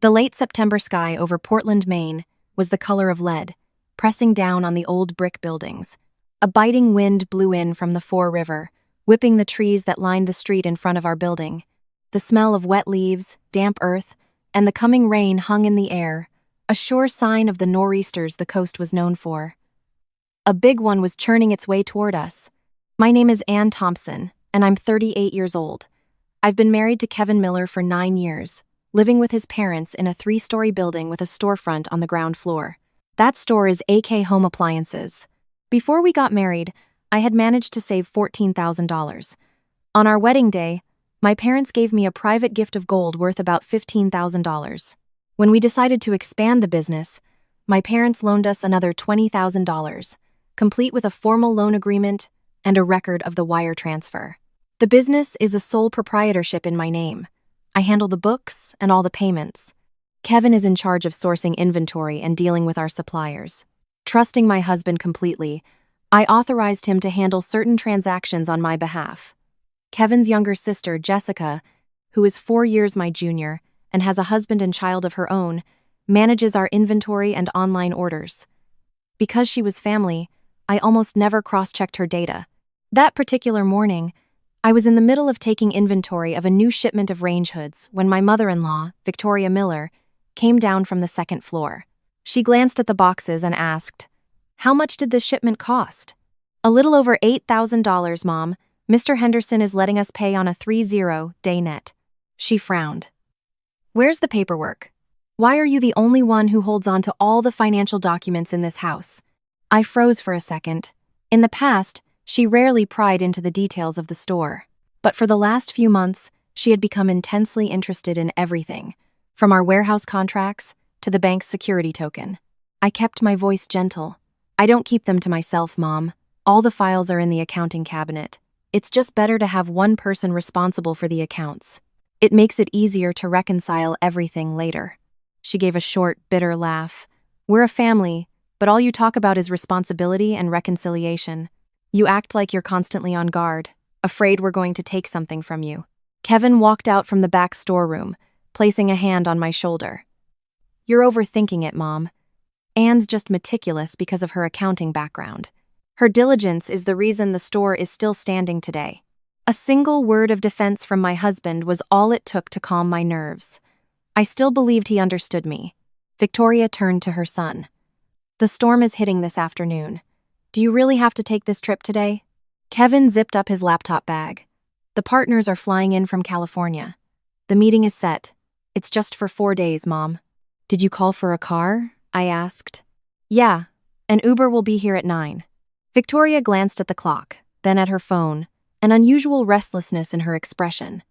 The late September sky over Portland, Maine, was the color of lead, pressing down on the old brick buildings. A biting wind blew in from the Fore River, whipping the trees that lined the street in front of our building. The smell of wet leaves, damp earth, and the coming rain hung in the air, a sure sign of the nor'easters the coast was known for. A big one was churning its way toward us. My name is Ann Thompson, and I'm 38 years old. I've been married to Kevin Miller for 9 years, living with his parents in a 3-story building with a storefront on the ground floor. That store is AK Home Appliances. Before we got married, I had managed to save $14,000. On our wedding day, my parents gave me a private gift of gold worth about $15,000. When we decided to expand the business, my parents loaned us another $20,000, complete with a formal loan agreement and a record of the wire transfer. The business is a sole proprietorship in my name. I handle the books and all the payments. Kevin is in charge of sourcing inventory and dealing with our suppliers. Trusting my husband completely, I authorized him to handle certain transactions on my behalf. Kevin's younger sister, Jessica, who is 4 years my junior and has a husband and child of her own, manages our inventory and online orders. Because she was family, I almost never cross-checked her data. That particular morning, I was in the middle of taking inventory of a new shipment of range hoods when my mother-in-law, Victoria Miller, came down from the second floor. She glanced at the boxes and asked, "How much did this shipment cost?" "A little over $8,000, Mom. Mr. Henderson is letting us pay on a 30-day net." She frowned. "Where's the paperwork? Why are you the only one who holds on to all the financial documents in this house?" I froze for a second. In the past, she rarely pried into the details of the store. But for the last few months, she had become intensely interested in everything, from our warehouse contracts to the bank's security token. I kept my voice gentle. "I don't keep them to myself, Mom. All the files are in the accounting cabinet. It's just better to have one person responsible for the accounts. It makes it easier to reconcile everything later." She gave a short, bitter laugh. "We're a family, but all you talk about is responsibility and reconciliation. You act like you're constantly on guard, afraid we're going to take something from you." Kevin walked out from the back storeroom, placing a hand on my shoulder. "You're overthinking it, Mom. Anne's just meticulous because of her accounting background. Her diligence is the reason the store is still standing today." A single word of defense from my husband was all it took to calm my nerves. I still believed he understood me. Victoria turned to her son. "The storm is hitting this afternoon. Do you really have to take this trip today?" Kevin zipped up his laptop bag. "The partners are flying in from California. The meeting is set. It's just for 4 days, Mom." "Did you call for a car?" I asked. "Yeah, an Uber will be here at 9. Victoria glanced at the clock, then at her phone, an unusual restlessness in her expression.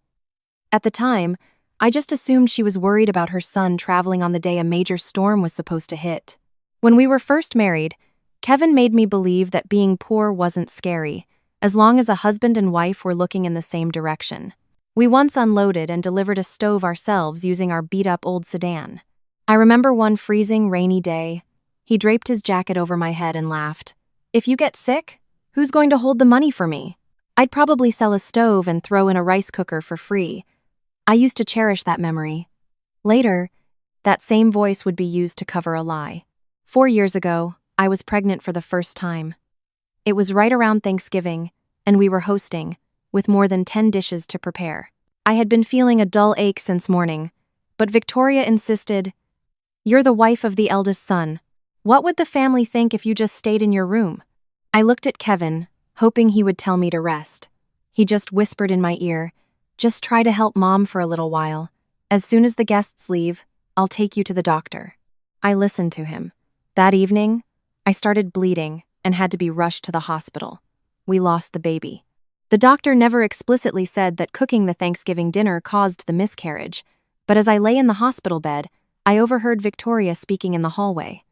At the time, I just assumed she was worried about her son traveling on the day a major storm was supposed to hit. When we were first married, Kevin made me believe that being poor wasn't scary, as long as a husband and wife were looking in the same direction. We once unloaded and delivered a stove ourselves using our beat-up old sedan. I remember one freezing, rainy day. He draped his jacket over my head and laughed. "If you get sick, who's going to hold the money for me?" I'd probably sell a stove and throw in a rice cooker for free. I used to cherish that memory. Later, that same voice would be used to cover a lie. 4 years ago, I was pregnant for the first time. It was right around Thanksgiving, and we were hosting, with more than 10 dishes to prepare. I had been feeling a dull ache since morning, but Victoria insisted, "You're the wife of the eldest son. What would the family think if you just stayed in your room?" I looked at Kevin, hoping he would tell me to rest. He just whispered in my ear, "Just try to help Mom for a little while. As soon as the guests leave, I'll take you to the doctor." I listened to him. That evening, I started bleeding and had to be rushed to the hospital. We lost the baby. The doctor never explicitly said that cooking the Thanksgiving dinner caused the miscarriage, but as I lay in the hospital bed, I overheard Victoria speaking in the hallway.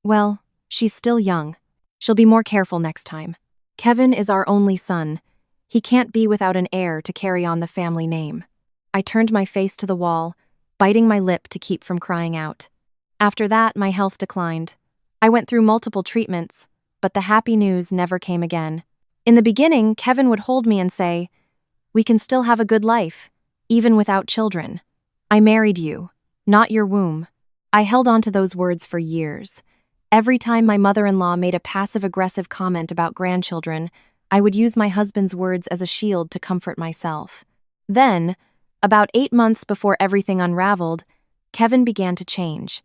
"Well, she's still young. She'll be more careful next time. Kevin is our only son. He can't be without an heir to carry on the family name." I turned my face to the wall, biting my lip to keep from crying out. After that, my health declined. I went through multiple treatments, but the happy news never came again. In the beginning, Kevin would hold me and say, "We can still have a good life, even without children. I married you. not your womb. I held on to those words for years. Every time my mother-in-law made a passive-aggressive comment about grandchildren, I would use my husband's words as a shield to comfort myself. Then, about 8 months before everything unraveled, Kevin began to change.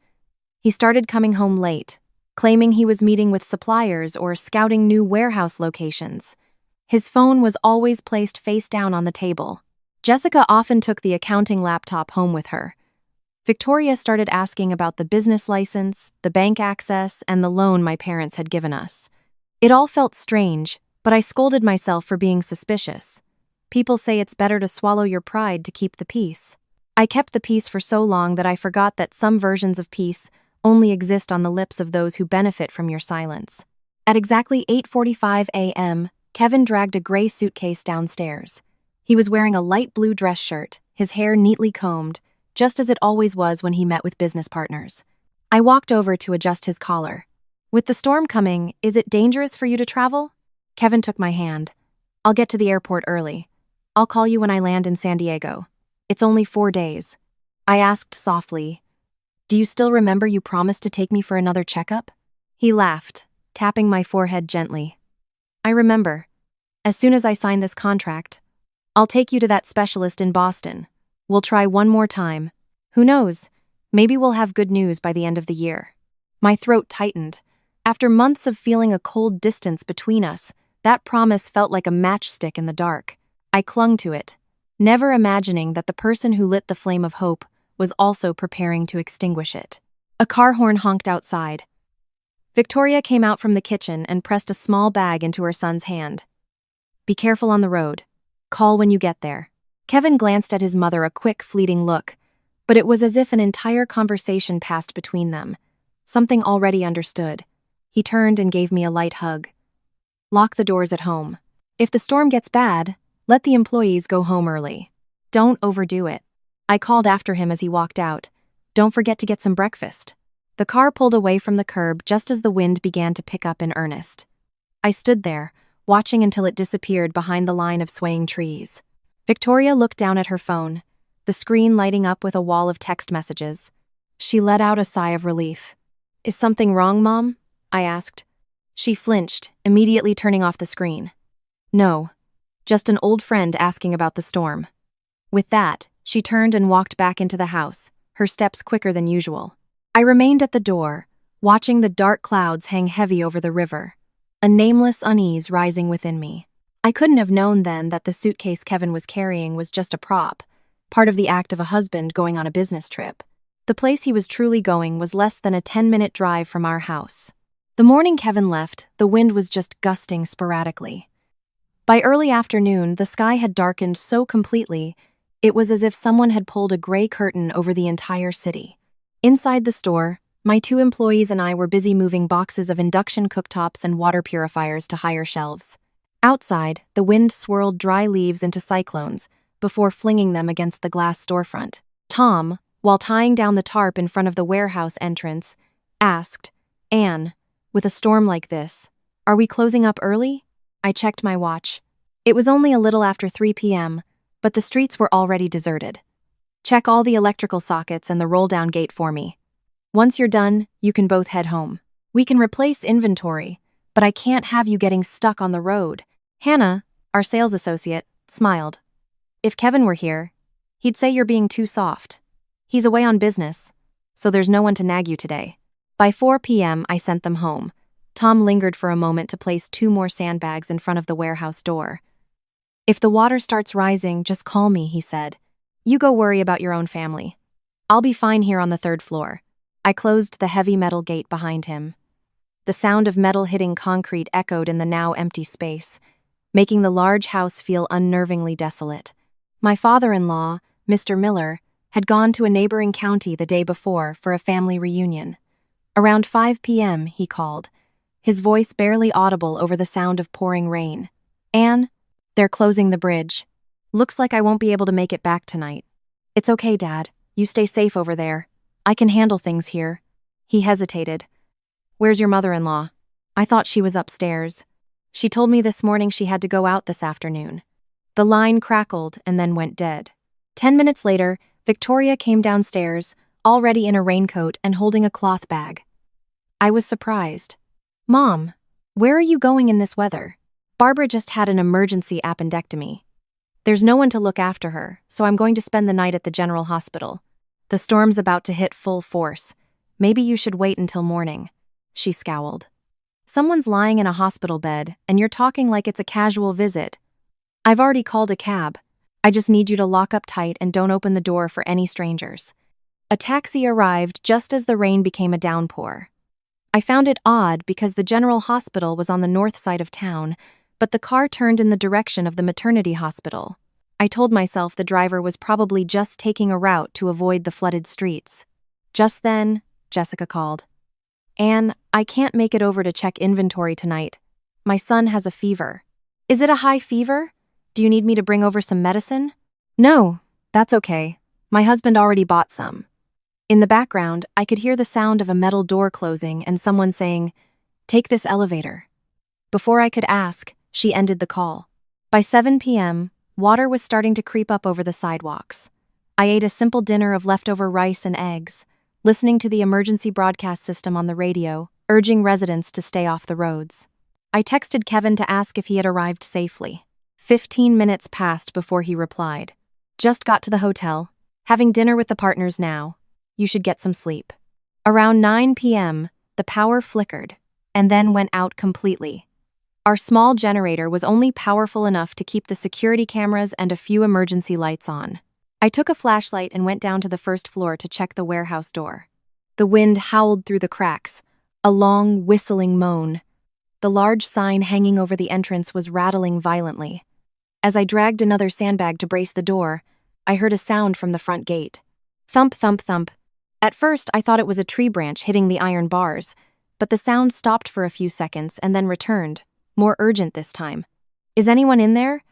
He started coming home late, claiming he was meeting with suppliers or scouting new warehouse locations. His phone was always placed face down on the table. Jessica often took the accounting laptop home with her. Victoria started asking about the business license, the bank access, and the loan my parents had given us. It all felt strange, but I scolded myself for being suspicious. People say it's better to swallow your pride to keep the peace. I kept the peace for so long that I forgot that some versions of peace only exist on the lips of those who benefit from your silence. At exactly 8:45 a.m., Kevin dragged a gray suitcase downstairs. He was wearing a light blue dress shirt, his hair neatly combed, just as it always was when he met with business partners. I walked over to adjust his collar. With the storm coming, is it dangerous for you to travel? Kevin took my hand. I'll get to the airport early. I'll call you when I land in San Diego. It's only 4 days. I asked softly, do you still remember you promised to take me for another checkup? He laughed, tapping my forehead gently. I remember. As soon as I sign this contract, I'll take you to that specialist in Boston. We'll try one more time. Who knows? Maybe we'll have good news by the end of the year. My throat tightened. After months of feeling a cold distance between us, that promise felt like a matchstick in the dark. I clung to it, never imagining that the person who lit the flame of hope was also preparing to extinguish it. A car horn honked outside. Victoria came out from the kitchen and pressed a small bag into her son's hand. Be careful on the road. Call when you get there. Kevin glanced at his mother, a quick, fleeting look, but it was as if an entire conversation passed between them, something already understood. He turned and gave me a light hug. Lock the doors at home. If the storm gets bad, let the employees go home early. Don't overdo it. I called after him as he walked out. Don't forget to get some breakfast. The car pulled away from the curb just as the wind began to pick up in earnest. I stood there, watching until it disappeared behind the line of swaying trees. Victoria looked down at her phone, the screen lighting up with a wall of text messages. She let out a sigh of relief. Is something wrong, Mom? I asked. She flinched, immediately turning off the screen. No, just an old friend asking about the storm. With that, she turned and walked back into the house, her steps quicker than usual. I remained at the door, watching the dark clouds hang heavy over the river, a nameless unease rising within me. I couldn't have known then that the suitcase Kevin was carrying was just a prop, part of the act of a husband going on a business trip. The place he was truly going was less than a 10-minute drive from our house. The morning Kevin left, the wind was just gusting sporadically. By early afternoon, the sky had darkened so completely, it was as if someone had pulled a gray curtain over the entire city. Inside the store, my 2 employees and I were busy moving boxes of induction cooktops and water purifiers to higher shelves. Outside, the wind swirled dry leaves into cyclones before flinging them against the glass storefront. Tom, while tying down the tarp in front of the warehouse entrance, asked, Anne, with a storm like this, are we closing up early? I checked my watch. It was only a little after 3 p.m., but the streets were already deserted. Check all the electrical sockets and the roll-down gate for me. Once you're done, you can both head home. We can replace inventory, but I can't have you getting stuck on the road. Hannah, our sales associate, smiled. If Kevin were here, he'd say you're being too soft. He's away on business, so there's no one to nag you today. By 4 p.m., I sent them home. Tom lingered for a moment to place 2 more sandbags in front of the warehouse door. If the water starts rising, just call me, he said. You go worry about your own family. I'll be fine here on the 3rd floor. I closed the heavy metal gate behind him. The sound of metal hitting concrete echoed in the now empty space, making the large house feel unnervingly desolate. My father-in-law, Mr. Miller, had gone to a neighboring county the day before for a family reunion. Around 5 p.m., he called, his voice barely audible over the sound of pouring rain. Anne, they're closing the bridge. Looks like I won't be able to make it back tonight. It's okay, Dad. You stay safe over there. I can handle things here. He hesitated. Where's your mother-in-law? I thought she was upstairs. She told me this morning she had to go out this afternoon. The line crackled and then went dead. 10 minutes later, Victoria came downstairs, already in a raincoat and holding a cloth bag. I was surprised. "Mom, where are you going in this weather?" "Barbara just had an emergency appendectomy. There's no one to look after her, so I'm going to spend the night at the general hospital. The storm's about to hit full force. Maybe you should wait until morning." She scowled. "Someone's lying in a hospital bed, and you're talking like it's a casual visit. I've already called a cab. I just need you to lock up tight and don't open the door for any strangers." A taxi arrived just as the rain became a downpour. I found it odd because the general hospital was on the north side of town, but the car turned in the direction of the maternity hospital. I told myself the driver was probably just taking a route to avoid the flooded streets. Just then, Jessica called. "Anne, I can't make it over to check inventory tonight. My son has a fever." "Is it a high fever? Do you need me to bring over some medicine?" "No, that's okay. My husband already bought some." In the background, I could hear the sound of a metal door closing and someone saying, "Take this elevator." Before I could ask, she ended the call. By 7 p.m., water was starting to creep up over the sidewalks. I ate a simple dinner of leftover rice and eggs, listening to the emergency broadcast system on the radio, urging residents to stay off the roads. I texted Kevin to ask if he had arrived safely. 15 minutes passed before he replied. "Just got to the hotel. Having dinner with the partners now. You should get some sleep." Around 9 p.m., the power flickered, and then went out completely. Our small generator was only powerful enough to keep the security cameras and a few emergency lights on. I took a flashlight and went down to the first floor to check the warehouse door. The wind howled through the cracks, a long, whistling moan. The large sign hanging over the entrance was rattling violently. As I dragged another sandbag to brace the door, I heard a sound from the front gate. Thump, thump, thump. At first, I thought it was a tree branch hitting the iron bars, but the sound stopped for a few seconds and then returned, more urgent this time. "Is anyone in there?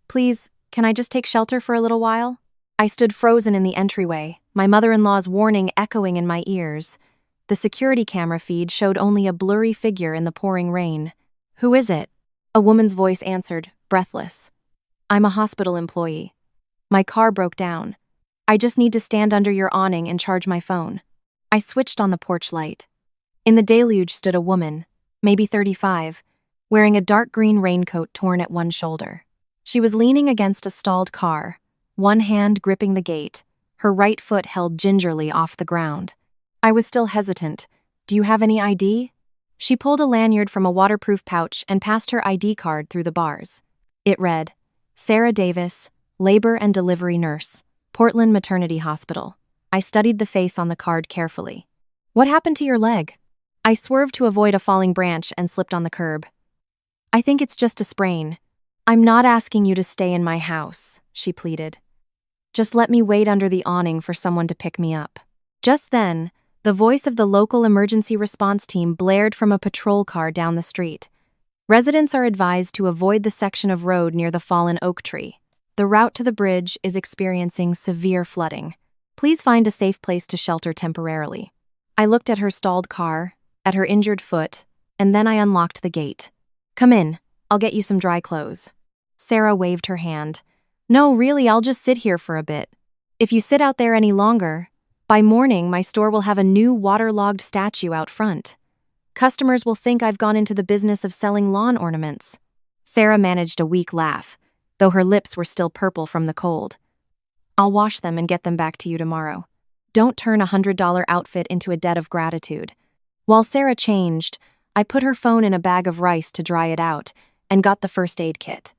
Please, can I just take shelter for a little while?" I stood frozen in the entryway, my mother-in-law's warning echoing in my ears. The security camera feed showed only a blurry figure in the pouring rain. "Who is it?" A woman's voice answered, breathless. "I'm a hospital employee. My car broke down. I just need to stand under your awning and charge my phone." I switched on the porch light. In the deluge stood a woman, maybe 35, wearing a dark green raincoat torn at one shoulder. She was leaning against a stalled car, one hand gripping the gate, her right foot held gingerly off the ground. I was still hesitant. "Do you have any ID?" She pulled a lanyard from a waterproof pouch and passed her ID card through the bars. It read, "Sarah Davis, Labor and Delivery Nurse, Portland Maternity Hospital." I studied the face on the card carefully. "What happened to your leg?" I swerved to avoid a falling branch and slipped on the curb. "I think it's just a sprain. I'm not asking you to stay in my house," she pleaded. "Just let me wait under the awning for someone to pick me up." Just then, the voice of the local emergency response team blared from a patrol car down the street. "Residents are advised to avoid the section of road near the fallen oak tree. The route to the bridge is experiencing severe flooding. Please find a safe place to shelter temporarily." I looked at her stalled car, at her injured foot, and then I unlocked the gate. "Come in, I'll get you some dry clothes." Sarah waved her hand. "No, really, I'll just sit here for a bit. If you sit out there any longer, by morning my store will have a new waterlogged statue out front. Customers will think I've gone into the business of selling lawn ornaments." Sarah managed a weak laugh, though her lips were still purple from the cold. "I'll wash them and get them back to you tomorrow. Don't turn a $100 outfit into a debt of gratitude." While Sarah changed, I put her phone in a bag of rice to dry it out and got the first aid kit.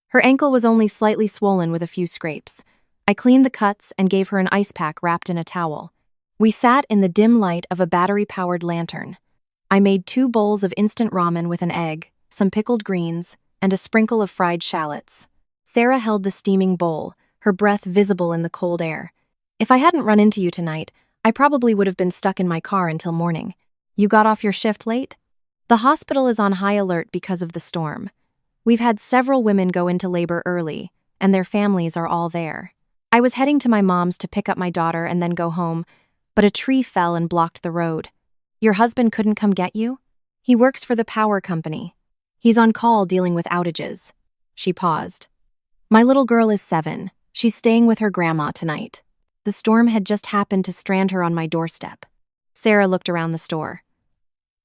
Her ankle was only slightly swollen with a few scrapes. I cleaned the cuts and gave her an ice pack wrapped in a towel. We sat in the dim light of a battery-powered lantern. I made 2 bowls of instant ramen with an egg, some pickled greens, and a sprinkle of fried shallots. Sarah held the steaming bowl, her breath visible in the cold air. "If I hadn't run into you tonight, I probably would have been stuck in my car until morning. You got off your shift late?" The hospital is on high alert because of the storm. We've had several women go into labor early, and their families are all there. I was heading to my mom's to pick up my daughter and then go home, but a tree fell and blocked the road. "Your husband couldn't come get you?" "He works for the power company. He's on call dealing with outages." She paused. "My little girl is 7. She's staying with her grandma tonight." The storm had just happened to strand her on my doorstep. Sarah looked around the store.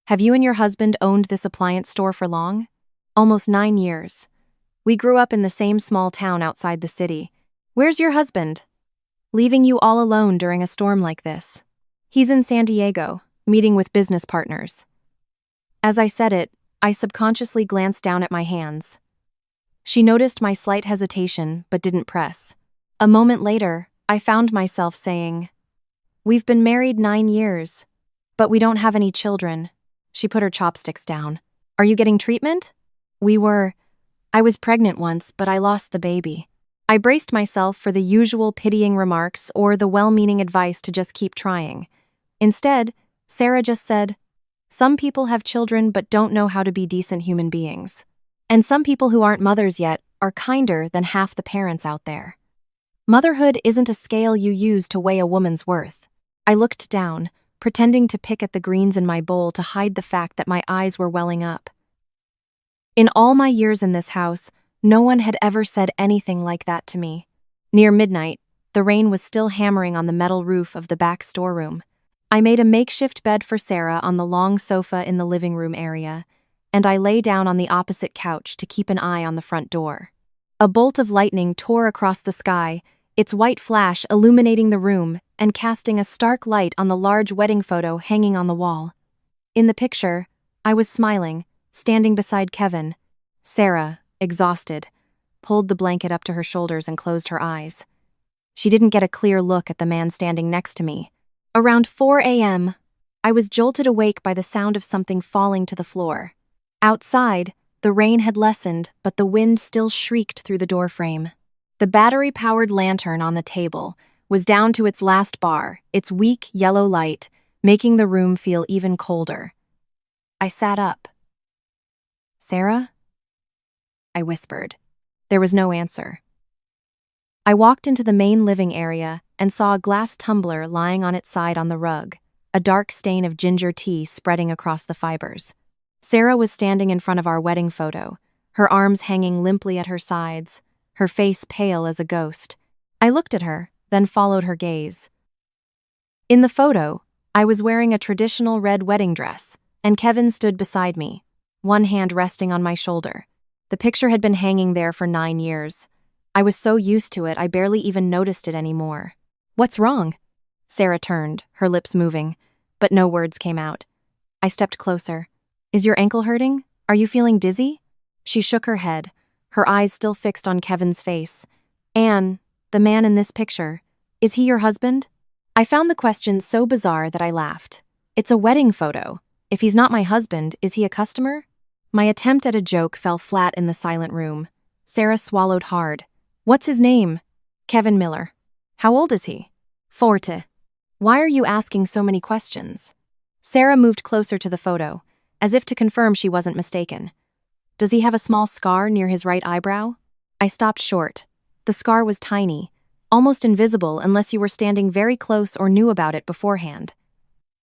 Have you and your husband owned this appliance store for long? Almost 9 years. We grew up in the same small town outside the city. Where's your husband? Leaving you all alone during a storm like this. He's in San Diego, meeting with business partners. As I said it, I subconsciously glanced down at my hands. She noticed my slight hesitation, but didn't press. A moment later, I found myself saying, "We've been married 9 years, but we don't have any children." She put her chopsticks down. Are you getting treatment? I was pregnant once, but I lost the baby. I braced myself for the usual pitying remarks or the well-meaning advice to just keep trying. Instead, Sarah just said, some people have children but don't know how to be decent human beings. And some people who aren't mothers yet are kinder than half the parents out there. Motherhood isn't a scale you use to weigh a woman's worth. I looked down, pretending to pick at the greens in my bowl to hide the fact that my eyes were welling up. In all my years in this house, no one had ever said anything like that to me. Near midnight, the rain was still hammering on the metal roof of the back storeroom. I made a makeshift bed for Sarah on the long sofa in the living room area, and I lay down on the opposite couch to keep an eye on the front door. A bolt of lightning tore across the sky, its white flash illuminating the room and casting a stark light on the large wedding photo hanging on the wall. In the picture, I was smiling, standing beside Kevin. Sarah, exhausted, pulled the blanket up to her shoulders and closed her eyes. She didn't get a clear look at the man standing next to me. Around 4 a.m., I was jolted awake by the sound of something falling to the floor. Outside, the rain had lessened, but the wind still shrieked through the doorframe. The battery-powered lantern on the table was down to its last bar, its weak yellow light making the room feel even colder. I sat up. Sarah? I whispered. There was no answer. I walked into the main living area and saw a glass tumbler lying on its side on the rug, a dark stain of ginger tea spreading across the fibers. Sarah was standing in front of our wedding photo, her arms hanging limply at her sides, her face pale as a ghost. I looked at her, then followed her gaze. In the photo, I was wearing a traditional red wedding dress, and Kevin stood beside me, one hand resting on my shoulder. The picture had been hanging there for 9 years. I was so used to it, I barely even noticed it anymore. What's wrong? Sarah turned, her lips moving, but no words came out. I stepped closer. Is your ankle hurting? Are you feeling dizzy? She shook her head, her eyes still fixed on Kevin's face. Anne, the man in this picture, is he your husband? I found the question so bizarre that I laughed. It's a wedding photo. If he's not my husband, is he a customer? My attempt at a joke fell flat in the silent room. Sarah swallowed hard. What's his name? Kevin Miller. How old is he? 40. Why are you asking so many questions? Sarah moved closer to the photo, as if to confirm she wasn't mistaken. Does he have a small scar near his right eyebrow? I stopped short. The scar was tiny, almost invisible unless you were standing very close or knew about it beforehand.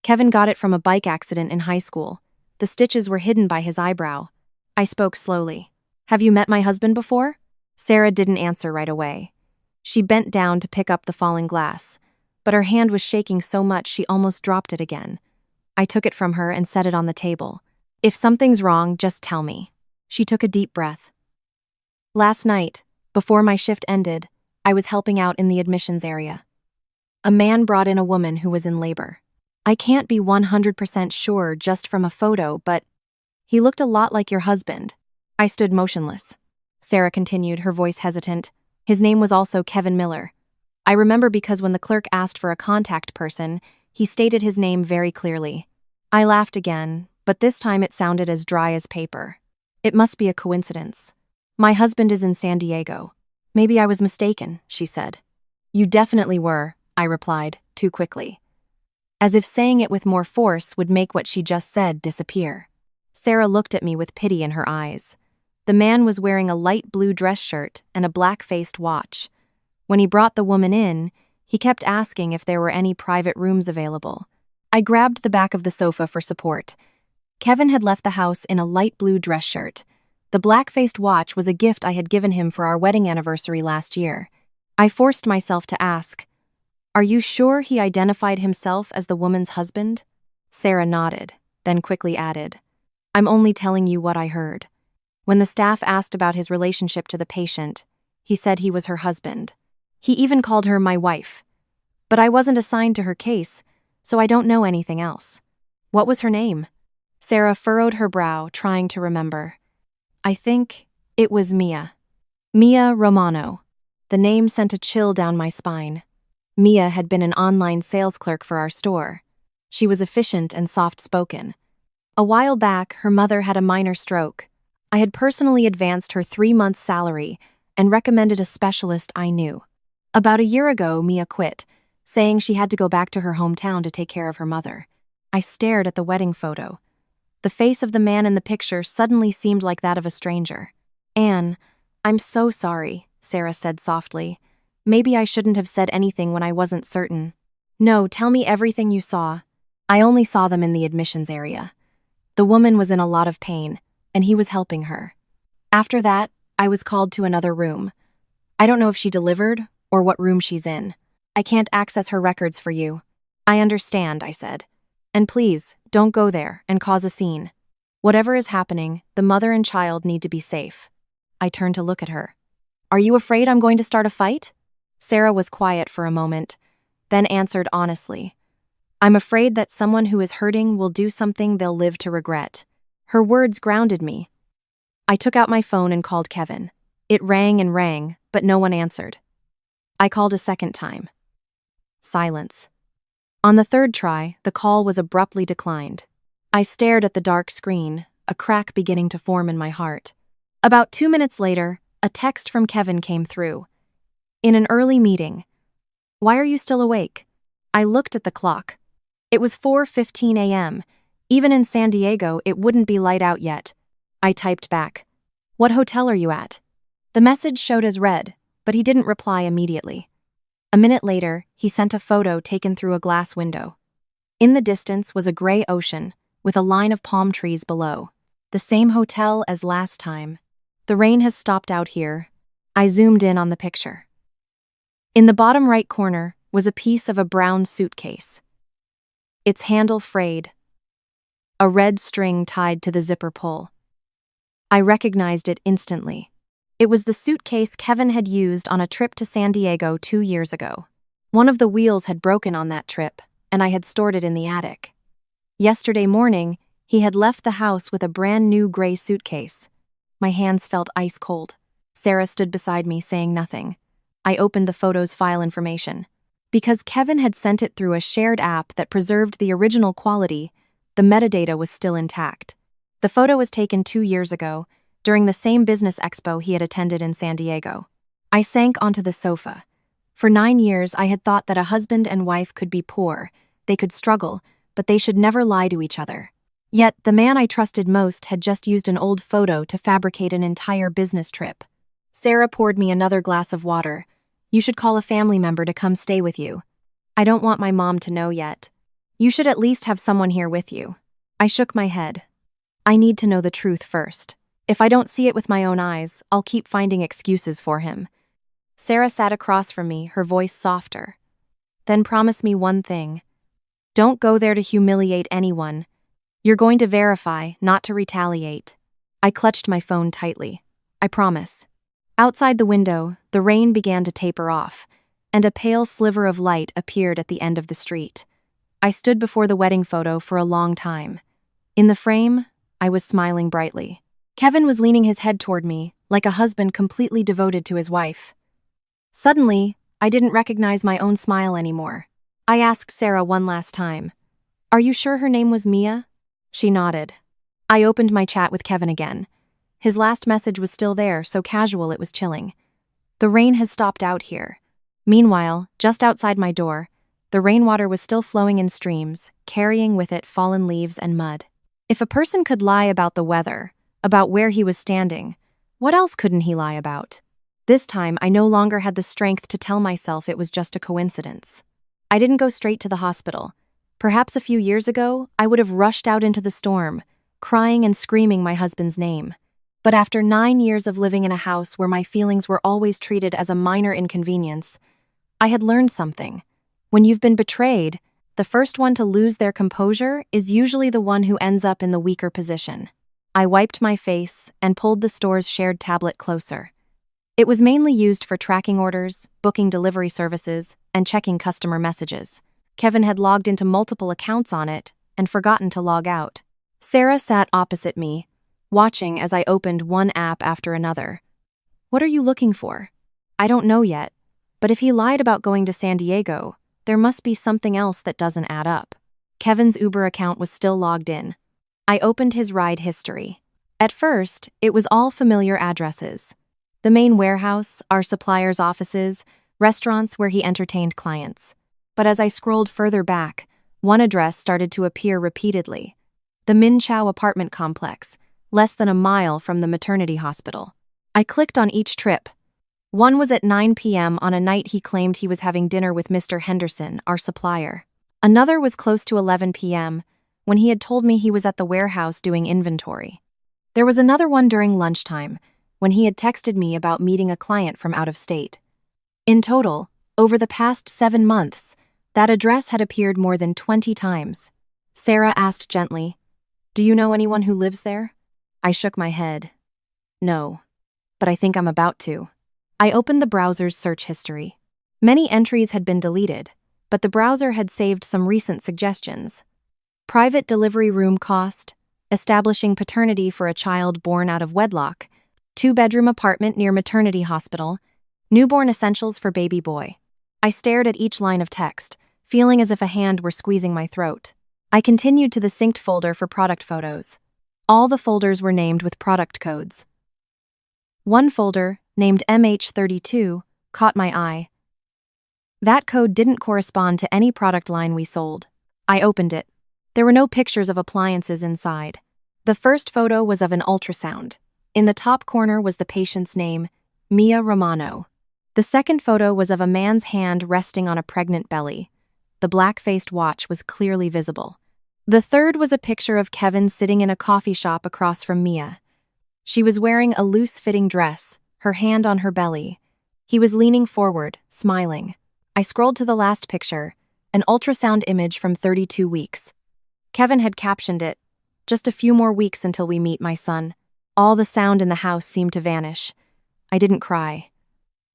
Kevin got it from a bike accident in high school. The stitches were hidden by his eyebrow. I spoke slowly. Have you met my husband before? Sarah didn't answer right away. She bent down to pick up the falling glass, but her hand was shaking so much she almost dropped it again. I took it from her and set it on the table. If something's wrong, just tell me. She took a deep breath. Last night, before my shift ended, I was helping out in the admissions area. A man brought in a woman who was in labor. I can't be 100% sure just from a photo, but he looked a lot like your husband. I stood motionless. Sarah continued, her voice hesitant. His name was also Kevin Miller. I remember because when the clerk asked for a contact person, he stated his name very clearly. I laughed again, but this time it sounded as dry as paper. It must be a coincidence. My husband is in San Diego. Maybe I was mistaken, she said. You definitely were, I replied, too quickly. As if saying it with more force would make what she just said disappear. Sarah looked at me with pity in her eyes. The man was wearing a light blue dress shirt and a black-faced watch. When he brought the woman in, he kept asking if there were any private rooms available. I grabbed the back of the sofa for support. Kevin had left the house in a light blue dress shirt. The black-faced watch was a gift I had given him for our wedding anniversary last year. I forced myself to ask, Are you sure he identified himself as the woman's husband? Sarah nodded, then quickly added, I'm only telling you what I heard. When the staff asked about his relationship to the patient, he said he was her husband. He even called her my wife. But I wasn't assigned to her case, so I don't know anything else. What was her name? Sarah furrowed her brow, trying to remember. I think it was Mia. Mia Romano. The name sent a chill down my spine. Mia had been an online sales clerk for our store. She was efficient and soft-spoken. A while back, her mother had a minor stroke. I had personally advanced her 3-month salary and recommended a specialist I knew. About a year ago, Mia quit, saying she had to go back to her hometown to take care of her mother. I stared at the wedding photo. The face of the man in the picture suddenly seemed like that of a stranger. Anne, I'm so sorry, Sarah said softly. Maybe I shouldn't have said anything when I wasn't certain. No, tell me everything you saw. I only saw them in the admissions area. The woman was in a lot of pain, and he was helping her. After that, I was called to another room. I don't know if she delivered or what room she's in. I can't access her records for you. I understand, I said. And please, don't go there and cause a scene. Whatever is happening, the mother and child need to be safe. I turned to look at her. Are you afraid I'm going to start a fight? Sarah was quiet for a moment, then answered honestly. I'm afraid that someone who is hurting will do something they'll live to regret. Her words grounded me. I took out my phone and called Kevin. It rang and rang, but no one answered. I called a second time. Silence. On the third try, the call was abruptly declined. I stared at the dark screen, a crack beginning to form in my heart. About 2 minutes later, a text from Kevin came through. In an early meeting. Why are you still awake? I looked at the clock. It was 4:15 a.m. Even in San Diego, it wouldn't be light out yet. I typed back. What hotel are you at? The message showed as read, but he didn't reply immediately. A minute later, he sent a photo taken through a glass window. In the distance was a gray ocean, with a line of palm trees below. The same hotel as last time. The rain has stopped out here. I zoomed in on the picture. In the bottom right corner was a piece of a brown suitcase. Its handle frayed. A red string tied to the zipper pull. I recognized it instantly. It was the suitcase Kevin had used on a trip to San Diego 2 years ago. One of the wheels had broken on that trip, and I had stored it in the attic. Yesterday morning, he had left the house with a brand new gray suitcase. My hands felt ice cold. Sarah stood beside me, saying nothing. I opened the photo's file information. Because Kevin had sent it through a shared app that preserved the original quality, the metadata was still intact. The photo was taken 2 years ago, during the same business expo he had attended in San Diego. I sank onto the sofa. For 9 years, I had thought that a husband and wife could be poor, they could struggle, but they should never lie to each other. Yet, the man I trusted most had just used an old photo to fabricate an entire business trip. Sarah poured me another glass of water. You should call a family member to come stay with you. I don't want my mom to know yet. You should at least have someone here with you. I shook my head. I need to know the truth first. If I don't see it with my own eyes, I'll keep finding excuses for him. Sarah sat across from me, her voice softer. Then promise me one thing. Don't go there to humiliate anyone. You're going to verify, not to retaliate. I clutched my phone tightly. I promise. Outside the window, the rain began to taper off, and a pale sliver of light appeared at the end of the street. I stood before the wedding photo for a long time. In the frame, I was smiling brightly. Kevin was leaning his head toward me, like a husband completely devoted to his wife. Suddenly, I didn't recognize my own smile anymore. I asked Sarah one last time, "Are you sure her name was Mia?" She nodded. I opened my chat with Kevin again. His last message was still there, so casual it was chilling. The rain has stopped out here. Meanwhile, just outside my door, the rainwater was still flowing in streams, carrying with it fallen leaves and mud. If a person could lie about the weather, about where he was standing, what else couldn't he lie about? This time, I no longer had the strength to tell myself it was just a coincidence. I didn't go straight to the hospital. Perhaps a few years ago, I would have rushed out into the storm, crying and screaming my husband's name. But after 9 years of living in a house where my feelings were always treated as a minor inconvenience, I had learned something. When you've been betrayed, the first one to lose their composure is usually the one who ends up in the weaker position. I wiped my face and pulled the store's shared tablet closer. It was mainly used for tracking orders, booking delivery services, and checking customer messages. Kevin had logged into multiple accounts on it and forgotten to log out. Sarah sat opposite me, watching as I opened one app after another. "What are you looking for?" "I don't know yet, but if he lied about going to San Diego, there must be something else that doesn't add up." Kevin's Uber account was still logged in. I opened his ride history. At first, it was all familiar addresses. The main warehouse, our suppliers' offices, restaurants where he entertained clients. But as I scrolled further back, one address started to appear repeatedly. The Min Chow apartment complex, less than a mile from the maternity hospital. I clicked on each trip. One was at 9 p.m. on a night he claimed he was having dinner with Mr. Henderson, our supplier. Another was close to 11 p.m., when he had told me he was at the warehouse doing inventory. There was another one during lunchtime, when he had texted me about meeting a client from out of state. In total, over the past 7 months, that address had appeared more than 20 times. Sarah asked gently, "Do you know anyone who lives there?" I shook my head. "No, but I think I'm about to." I opened the browser's search history. Many entries had been deleted, but the browser had saved some recent suggestions. Private delivery room cost, establishing paternity for a child born out of wedlock, 2-bedroom apartment near maternity hospital, newborn essentials for baby boy. I stared at each line of text, feeling as if a hand were squeezing my throat. I continued to the synced folder for product photos. All the folders were named with product codes. One folder, named MH32, caught my eye. That code didn't correspond to any product line we sold. I opened it. There were no pictures of appliances inside. The first photo was of an ultrasound. In the top corner was the patient's name, Mia Romano. The second photo was of a man's hand resting on a pregnant belly. The black-faced watch was clearly visible. The third was a picture of Kevin sitting in a coffee shop across from Mia. She was wearing a loose-fitting dress, her hand on her belly. He was leaning forward, smiling. I scrolled to the last picture, an ultrasound image from 32 weeks. Kevin had captioned it, "Just a few more weeks until we meet my son." All the sound in the house seemed to vanish. I didn't cry.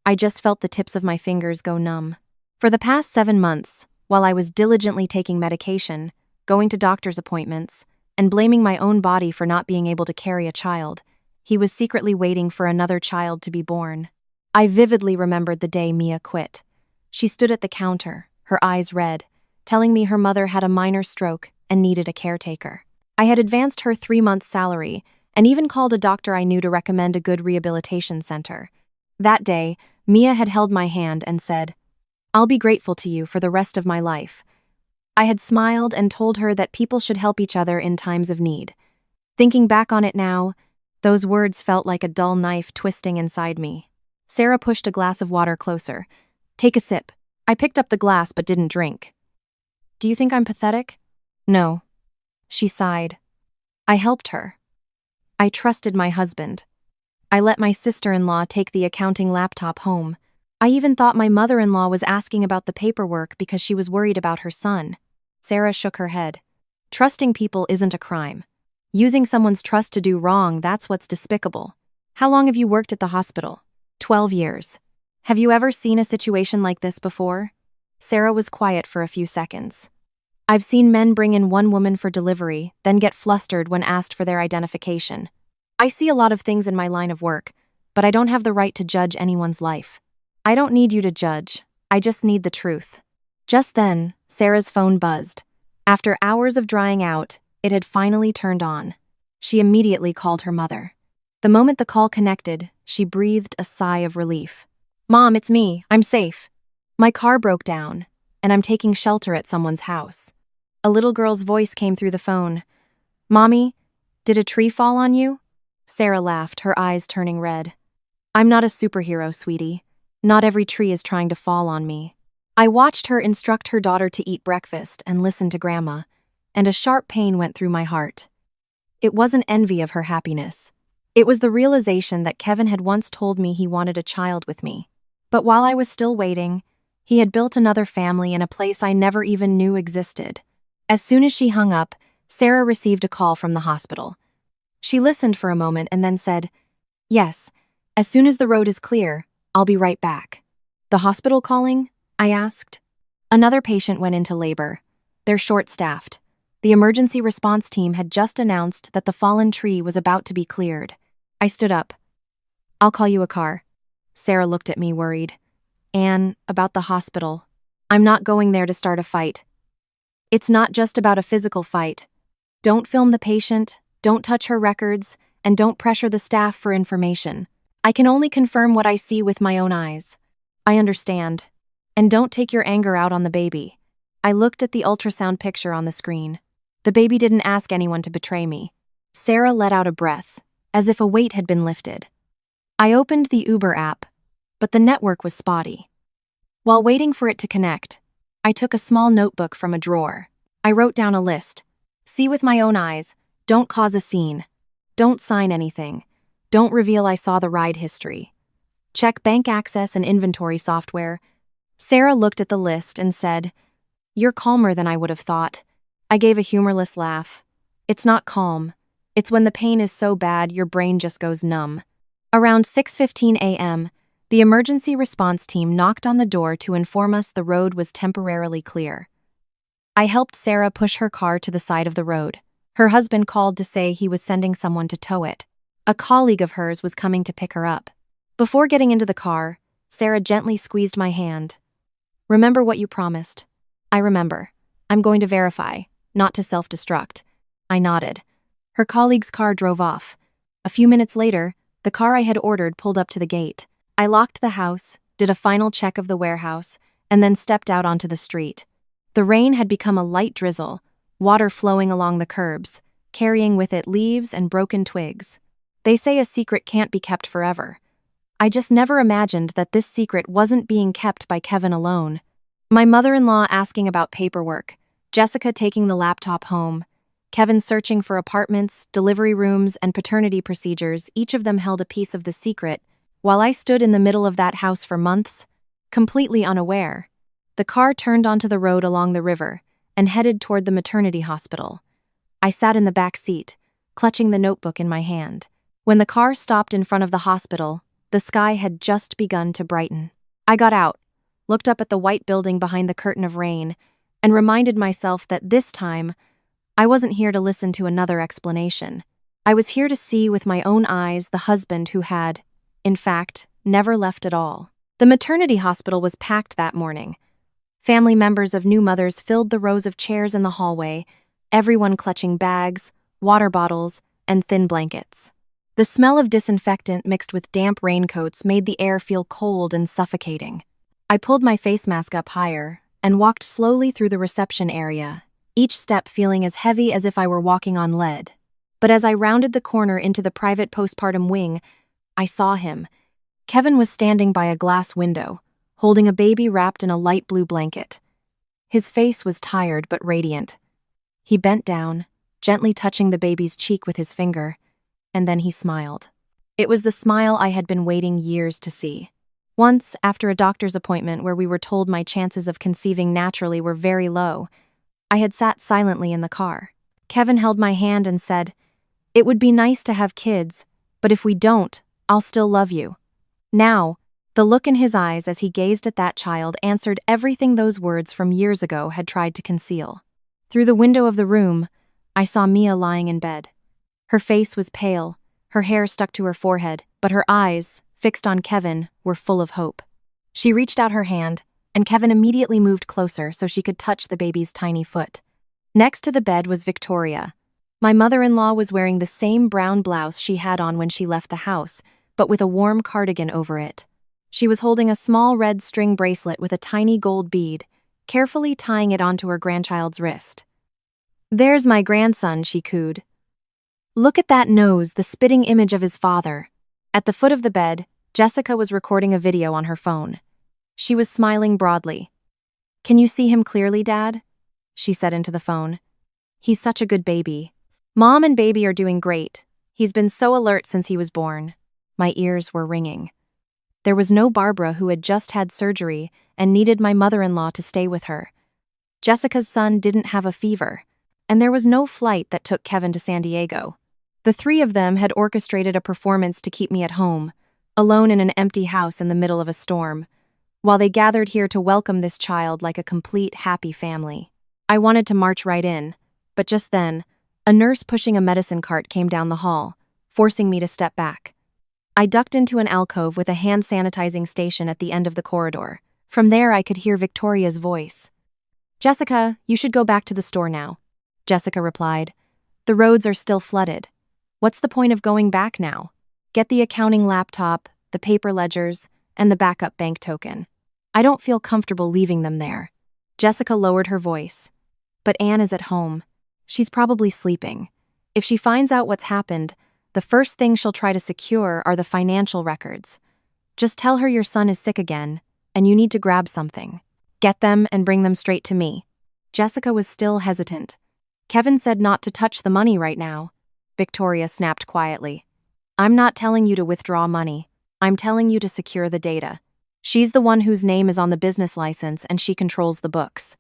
I just felt the tips of my fingers go numb. For the past 7 months, while I was diligently taking medication, going to doctor's appointments, and blaming my own body for not being able to carry a child, he was secretly waiting for another child to be born. I vividly remembered the day Mia quit. She stood at the counter, her eyes red, telling me her mother had a minor stroke and needed a caretaker. I had advanced her 3-month salary and even called a doctor I knew to recommend a good rehabilitation center. That day, Mia had held my hand and said, "I'll be grateful to you for the rest of my life." I had smiled and told her that people should help each other in times of need. Thinking back on it now, those words felt like a dull knife twisting inside me. Sarah pushed a glass of water closer. "Take a sip." I picked up the glass but didn't drink. "Do you think I'm pathetic?" "No." She sighed. "I helped her. I trusted my husband. I let my sister-in-law take the accounting laptop home. I even thought my mother-in-law was asking about the paperwork because she was worried about her son." Sarah shook her head. "Trusting people isn't a crime. Using someone's trust to do wrong, that's what's despicable. How long have you worked at the hospital?" 12 years. "Have you ever seen a situation like this before?" Sarah was quiet for a few seconds. "I've seen men bring in one woman for delivery, then get flustered when asked for their identification. I see a lot of things in my line of work, but I don't have the right to judge anyone's life." "I don't need you to judge. I just need the truth." Just then, Sarah's phone buzzed. After hours of drying out, it had finally turned on. She immediately called her mother. The moment the call connected, she breathed a sigh of relief. "Mom, it's me. I'm safe. My car broke down, and I'm taking shelter at someone's house." A little girl's voice came through the phone. "Mommy, did a tree fall on you?" Sarah laughed, her eyes turning red. "I'm not a superhero, sweetie. Not every tree is trying to fall on me." I watched her instruct her daughter to eat breakfast and listen to Grandma, and a sharp pain went through my heart. It wasn't envy of her happiness. It was the realization that Kevin had once told me he wanted a child with me. But while I was still waiting, He had built another family in a place I never even knew existed. As soon as she hung up, Sarah received a call from the hospital. She listened for a moment and then said, "Yes, as soon as the road is clear, I'll be right back." "The hospital calling?" I asked. Another patient went into labor. They're short-staffed. The emergency response team had just announced that the fallen tree was about to be cleared. I stood up. "I'll call you a car." Sarah looked at me worried. "Anne, about the hospital. I'm not going there to start a fight." "It's not just about a physical fight. Don't film the patient, don't touch her records, and don't pressure the staff for information. I can only confirm what I see with my own eyes." "I understand. And don't take your anger out on the baby." I looked at the ultrasound picture on the screen. The baby didn't ask anyone to betray me. Sarah let out a breath, as if a weight had been lifted. I opened the Uber app, but the network was spotty. While waiting for it to connect, I took a small notebook from a drawer. I wrote down a list. See with my own eyes, don't cause a scene. Don't sign anything. Don't reveal I saw the ride history. Check bank access and inventory software. Sarah looked at the list and said, "You're calmer than I would have thought." I gave a humorless laugh. "It's not calm. It's when the pain is so bad your brain just goes numb." Around 6:15 a.m., the emergency response team knocked on the door to inform us the road was temporarily clear. I helped Sarah push her car to the side of the road. Her husband called to say he was sending someone to tow it. A colleague of hers was coming to pick her up. Before getting into the car, Sarah gently squeezed my hand. "Remember what you promised." "I remember. I'm going to verify, not to self-destruct." I nodded. Her colleague's car drove off. A few minutes later, the car I had ordered pulled up to the gate. I locked the house, did a final check of the warehouse, and then stepped out onto the street. The rain had become a light drizzle, water flowing along the curbs, carrying with it leaves and broken twigs. They say a secret can't be kept forever. I just never imagined that this secret wasn't being kept by Kevin alone. My mother-in-law asking about paperwork, Jessica taking the laptop home, Kevin searching for apartments, delivery rooms, and paternity procedures, each of them held a piece of the secret, while I stood in the middle of that house for months, completely unaware. The car turned onto the road along the river and headed toward the maternity hospital. I sat in the back seat, clutching the notebook in my hand. When the car stopped in front of the hospital, the sky had just begun to brighten. I got out, looked up at the white building behind the curtain of rain, and reminded myself that this time, I wasn't here to listen to another explanation. I was here to see with my own eyes the husband who had, in fact, never left at all. The maternity hospital was packed that morning. Family members of new mothers filled the rows of chairs in the hallway, everyone clutching bags, water bottles, and thin blankets. The smell of disinfectant mixed with damp raincoats made the air feel cold and suffocating. I pulled my face mask up higher and walked slowly through the reception area, each step feeling as heavy as if I were walking on lead. But as I rounded the corner into the private postpartum wing, I saw him. Kevin was standing by a glass window, holding a baby wrapped in a light blue blanket. His face was tired but radiant. He bent down, gently touching the baby's cheek with his finger, and then he smiled. It was the smile I had been waiting years to see. Once, after a doctor's appointment where we were told my chances of conceiving naturally were very low, I had sat silently in the car. Kevin held my hand and said, "It would be nice to have kids, but if we don't, I'll still love you." Now, the look in his eyes as he gazed at that child answered everything those words from years ago had tried to conceal. Through the window of the room, I saw Mia lying in bed. Her face was pale, her hair stuck to her forehead, but her eyes, fixed on Kevin, were full of hope. She reached out her hand, and Kevin immediately moved closer so she could touch the baby's tiny foot. Next to the bed was Victoria. My mother-in-law was wearing the same brown blouse she had on when she left the house, but with a warm cardigan over it. She was holding a small red string bracelet with a tiny gold bead, carefully tying it onto her grandchild's wrist. "There's my grandson," she cooed. "Look at that nose, the spitting image of his father." At the foot of the bed, Jessica was recording a video on her phone. She was smiling broadly. "Can you see him clearly, Dad?" she said into the phone. "He's such a good baby. Mom and baby are doing great. He's been so alert since he was born." My ears were ringing. There was no Barbara, who had just had surgery and needed my mother-in-law to stay with her. Jessica's son didn't have a fever, and there was no flight that took Kevin to San Diego. The three of them had orchestrated a performance to keep me at home, alone in an empty house in the middle of a storm, while they gathered here to welcome this child like a complete, happy family. I wanted to march right in, but just then, a nurse pushing a medicine cart came down the hall, forcing me to step back. I ducked into an alcove with a hand sanitizing station at the end of the corridor. From there, I could hear Victoria's voice. "Jessica, you should go back to the store now." Jessica replied, "The roads are still flooded. What's the point of going back now? Get the accounting laptop, the paper ledgers, and the backup bank token. I don't feel comfortable leaving them there." Jessica lowered her voice. "But Anne is at home. She's probably sleeping. If she finds out what's happened, the first thing she'll try to secure are the financial records. Just tell her your son is sick again, and you need to grab something. Get them and bring them straight to me." Jessica was still hesitant. "Kevin said not to touch the money right now." Victoria snapped quietly. "I'm not telling you to withdraw money. I'm telling you to secure the data. She's the one whose name is on the business license, and she controls the books.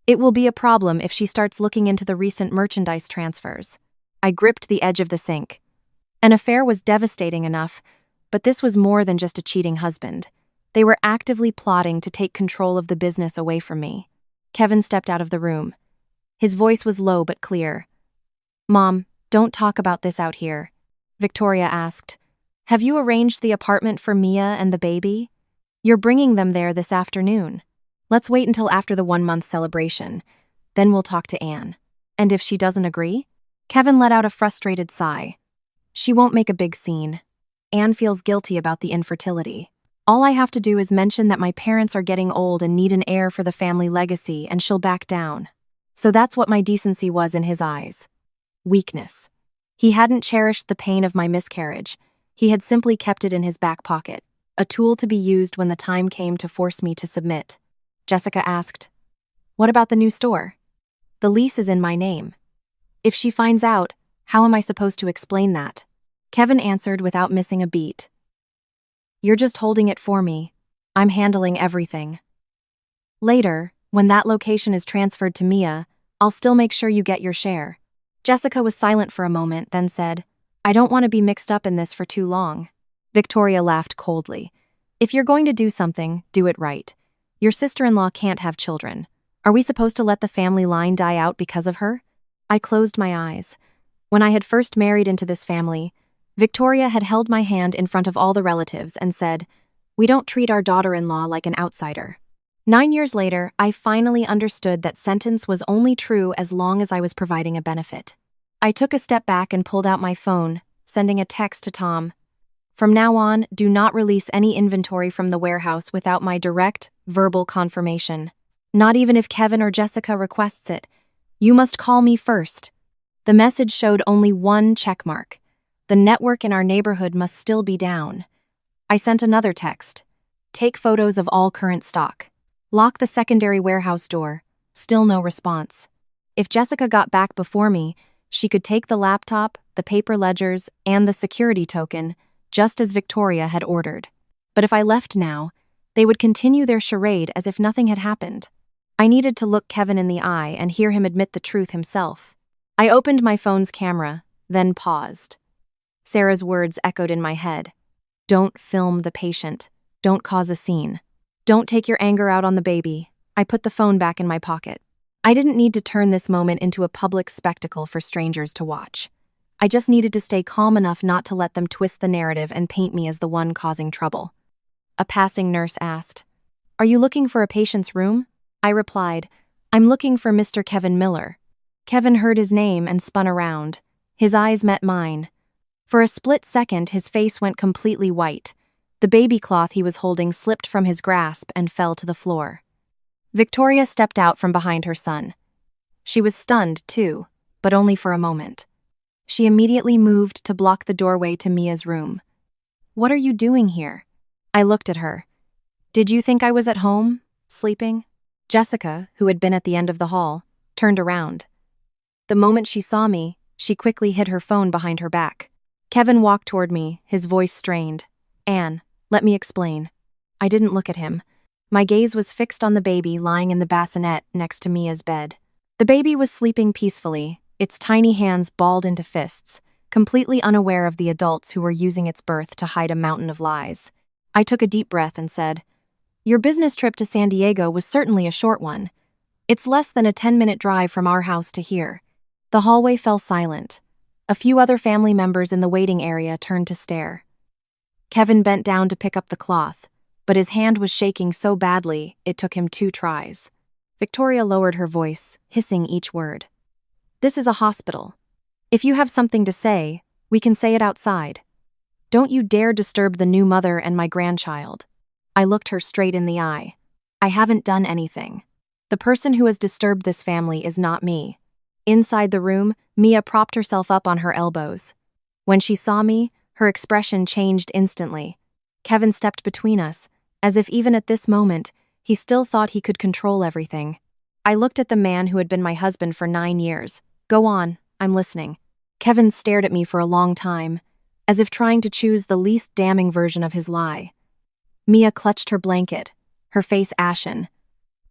It will be a problem if she starts looking into the recent merchandise transfers." I gripped the edge of the sink. An affair was devastating enough, but this was more than just a cheating husband. They were actively plotting to take control of the business away from me. Kevin stepped out of the room. His voice was low but clear. "Mom, don't talk about this out here." Victoria asked, "Have you arranged the apartment for Mia and the baby? You're bringing them there this afternoon. Let's wait until after the 1-month celebration. Then we'll talk to Anne. And if she doesn't agree?" Kevin let out a frustrated sigh. "She won't make a big scene. Anne feels guilty about the infertility. All I have to do is mention that my parents are getting old and need an heir for the family legacy, and she'll back down." So that's what my decency was in his eyes. Weakness. He hadn't cherished the pain of my miscarriage. He had simply kept it in his back pocket, a tool to be used when the time came to force me to submit. Jessica asked, "What about the new store?" "The lease is in my name." "If she finds out, how am I supposed to explain that?" Kevin answered without missing a beat. "You're just holding it for me. I'm handling everything. Later, when that location is transferred to Mia, I'll still make sure you get your share." Jessica was silent for a moment, then said, "I don't want to be mixed up in this for too long." Victoria laughed coldly. "If you're going to do something, do it right. Your sister-in-law can't have children. Are we supposed to let the family line die out because of her?" I closed my eyes. When I had first married into this family, Victoria had held my hand in front of all the relatives and said, "We don't treat our daughter-in-law like an outsider." 9 years later, I finally understood that sentence was only true as long as I was providing a benefit. I took a step back and pulled out my phone, sending a text to Tom. "From now on, do not release any inventory from the warehouse without my direct, verbal confirmation. Not even if Kevin or Jessica requests it. You must call me first." The message showed only one checkmark. The network in our neighborhood must still be down. I sent another text. "Take photos of all current stock. Lock the secondary warehouse door." Still no response. If Jessica got back before me, she could take the laptop, the paper ledgers, and the security token, just as Victoria had ordered. But if I left now, they would continue their charade as if nothing had happened. I needed to look Kevin in the eye and hear him admit the truth himself. I opened my phone's camera, then paused. Sarah's words echoed in my head. "Don't film the patient. Don't cause a scene. Don't take your anger out on the baby." I put the phone back in my pocket. I didn't need to turn this moment into a public spectacle for strangers to watch. I just needed to stay calm enough not to let them twist the narrative and paint me as the one causing trouble. A passing nurse asked, "Are you looking for a patient's room?" I replied, "I'm looking for Mr. Kevin Miller." Kevin heard his name and spun around. His eyes met mine. For a split second, his face went completely white. The baby cloth he was holding slipped from his grasp and fell to the floor. Victoria stepped out from behind her son. She was stunned, too, but only for a moment. She immediately moved to block the doorway to Mia's room. "What are you doing here?" I looked at her. "Did you think I was at home, sleeping?" Jessica, who had been at the end of the hall, turned around. The moment she saw me, she quickly hid her phone behind her back. Kevin walked toward me, his voice strained. "Anne, Let me explain. I didn't look at him. My gaze was fixed on the baby lying in the bassinet next to Mia's bed. The baby was sleeping peacefully, its tiny hands balled into fists, completely unaware of the adults who were using its birth to hide a mountain of lies. I took a deep breath and said, "Your business trip to San Diego was certainly a short one. It's less than a 10-minute drive from our house to here." The hallway fell silent. A few other family members in the waiting area turned to stare. Kevin bent down to pick up the cloth, but his hand was shaking so badly it took him 2 tries. Victoria lowered her voice, hissing each word. "This is a hospital. If you have something to say, we can say it outside. Don't you dare disturb the new mother and my grandchild." I looked her straight in the eye. "I haven't done anything. The person who has disturbed this family is not me." Inside the room, Mia propped herself up on her elbows. When she saw me, her expression changed instantly. Kevin stepped between us, as if even at this moment, he still thought he could control everything. I looked at the man who had been my husband for 9 years. "Go on, I'm listening." Kevin stared at me for a long time, as if trying to choose the least damning version of his lie. Mia clutched her blanket, her face ashen,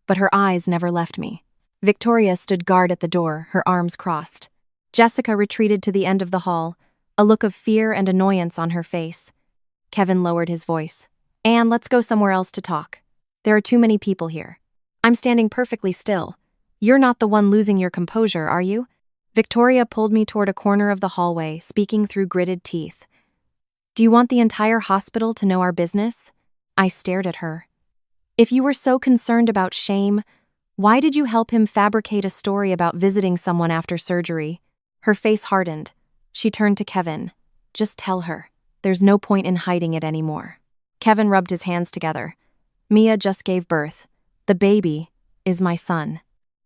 but her eyes never left me. Victoria stood guard at the door, her arms crossed. Jessica retreated to the end of the hall, a look of fear and annoyance on her face. Kevin lowered his voice. "Anne, let's go somewhere else to talk. There are too many people here." "I'm standing perfectly still. You're not the one losing your composure, are you?" Victoria pulled me toward a corner of the hallway, speaking through gritted teeth. "Do you want the entire hospital to know our business?" I stared at her. "If you were so concerned about shame, why did you help him fabricate a story about visiting someone after surgery?" Her face hardened. She turned to Kevin. "Just tell her. There's no point in hiding it anymore." Kevin rubbed his hands together. "Mia just gave birth. The baby is my son."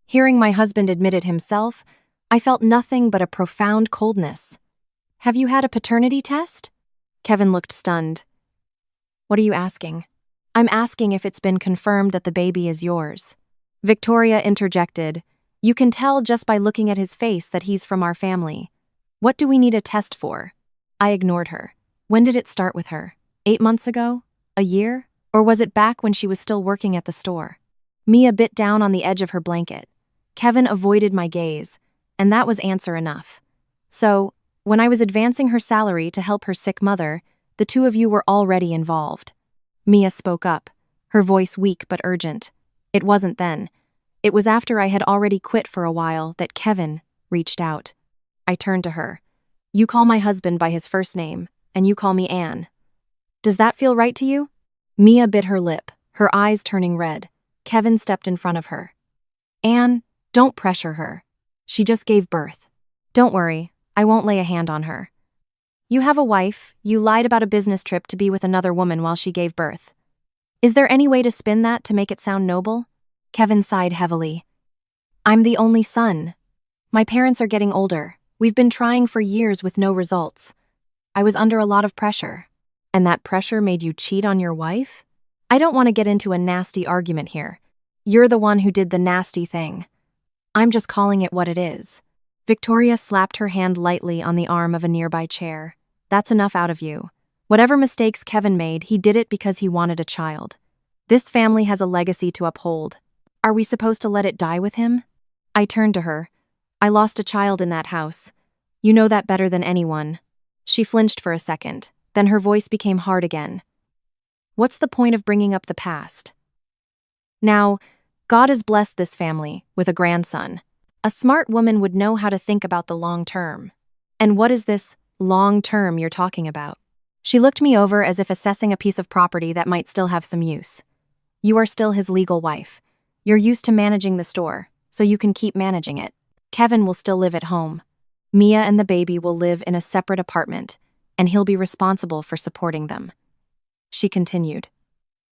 Hearing my husband admit it himself, I felt nothing but a profound coldness. "Have you had a paternity test?" Kevin looked stunned. "What are you asking?" "I'm asking if it's been confirmed that the baby is yours." Victoria interjected. "You can tell just by looking at his face that he's from our family. What do we need a test for?" I ignored her. When did it start with her? 8 months ago? A year? Or was it back when she was still working at the store? Mia bit down on the edge of her blanket. Kevin avoided my gaze, and that was answer enough. "So, when I was advancing her salary to help her sick mother, the 2 of you were already involved." Mia spoke up, her voice weak but urgent. "It wasn't then. It was after I had already quit for a while that Kevin reached out." I turned to her. "You call my husband by his first name, and you call me Anne. Does that feel right to you?" Mia bit her lip, her eyes turning red. Kevin stepped in front of her. "Anne, don't pressure her. She just gave birth. Don't worry, I won't lay a hand on her. You have a wife, you lied about a business trip to be with another woman while she gave birth. Is there any way to spin that to make it sound noble?" Kevin sighed heavily. "I'm the only son. My parents are getting older. We've been trying for years with no results. I was under a lot of pressure." "And that pressure made you cheat on your wife?" "I don't want to get into a nasty argument here. You're the one who did the nasty thing. I'm just calling it what it is." Victoria slapped her hand lightly on the arm of a nearby chair. "That's enough out of you. Whatever mistakes Kevin made, he did it because he wanted a child. This family has a legacy to uphold. Are we supposed to let it die with him?" I turned to her. "I lost a child in that house. You know that better than anyone." She flinched for a second, then her voice became hard again. "What's the point of bringing up the past? Now, God has blessed this family with a grandson. A smart woman would know how to think about the long term. And what is this long term you're talking about?" She looked me over as if assessing a piece of property that might still have some use. "You are still his legal wife. You're used to managing the store, so you can keep managing it. Kevin will still live at home. Mia and the baby will live in a separate apartment, and he'll be responsible for supporting them." She continued.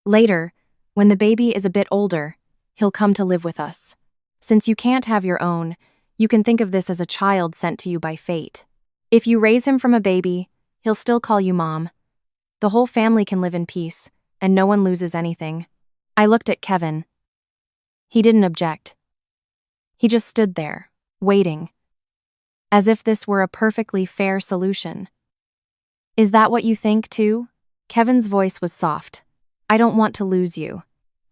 "Later, when the baby is a bit older, he'll come to live with us. Since you can't have your own, you can think of this as a child sent to you by fate. If you raise him from a baby, he'll still call you Mom. The whole family can live in peace, and no one loses anything." I looked at Kevin. He didn't object. He just stood there, waiting, as if this were a perfectly fair solution. "Is that what you think, too?" Kevin's voice was soft. I don't want to lose you.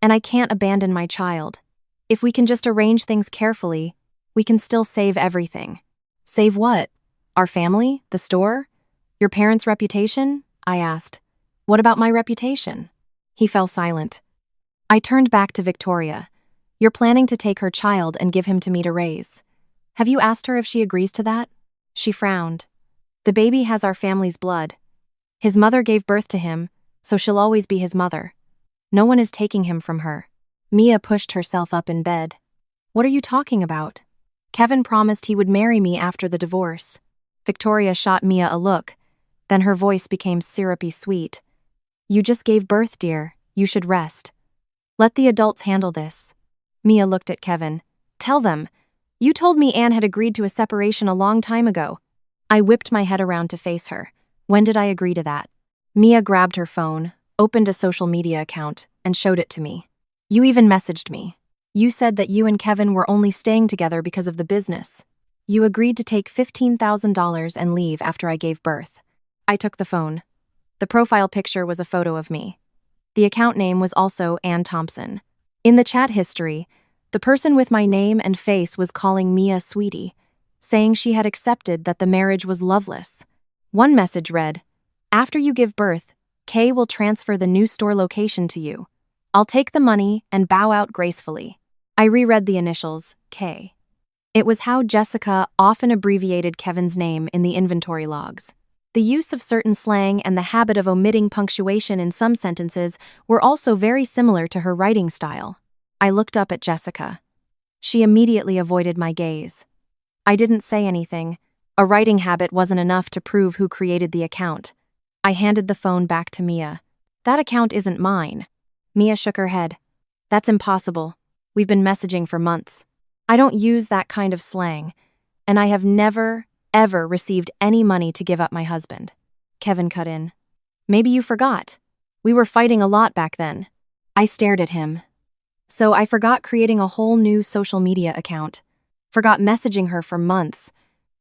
And I can't abandon my child. If we can just arrange things carefully, we can still save everything. Save what? Our family? The store? Your parents' reputation? I asked. What about my reputation? He fell silent. I turned back to Victoria. You're planning to take her child and give him to me to raise. Have you asked her if she agrees to that? She frowned. The baby has our family's blood. His mother gave birth to him, so she'll always be his mother. No one is taking him from her. Mia pushed herself up in bed. What are you talking about? Kevin promised he would marry me after the divorce. Victoria shot Mia a look. Then her voice became syrupy sweet. You just gave birth, dear. You should rest. Let the adults handle this. Mia looked at Kevin. Tell them. You told me Anne had agreed to a separation a long time ago. I whipped my head around to face her. When did I agree to that? Mia grabbed her phone, opened a social media account, and showed it to me. You even messaged me. You said that you and Kevin were only staying together because of the business. You agreed to take $15,000 and leave after I gave birth. I took the phone. The profile picture was a photo of me. The account name was also Ann Thompson. In the chat history, the person with my name and face was calling Mia sweetie, saying she had accepted that the marriage was loveless. One message read, after you give birth, Kay will transfer the new store location to you. I'll take the money and bow out gracefully. I reread the initials, K. It was how Jessica often abbreviated Kevin's name in the inventory logs. The use of certain slang and the habit of omitting punctuation in some sentences were also very similar to her writing style. I looked up at Jessica. She immediately avoided my gaze. I didn't say anything. A writing habit wasn't enough to prove who created the account. I handed the phone back to Mia. That account isn't mine. Mia shook her head. That's impossible. We've been messaging for months. I don't use that kind of slang, and I have never, ever received any money to give up my husband. Kevin cut in. Maybe you forgot. We were fighting a lot back then. I stared at him. So I forgot creating a whole new social media account, forgot messaging her for months,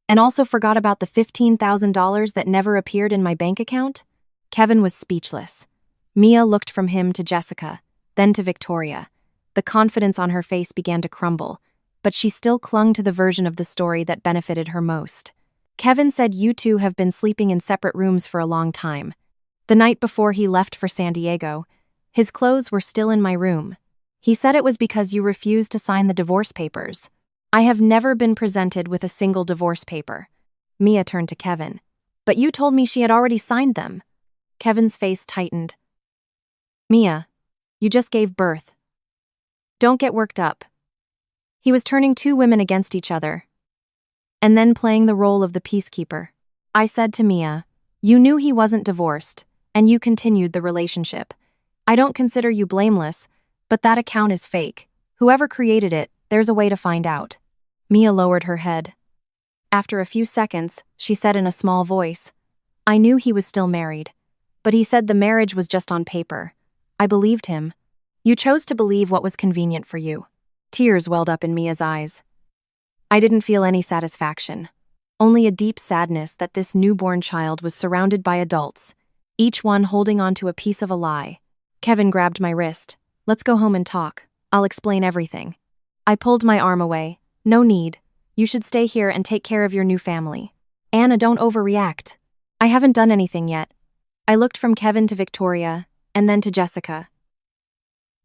and also forgot about the $15,000 that never appeared in my bank account? Kevin was speechless. Mia looked from him to Jessica, then to Victoria. The confidence on her face began to crumble, but she still clung to the version of the story that benefited her most. Kevin said you two have been sleeping in separate rooms for a long time. The night before he left for San Diego, his clothes were still in my room. He said it was because you refused to sign the divorce papers. I have never been presented with a single divorce paper. Mia turned to Kevin. But you told me she had already signed them. Kevin's face tightened. Mia, you just gave birth. Don't get worked up. He was turning two women against each other, and then playing the role of the peacekeeper. I said to Mia, you knew he wasn't divorced, and you continued the relationship. I don't consider you blameless, but that account is fake. Whoever created it, there's a way to find out. Mia lowered her head. After a few seconds, she said in a small voice, I knew he was still married, but he said the marriage was just on paper. I believed him. You chose to believe what was convenient for you. Tears welled up in Mia's eyes. I didn't feel any satisfaction, only a deep sadness that this newborn child was surrounded by adults, each one holding on to a piece of a lie. Kevin grabbed my wrist. Let's go home and talk. I'll explain everything. I pulled my arm away. No need. You should stay here and take care of your new family. Anna, don't overreact. I haven't done anything yet. I looked from Kevin to Victoria, and then to Jessica.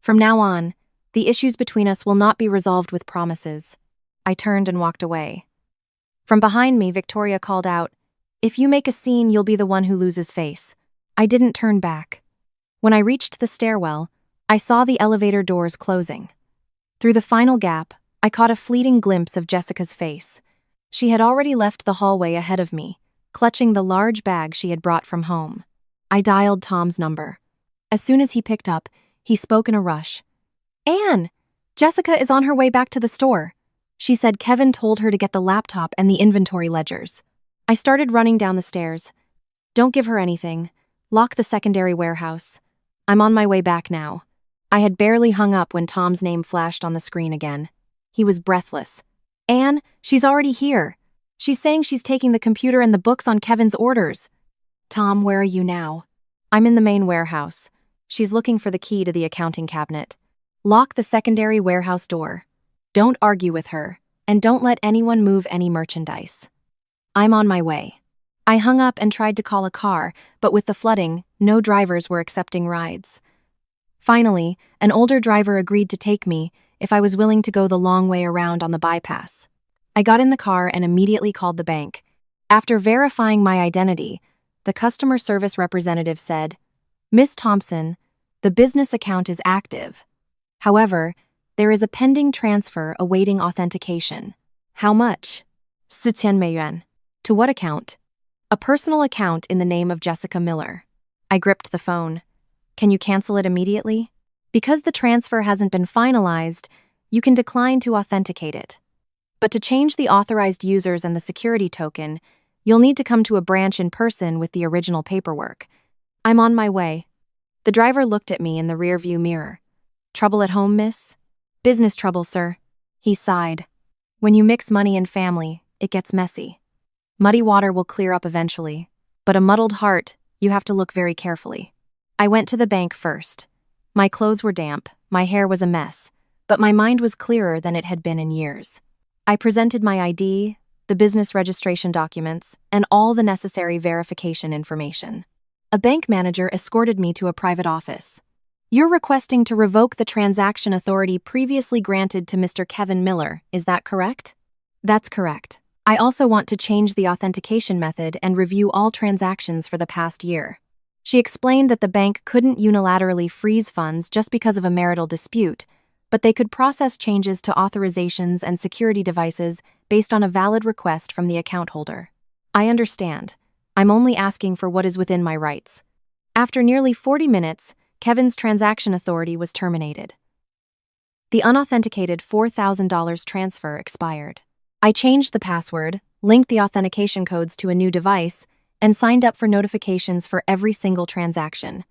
From now on, the issues between us will not be resolved with promises. I turned and walked away. From behind me, Victoria called out, if you make a scene, you'll be the one who loses face. I didn't turn back. When I reached the stairwell, I saw the elevator doors closing. Through the final gap, I caught a fleeting glimpse of Jessica's face. She had already left the hallway ahead of me, clutching the large bag she had brought from home. I dialed Tom's number. As soon as he picked up, he spoke in a rush. Anne, Jessica is on her way back to the store. She said Kevin told her to get the laptop and the inventory ledgers. I started running down the stairs. Don't give her anything. Lock the secondary warehouse. I'm on my way back now. I had barely hung up when Tom's name flashed on the screen again. He was breathless. Anne, she's already here. She's saying she's taking the computer and the books on Kevin's orders. Tom, where are you now? I'm in the main warehouse. She's looking for the key to the accounting cabinet. Lock the secondary warehouse door. Don't argue with her, and don't let anyone move any merchandise. I'm on my way. I hung up and tried to call a car, but with the flooding, no drivers were accepting rides. Finally, an older driver agreed to take me if I was willing to go the long way around on the bypass. I got in the car and immediately called the bank. After verifying my identity, the customer service representative said, "Miss Thompson, the business account is active. However, there is a pending transfer awaiting authentication." How much? 4,000 yuan. To what account? A personal account in the name of Jessica Miller. I gripped the phone. Can you cancel it immediately? Because the transfer hasn't been finalized, you can decline to authenticate it. But to change the authorized users and the security token, you'll need to come to a branch in person with the original paperwork. I'm on my way. The driver looked at me in the rearview mirror. Trouble at home, miss? Business trouble, sir. He sighed. When you mix money and family, it gets messy. Muddy water will clear up eventually, but a muddled heart, you have to look very carefully. I went to the bank first. My clothes were damp, my hair was a mess, but my mind was clearer than it had been in years. I presented my ID, the business registration documents, and all the necessary verification information. A bank manager escorted me to a private office. You're requesting to revoke the transaction authority previously granted to Mr. Kevin Miller, is that correct? That's correct. I also want to change the authentication method and review all transactions for the past year. She explained that the bank couldn't unilaterally freeze funds just because of a marital dispute, but they could process changes to authorizations and security devices based on a valid request from the account holder. I understand. I'm only asking for what is within my rights. After nearly 40 minutes, Kevin's transaction authority was terminated. The unauthenticated $4,000 transfer expired. I changed the password, linked the authentication codes to a new device, and signed up for notifications for every single transaction.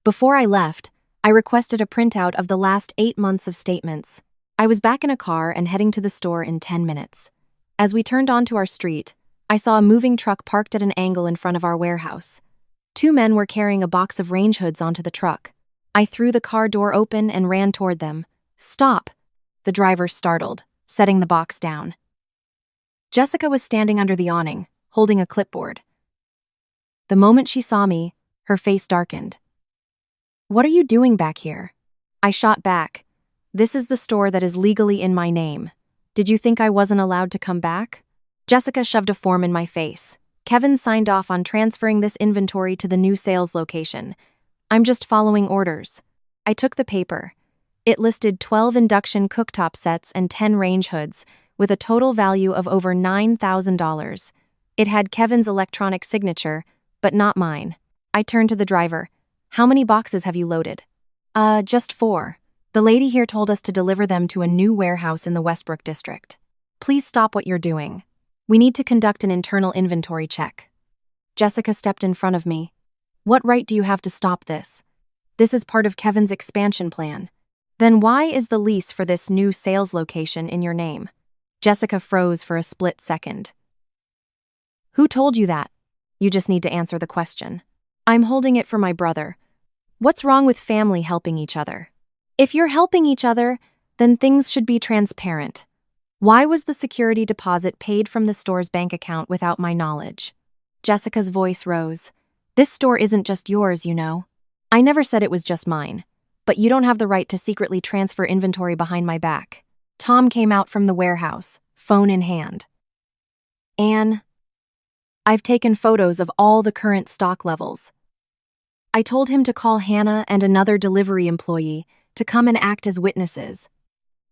Before I left, I requested a printout of the last 8 months of statements. I was back in a car and heading to the store in 10 minutes. As we turned onto our street, I saw a moving truck parked at an angle in front of our warehouse. 2 men were carrying a box of range hoods onto the truck. I threw the car door open and ran toward them. "Stop!" The driver startled, setting the box down. Jessica was standing under the awning, holding a clipboard. The moment she saw me, her face darkened. "What are you doing back here?" I shot back. "This is the store that is legally in my name. Did you think I wasn't allowed to come back?" Jessica shoved a form in my face. "Kevin signed off on transferring this inventory to the new sales location. I'm just following orders." I took the paper. It listed 12 induction cooktop sets and 10 range hoods, with a total value of over $9,000. It had Kevin's electronic signature, but not mine. I turned to the driver. "How many boxes have you loaded?" Just 4. The lady here told us to deliver them to a new warehouse in the Westbrook district. Please stop what you're doing. We need to conduct an internal inventory check." Jessica stepped in front of me. "What right do you have to stop this? This is part of Kevin's expansion plan. Then why is the lease for this new sales location in your name?" Jessica froze for a split second. "Who told you that?" "You just need to answer the question." "I'm holding it for my brother. What's wrong with family helping each other? If you're helping each other, then things should be transparent. Why was the security deposit paid from the store's bank account without my knowledge?" Jessica's voice rose. "This store isn't just yours, you know. I never said it was just mine. But you don't have the right to secretly transfer inventory behind my back." Tom came out from the warehouse, phone in hand. "Anne, I've taken photos of all the current stock levels." I told him to call Hannah and another delivery employee to come and act as witnesses.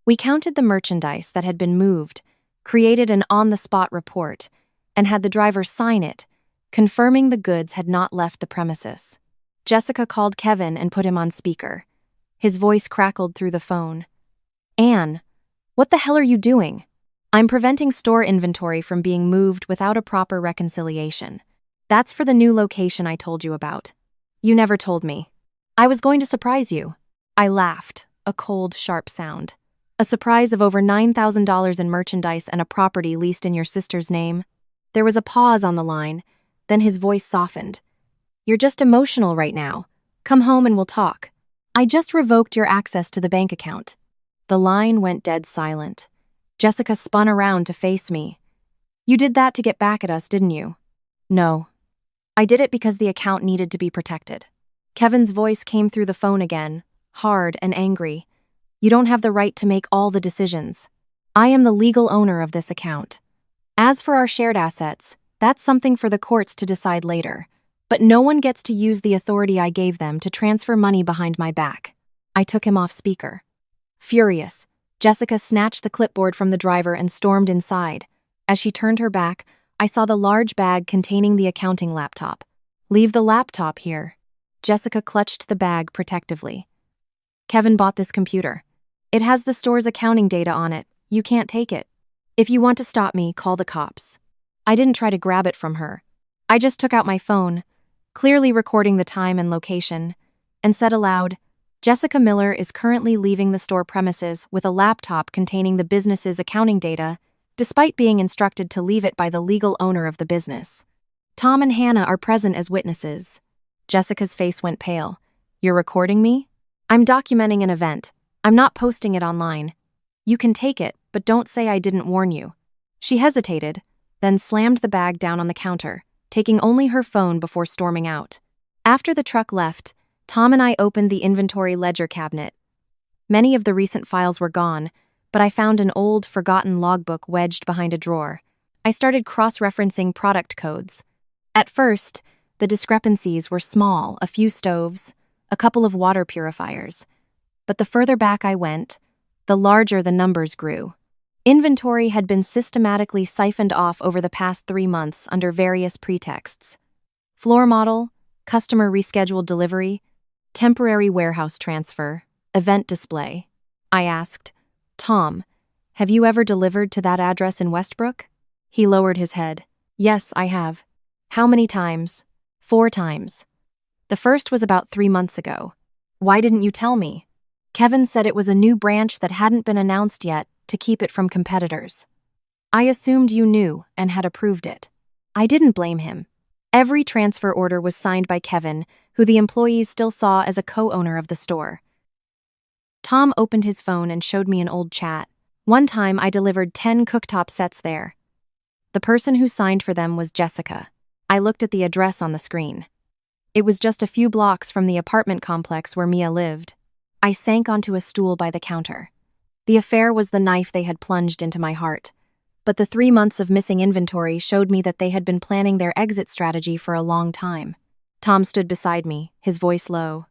We counted the merchandise that had been moved, created an on-the-spot report, and had the driver sign it, confirming the goods had not left the premises. Jessica called Kevin and put him on speaker. His voice crackled through the phone. "Anne, what the hell are you doing?" "I'm preventing store inventory from being moved without a proper reconciliation. That's for the new location I told you about." "You never told me. I was going to surprise you." I laughed, a cold, sharp sound. "A surprise of over $9,000 in merchandise and a property leased in your sister's name?" There was a pause on the line, then his voice softened. You're just emotional right now. Come home and we'll talk. I just revoked your access to the bank account. The line went dead silent. Jessica spun around to face me. You did that to get back at us, didn't you? No. I did it because the account needed to be protected. Kevin's voice came through the phone again, hard and angry. You don't have the right to make all the decisions. I am the legal owner of this account. As for our shared assets, that's something for the courts to decide later. But no one gets to use the authority I gave them to transfer money behind my back. I took him off speaker. Furious, Jessica snatched the clipboard from the driver and stormed inside. As she turned her back, I saw the large bag containing the accounting laptop. Leave the laptop here. Jessica clutched the bag protectively. Kevin bought this computer. It has the store's accounting data on it. You can't take it. If you want to stop me, call the cops. I didn't try to grab it from her. I just took out my phone, clearly recording the time and location, and said aloud, Jessica Miller is currently leaving the store premises with a laptop containing the business's accounting data, despite being instructed to leave it by the legal owner of the business. Tom and Hannah are present as witnesses. Jessica's face went pale. You're recording me? I'm documenting an event. I'm not posting it online. You can take it, but don't say I didn't warn you. She hesitated, then slammed the bag down on the counter, taking only her phone before storming out. After the truck left, Tom and I opened the inventory ledger cabinet. Many of the recent files were gone, but I found an old, forgotten logbook wedged behind a drawer. I started cross-referencing product codes. At first, the discrepancies were small, a few stoves, a couple of water purifiers. But the further back I went, the larger the numbers grew. Inventory had been systematically siphoned off over the past 3 months under various pretexts. Floor model, customer rescheduled delivery, temporary warehouse transfer, event display. I asked, Tom, have you ever delivered to that address in Westbrook? He lowered his head. Yes, I have. How many times? 4 times. The first was about 3 months ago. Why didn't you tell me? Kevin said it was a new branch that hadn't been announced yet to keep it from competitors. I assumed you knew and had approved it. I didn't blame him. Every transfer order was signed by Kevin, who the employees still saw as a co-owner of the store. Tom opened his phone and showed me an old chat. One time I delivered 10 cooktop sets there. The person who signed for them was Jessica. I looked at the address on the screen. It was just a few blocks from the apartment complex where Mia lived. I sank onto a stool by the counter. The affair was the knife they had plunged into my heart. But the 3 months of missing inventory showed me that they had been planning their exit strategy for a long time. Tom stood beside me, his voice low.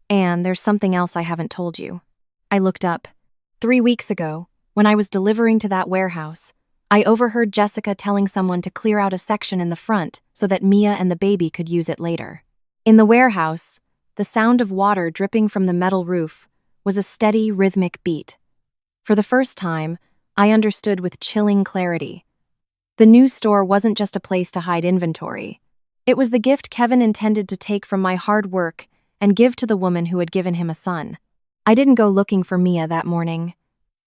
Anne, there's something else I haven't told you. I looked up. 3 weeks ago, when I was delivering to that warehouse, I overheard Jessica telling someone to clear out a section in the front so that Mia and the baby could use it later. In the warehouse, the sound of water dripping from the metal roof was a steady, rhythmic beat. For the first time, I understood with chilling clarity. The new store wasn't just a place to hide inventory. It was the gift Kevin intended to take from my hard work and give to the woman who had given him a son. I didn't go looking for Mia that morning.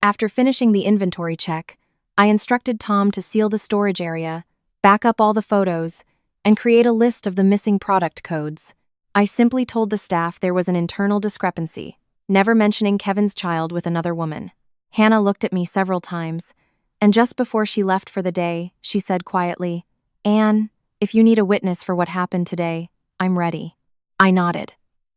After finishing the inventory check, I instructed Tom to seal the storage area, back up all the photos, and create a list of the missing product codes. I simply told the staff there was an internal discrepancy, never mentioning Kevin's child with another woman. Hannah looked at me several times, and just before she left for the day, she said quietly, Anne, if you need a witness for what happened today, I'm ready. I nodded.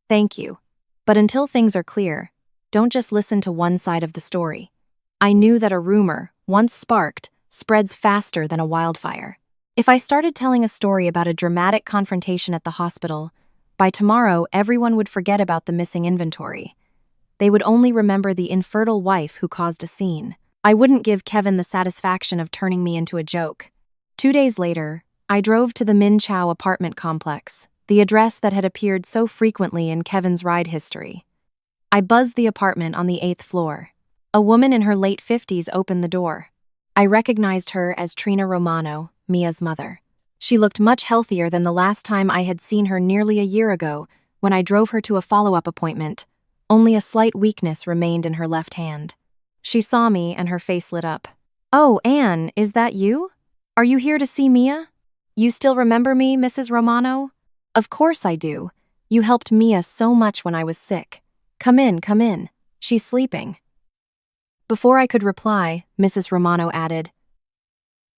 Thank you. But until things are clear, don't just listen to one side of the story. I knew that a rumor, once sparked, spreads faster than a wildfire. If I started telling a story about a dramatic confrontation at the hospital, by tomorrow everyone would forget about the missing inventory. They would only remember the infertile wife who caused a scene. I wouldn't give Kevin the satisfaction of turning me into a joke. 2 days later, I drove to the Min Chow apartment complex, the address that had appeared so frequently in Kevin's ride history. I buzzed the apartment on the 8th floor. A woman in her late 50s opened the door. I recognized her as Trina Romano, Mia's mother. She looked much healthier than the last time I had seen her nearly a year ago, when I drove her to a follow-up appointment. Only a slight weakness remained in her left hand. She saw me and her face lit up. Oh, Anne, is that you? Are you here to see Mia? You still remember me, Mrs. Romano? Of course I do. You helped Mia so much when I was sick. Come in, come in. She's sleeping. Before I could reply, Mrs. Romano added,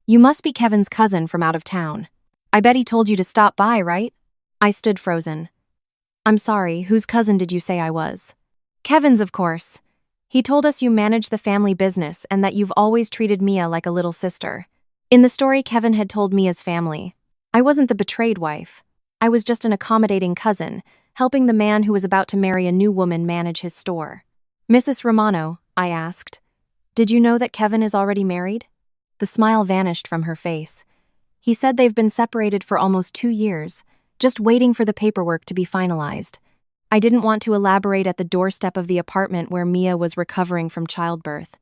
You must be Kevin's cousin from out of town. I bet he told you to stop by, right? I stood frozen. I'm sorry, whose cousin did you say I was? Kevin's, of course. He told us you manage the family business and that you've always treated Mia like a little sister. In the story, Kevin had told Mia's family. I wasn't the betrayed wife. I was just an accommodating cousin, helping the man who was about to marry a new woman manage his store. Mrs. Romano, I asked, did you know that Kevin is already married? The smile vanished from her face. He said they've been separated for almost 2 years, just waiting for the paperwork to be finalized. I didn't want to elaborate at the doorstep of the apartment where Mia was recovering from childbirth.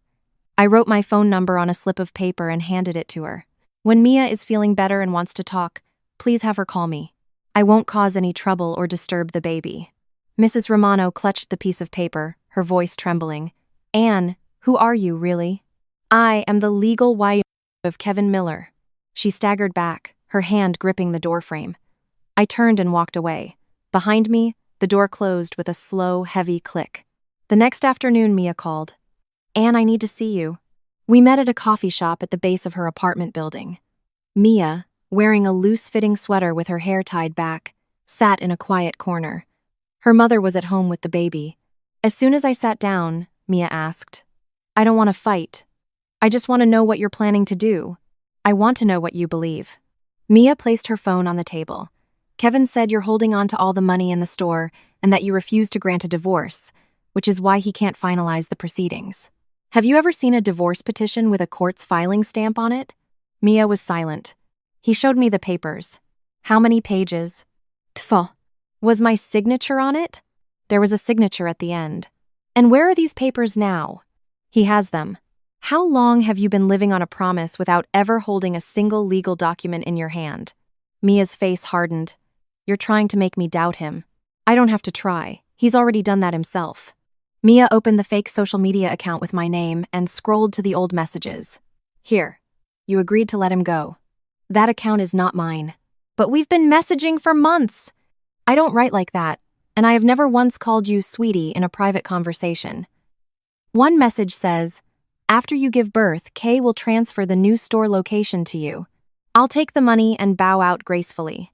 I wrote my phone number on a slip of paper and handed it to her. When Mia is feeling better and wants to talk, please have her call me. I won't cause any trouble or disturb the baby. Mrs. Romano clutched the piece of paper, her voice trembling. Anne, who are you, really? I am the legal wife of Kevin Miller. She staggered back, her hand gripping the doorframe. I turned and walked away. Behind me, the door closed with a slow, heavy click. The next afternoon, Mia called. Anne, I need to see you. We met at a coffee shop at the base of her apartment building. Mia, wearing a loose-fitting sweater with her hair tied back, sat in a quiet corner. Her mother was at home with the baby. As soon as I sat down, Mia asked, I don't want to fight. I just want to know what you're planning to do. I want to know what you believe. Mia placed her phone on the table. Kevin said you're holding on to all the money in the store and that you refuse to grant a divorce, which is why he can't finalize the proceedings. Have you ever seen a divorce petition with a court's filing stamp on it? Mia was silent. He showed me the papers. How many pages? Tfu. Was my signature on it? There was a signature at the end. And where are these papers now? He has them. How long have you been living on a promise without ever holding a single legal document in your hand? Mia's face hardened. You're trying to make me doubt him. I don't have to try. He's already done that himself. Mia opened the fake social media account with my name and scrolled to the old messages. Here. You agreed to let him go. That account is not mine. But we've been messaging for months. I don't write like that, and I have never once called you sweetie in a private conversation. One message says, after you give birth, Kay will transfer the new store location to you. I'll take the money and bow out gracefully.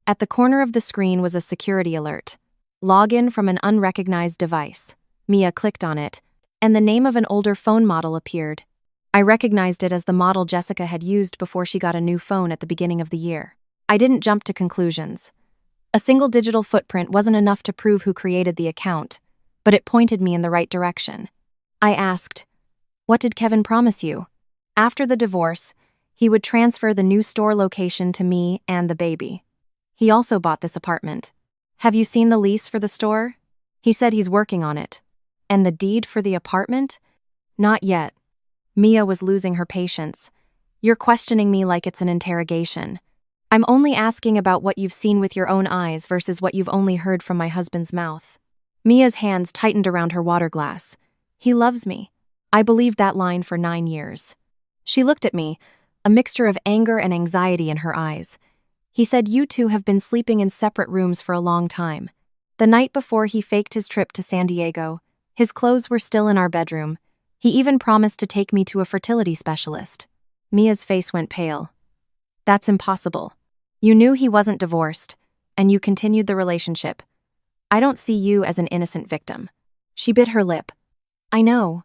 At the corner of the screen was a security alert. Login from an unrecognized device. Mia clicked on it, and the name of an older phone model appeared. I recognized it as the model Jessica had used before she got a new phone at the beginning of the year. I didn't jump to conclusions. A single digital footprint wasn't enough to prove who created the account, but it pointed me in the right direction. I asked, what did Kevin promise you? After the divorce, he would transfer the new store location to me and the baby. He also bought this apartment. Have you seen the lease for the store? He said he's working on it. And the deed for the apartment? Not yet. Mia was losing her patience. You're questioning me like it's an interrogation. I'm only asking about what you've seen with your own eyes versus what you've only heard from my husband's mouth. Mia's hands tightened around her water glass. He loves me. I believed that line for 9 years. She looked at me, a mixture of anger and anxiety in her eyes. He said you two have been sleeping in separate rooms for a long time. The night before he faked his trip to San Diego, his clothes were still in our bedroom. He even promised to take me to a fertility specialist. Mia's face went pale. That's impossible. You knew he wasn't divorced, and you continued the relationship. I don't see you as an innocent victim. She bit her lip. I know,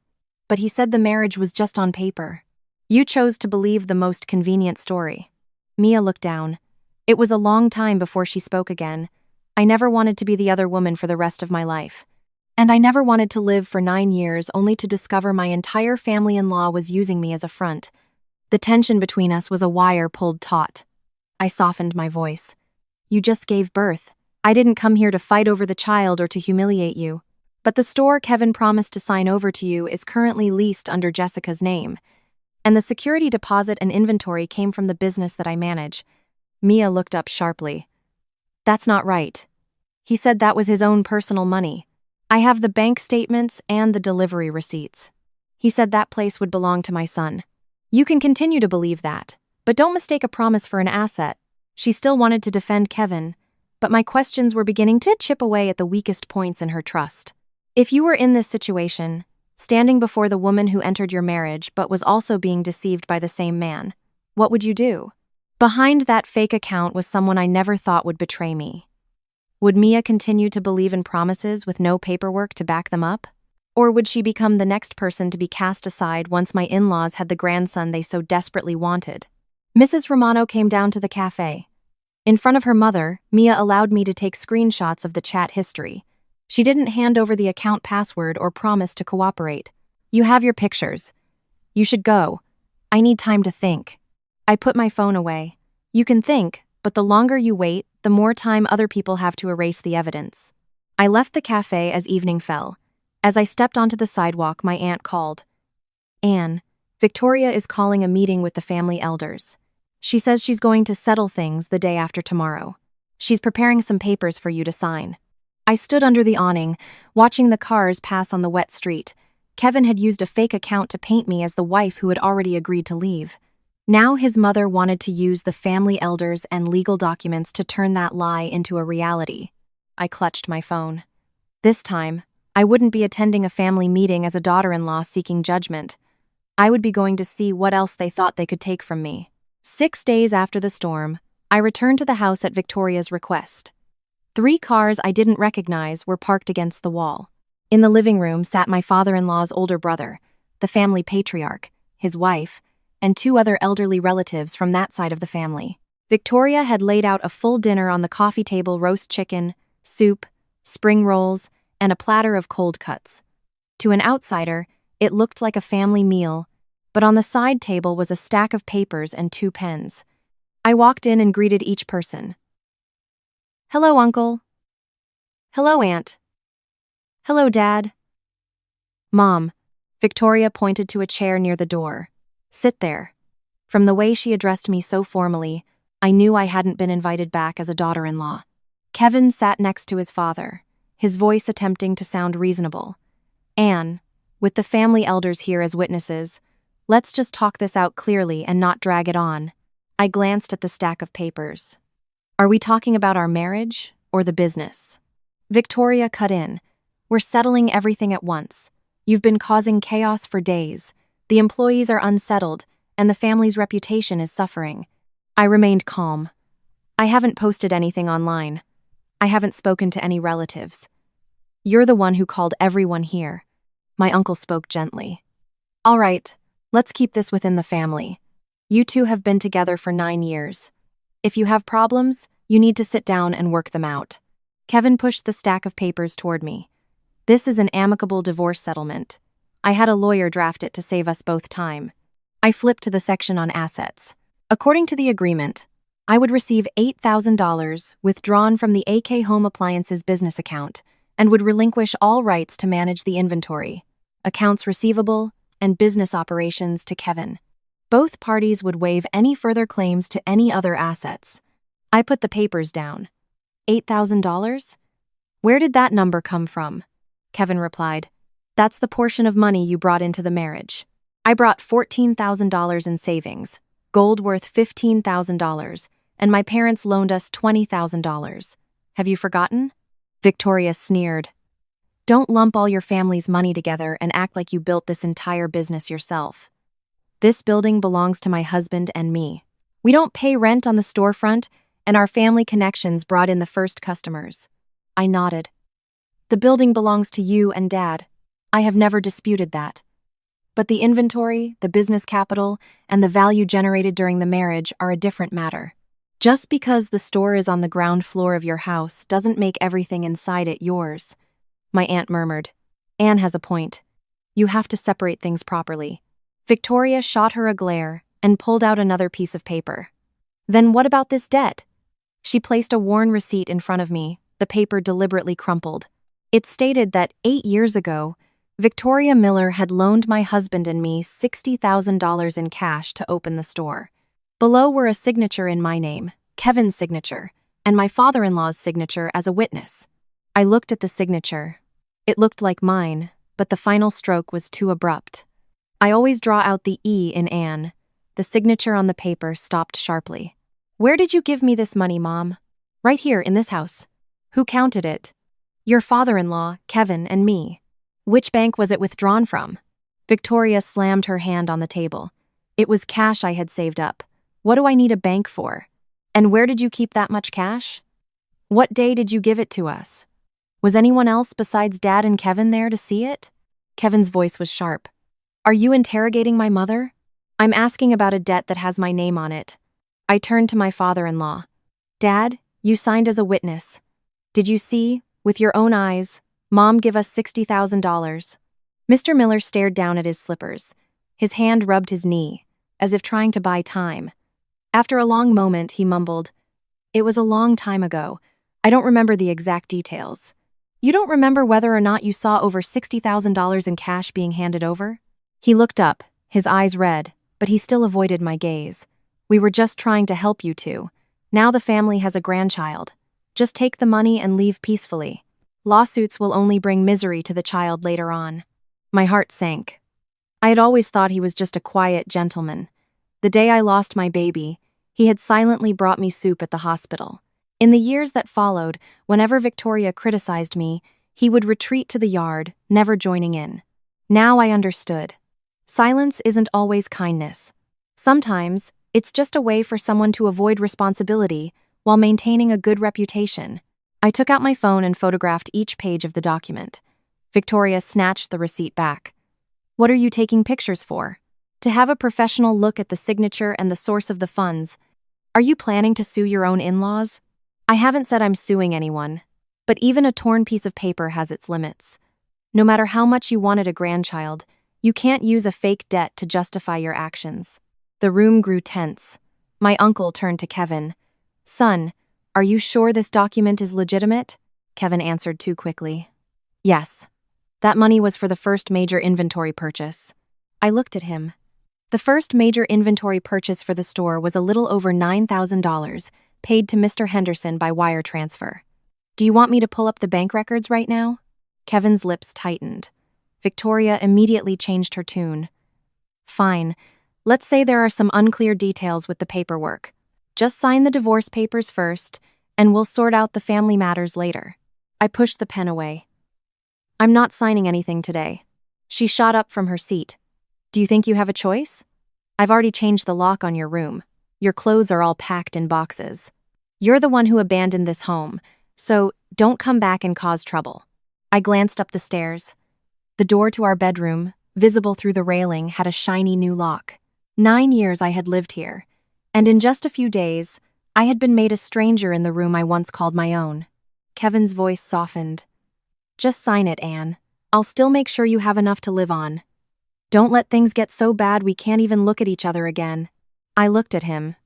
but he said the marriage was just on paper. You chose to believe the most convenient story. Mia looked down. It was a long time before she spoke again. I never wanted to be the other woman for the rest of my life. And I never wanted to live for 9 years only to discover my entire family-in-law was using me as a front. The tension between us was a wire pulled taut. I softened my voice. You just gave birth. I didn't come here to fight over the child or to humiliate you. But the store Kevin promised to sign over to you is currently leased under Jessica's name. And the security deposit and inventory came from the business that I manage. Mia looked up sharply. That's not right. He said that was his own personal money. I have the bank statements and the delivery receipts. He said that place would belong to my son. You can continue to believe that, but don't mistake a promise for an asset. She still wanted to defend Kevin, but my questions were beginning to chip away at the weakest points in her trust. If you were in this situation, standing before the woman who entered your marriage but was also being deceived by the same man, what would you do? Behind that fake account was someone I never thought would betray me. Would Mia continue to believe in promises with no paperwork to back them up? Or would she become the next person to be cast aside once my in-laws had the grandson they so desperately wanted? Mrs. Romano came down to the cafe. In front of her mother, Mia allowed me to take screenshots of the chat history. She didn't hand over the account password or promise to cooperate. You have your pictures. You should go. I need time to think. I put my phone away. You can think, but the longer you wait, the more time other people have to erase the evidence. I left the cafe as evening fell. As I stepped onto the sidewalk, my aunt called. Anne, Victoria is calling a meeting with the family elders. She says she's going to settle things the day after tomorrow. She's preparing some papers for you to sign. I stood under the awning, watching the cars pass on the wet street. Kevin had used a fake account to paint me as the wife who had already agreed to leave. Now his mother wanted to use the family elders and legal documents to turn that lie into a reality. I clutched my phone. This time, I wouldn't be attending a family meeting as a daughter-in-law seeking judgment. I would be going to see what else they thought they could take from me. 6 days after the storm, I returned to the house at Victoria's request. 3 cars I didn't recognize were parked against the wall. In the living room sat my father-in-law's older brother, the family patriarch, his wife, and 2 other elderly relatives from that side of the family. Victoria had laid out a full dinner on the coffee table: roast chicken, soup, spring rolls, and a platter of cold cuts. To an outsider, it looked like a family meal, but on the side table was a stack of papers and 2 pens. I walked in and greeted each person. "Hello, Uncle." "Hello, Aunt." "Hello, Dad." "Mom," Victoria pointed to a chair near the door. "Sit there." From the way she addressed me so formally, I knew I hadn't been invited back as a daughter-in-law. Kevin sat next to his father, his voice attempting to sound reasonable. "Anne, with the family elders here as witnesses, let's just talk this out clearly and not drag it on." I glanced at the stack of papers. "Are we talking about our marriage or the business?" Victoria cut in. "We're settling everything at once. You've been causing chaos for days. The employees are unsettled, and the family's reputation is suffering." I remained calm. "I haven't posted anything online. I haven't spoken to any relatives. You're the one who called everyone here." My uncle spoke gently. "All right, let's keep this within the family. You 2 have been together for 9 years. If you have problems, you need to sit down and work them out." Kevin pushed the stack of papers toward me. "This is an amicable divorce settlement. I had a lawyer draft it to save us both time." I flipped to the section on assets. According to the agreement, I would receive $8,000 withdrawn from the AK Home Appliances business account and would relinquish all rights to manage the inventory, accounts receivable, and business operations to Kevin. Both parties would waive any further claims to any other assets. I put the papers down. $8,000? Where did that number come from? Kevin replied, "That's the portion of money you brought into the marriage. I brought $14,000 in savings, gold worth $15,000, and my parents loaned us $20,000. Have you forgotten?" Victoria sneered. "Don't lump all your family's money together and act like you built this entire business yourself. This building belongs to my husband and me. We don't pay rent on the storefront, and our family connections brought in the first customers." I nodded. "The building belongs to you and Dad. I have never disputed that. But the inventory, the business capital, and the value generated during the marriage are a different matter. Just because the store is on the ground floor of your house doesn't make everything inside it yours." My aunt murmured. "Anne has a point. You have to separate things properly." Victoria shot her a glare and pulled out another piece of paper. "Then what about this debt?" She placed a worn receipt in front of me, the paper deliberately crumpled. It stated that 8 years ago, Victoria Miller had loaned my husband and me $60,000 in cash to open the store. Below were a signature in my name, Kevin's signature, and my father-in-law's signature as a witness. I looked at the signature. It looked like mine, but the final stroke was too abrupt. I always draw out the E in Anne. The signature on the paper stopped sharply. "Where did you give me this money, Mom?" Right here, in this house. Who counted it? Your father-in-law, Kevin, and me. Which bank was it withdrawn from? Victoria slammed her hand on the table. It was cash I had saved up. What do I need a bank for? And where did you keep that much cash? What day did you give it to us? Was anyone else besides Dad and Kevin there to see it? Kevin's voice was sharp. Are you interrogating my mother? I'm asking about a debt that has my name on it. I turned to my father-in-law. Dad, you signed as a witness. Did you see, with your own eyes, Mom give us $60,000? Mr. Miller stared down at his slippers. His hand rubbed his knee, as if trying to buy time. After a long moment, he mumbled, It was a long time ago. I don't remember the exact details. You don't remember whether or not you saw over $60,000 in cash being handed over? He looked up, his eyes red, but he still avoided my gaze. We were just trying to help you two. Now the family has a grandchild. Just take the money and leave peacefully. Lawsuits will only bring misery to the child later on. My heart sank. I had always thought he was just a quiet gentleman. The day I lost my baby, he had silently brought me soup at the hospital. In the years that followed, whenever Victoria criticized me, he would retreat to the yard, never joining in. Now I understood. Silence isn't always kindness. Sometimes, it's just a way for someone to avoid responsibility while maintaining a good reputation. I took out my phone and photographed each page of the document. Victoria snatched the receipt back. What are you taking pictures for? To have a professional look at the signature and the source of the funds. Are you planning to sue your own in-laws? I haven't said I'm suing anyone, but even a torn piece of paper has its limits. No matter how much you wanted a grandchild, you can't use a fake debt to justify your actions. The room grew tense. My uncle turned to Kevin. Son, are you sure this document is legitimate? Kevin answered too quickly. Yes. That money was for the first major inventory purchase. I looked at him. The first major inventory purchase for the store was a little over $9,000, paid to Mr. Henderson by wire transfer. Do you want me to pull up the bank records right now? Kevin's lips tightened. Victoria immediately changed her tune. Fine. Let's say there are some unclear details with the paperwork. Just sign the divorce papers first, and we'll sort out the family matters later. I pushed the pen away. I'm not signing anything today. She shot up from her seat. Do you think you have a choice? I've already changed the lock on your room. Your clothes are all packed in boxes. You're the one who abandoned this home, so don't come back and cause trouble. I glanced up the stairs. The door to our bedroom, visible through the railing, had a shiny new lock. 9 years I had lived here, and in just a few days, I had been made a stranger in the room I once called my own. Kevin's voice softened. Just sign it, Anne. I'll still make sure you have enough to live on. Don't let things get so bad we can't even look at each other again. I looked at him.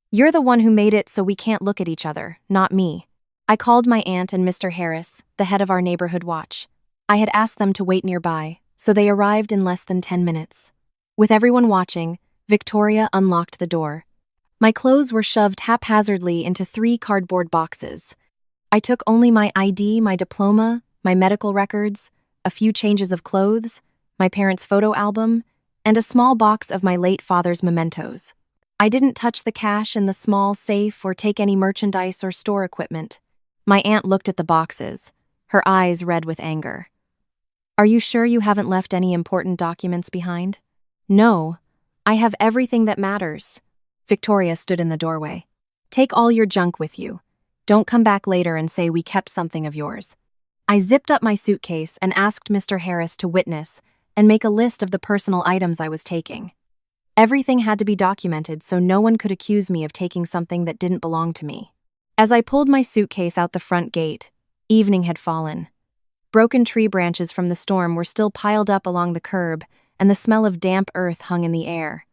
You're the one who made it so we can't look at each other, not me. I called my aunt and Mr. Harris, the head of our neighborhood watch. I had asked them to wait nearby, so they arrived in less than 10 minutes. With everyone watching, Victoria unlocked the door. My clothes were shoved haphazardly into 3 cardboard boxes. I took only my ID, my diploma, my medical records, a few changes of clothes, my parents' photo album, and a small box of my late father's mementos. I didn't touch the cash in the small safe or take any merchandise or store equipment. My aunt looked at the boxes, her eyes red with anger. Are you sure you haven't left any important documents behind? No, I have everything that matters. Victoria stood in the doorway. Take all your junk with you. Don't come back later and say we kept something of yours. I zipped up my suitcase and asked Mr. Harris to witness and make a list of the personal items I was taking. Everything had to be documented so no one could accuse me of taking something that didn't belong to me. As I pulled my suitcase out the front gate, evening had fallen. Broken tree branches from the storm were still piled up along the curb, and the smell of damp earth hung in the air.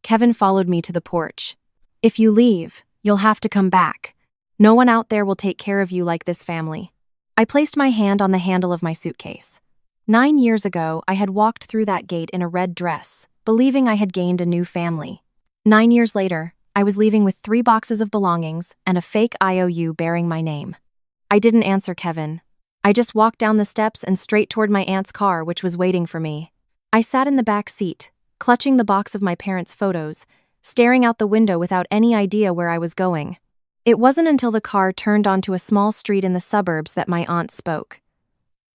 Kevin followed me to the porch. If you leave, you'll have to come back. No one out there will take care of you like this family. I placed my hand on the handle of my suitcase. 9 years ago, I had walked through that gate in a red dress, believing I had gained a new family. 9 years later, I was leaving with 3 boxes of belongings and a fake IOU bearing my name. I didn't answer Kevin. I just walked down the steps and straight toward my aunt's car, which was waiting for me. I sat in the back seat, clutching the box of my parents' photos, staring out the window without any idea where I was going. It wasn't until the car turned onto a small street in the suburbs that my aunt spoke.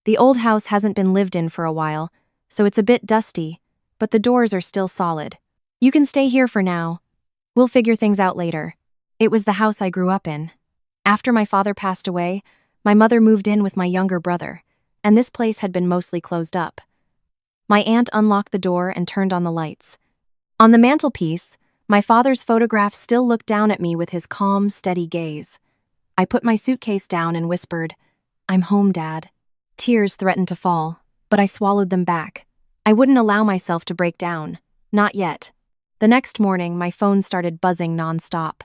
The old house hasn't been lived in for a while, so it's a bit dusty, but the doors are still solid. You can stay here for now. We'll figure things out later. It was the house I grew up in. After my father passed away, my mother moved in with my younger brother, and this place had been mostly closed up. My aunt unlocked the door and turned on the lights. On the mantelpiece, my father's photograph still looked down at me with his calm, steady gaze. I put my suitcase down and whispered, "I'm home, Dad." Tears threatened to fall, but I swallowed them back. I wouldn't allow myself to break down. Not yet. The next morning, my phone started buzzing nonstop.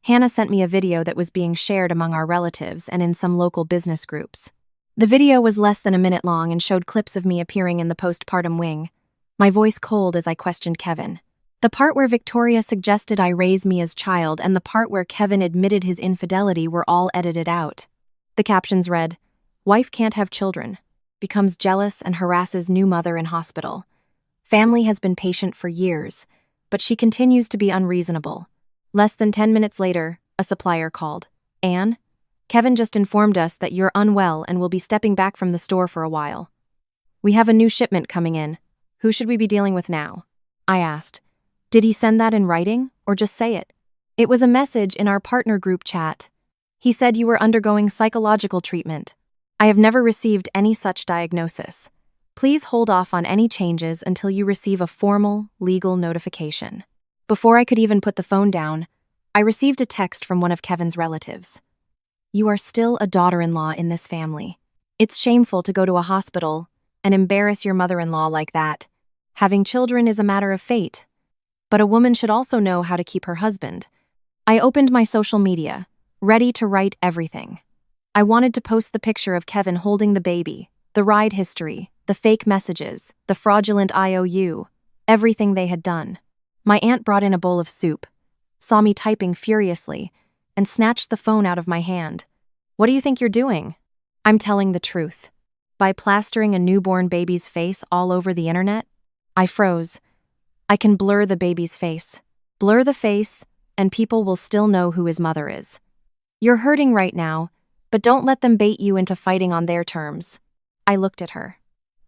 Hannah sent me a video that was being shared among our relatives and in some local business groups. The video was less than a minute long and showed clips of me appearing in the postpartum wing, my voice cold as I questioned Kevin. The part where Victoria suggested I raise me as child and the part where Kevin admitted his infidelity were all edited out. The captions read, "Wife can't have children. Becomes jealous and harasses new mother in hospital. Family has been patient for years, but she continues to be unreasonable." Less than 10 minutes later, a supplier called. "Anne, Kevin just informed us that you're unwell and will be stepping back from the store for a while. We have a new shipment coming in. Who should we be dealing with now?" I asked. "Did he send that in writing, or just say it?" "It was a message in our partner group chat. He said you were undergoing psychological treatment. I have never received any such diagnosis. Please hold off on any changes until you receive a formal, legal notification." Before I could even put the phone down, I received a text from one of Kevin's relatives. "You are still a daughter-in-law in this family. It's shameful to go to a hospital and embarrass your mother-in-law like that. Having children is a matter of fate. But a woman should also know how to keep her husband." I opened my social media, ready to write everything. I wanted to post the picture of Kevin holding the baby, the ride history, the fake messages, the fraudulent IOU, everything they had done. My aunt brought in a bowl of soup, saw me typing furiously, and snatched the phone out of my hand. "What do you think you're doing?" "I'm telling the truth. By plastering a newborn baby's face all over the internet?" I froze. "I can blur the baby's face. Blur the face, and people will still know who his mother is. You're hurting right now, but don't let them bait you into fighting on their terms." I looked at her.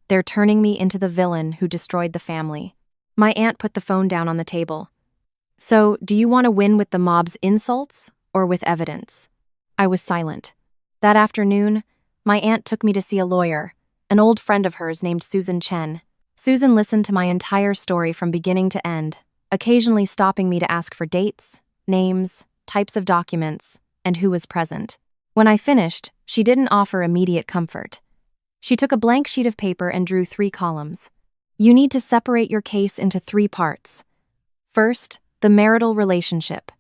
"They're turning me into the villain who destroyed the family." My aunt put the phone down on the table. "So, do you want to win with the mob's insults or with evidence?" I was silent. That afternoon, my aunt took me to see a lawyer, an old friend of hers named Susan Chen. Susan listened to my entire story from beginning to end, occasionally stopping me to ask for dates, names, types of documents, and who was present. When I finished, she didn't offer immediate comfort. She took a blank sheet of paper and drew 3 columns. "You need to separate your case into 3 parts. First, the marital relationship.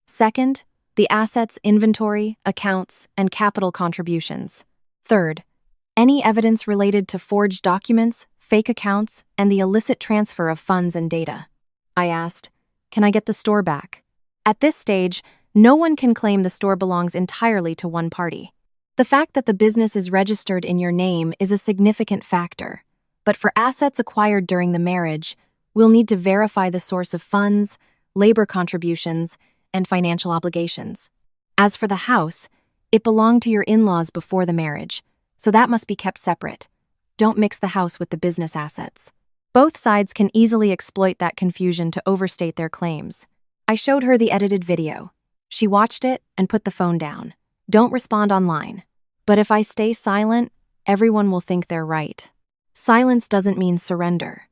Second, the assets inventory, accounts, and capital contributions. Third, any evidence related to forged documents, fake accounts, and the illicit transfer of funds and data." I asked, "Can I get the store back?" At this stage, no one can claim the store belongs entirely to one party. The fact that the business is registered in your name is a significant factor. But for assets acquired during the marriage, we'll need to verify the source of funds, labor contributions, and financial obligations. As for the house, it belonged to your in-laws before the marriage, so that must be kept separate. Don't mix the house with the business assets. Both sides can easily exploit that confusion to overstate their claims. I showed her the edited video. She watched it and put the phone down. "Don't respond online. But if I stay silent, everyone will think they're right." Silence doesn't mean surrender.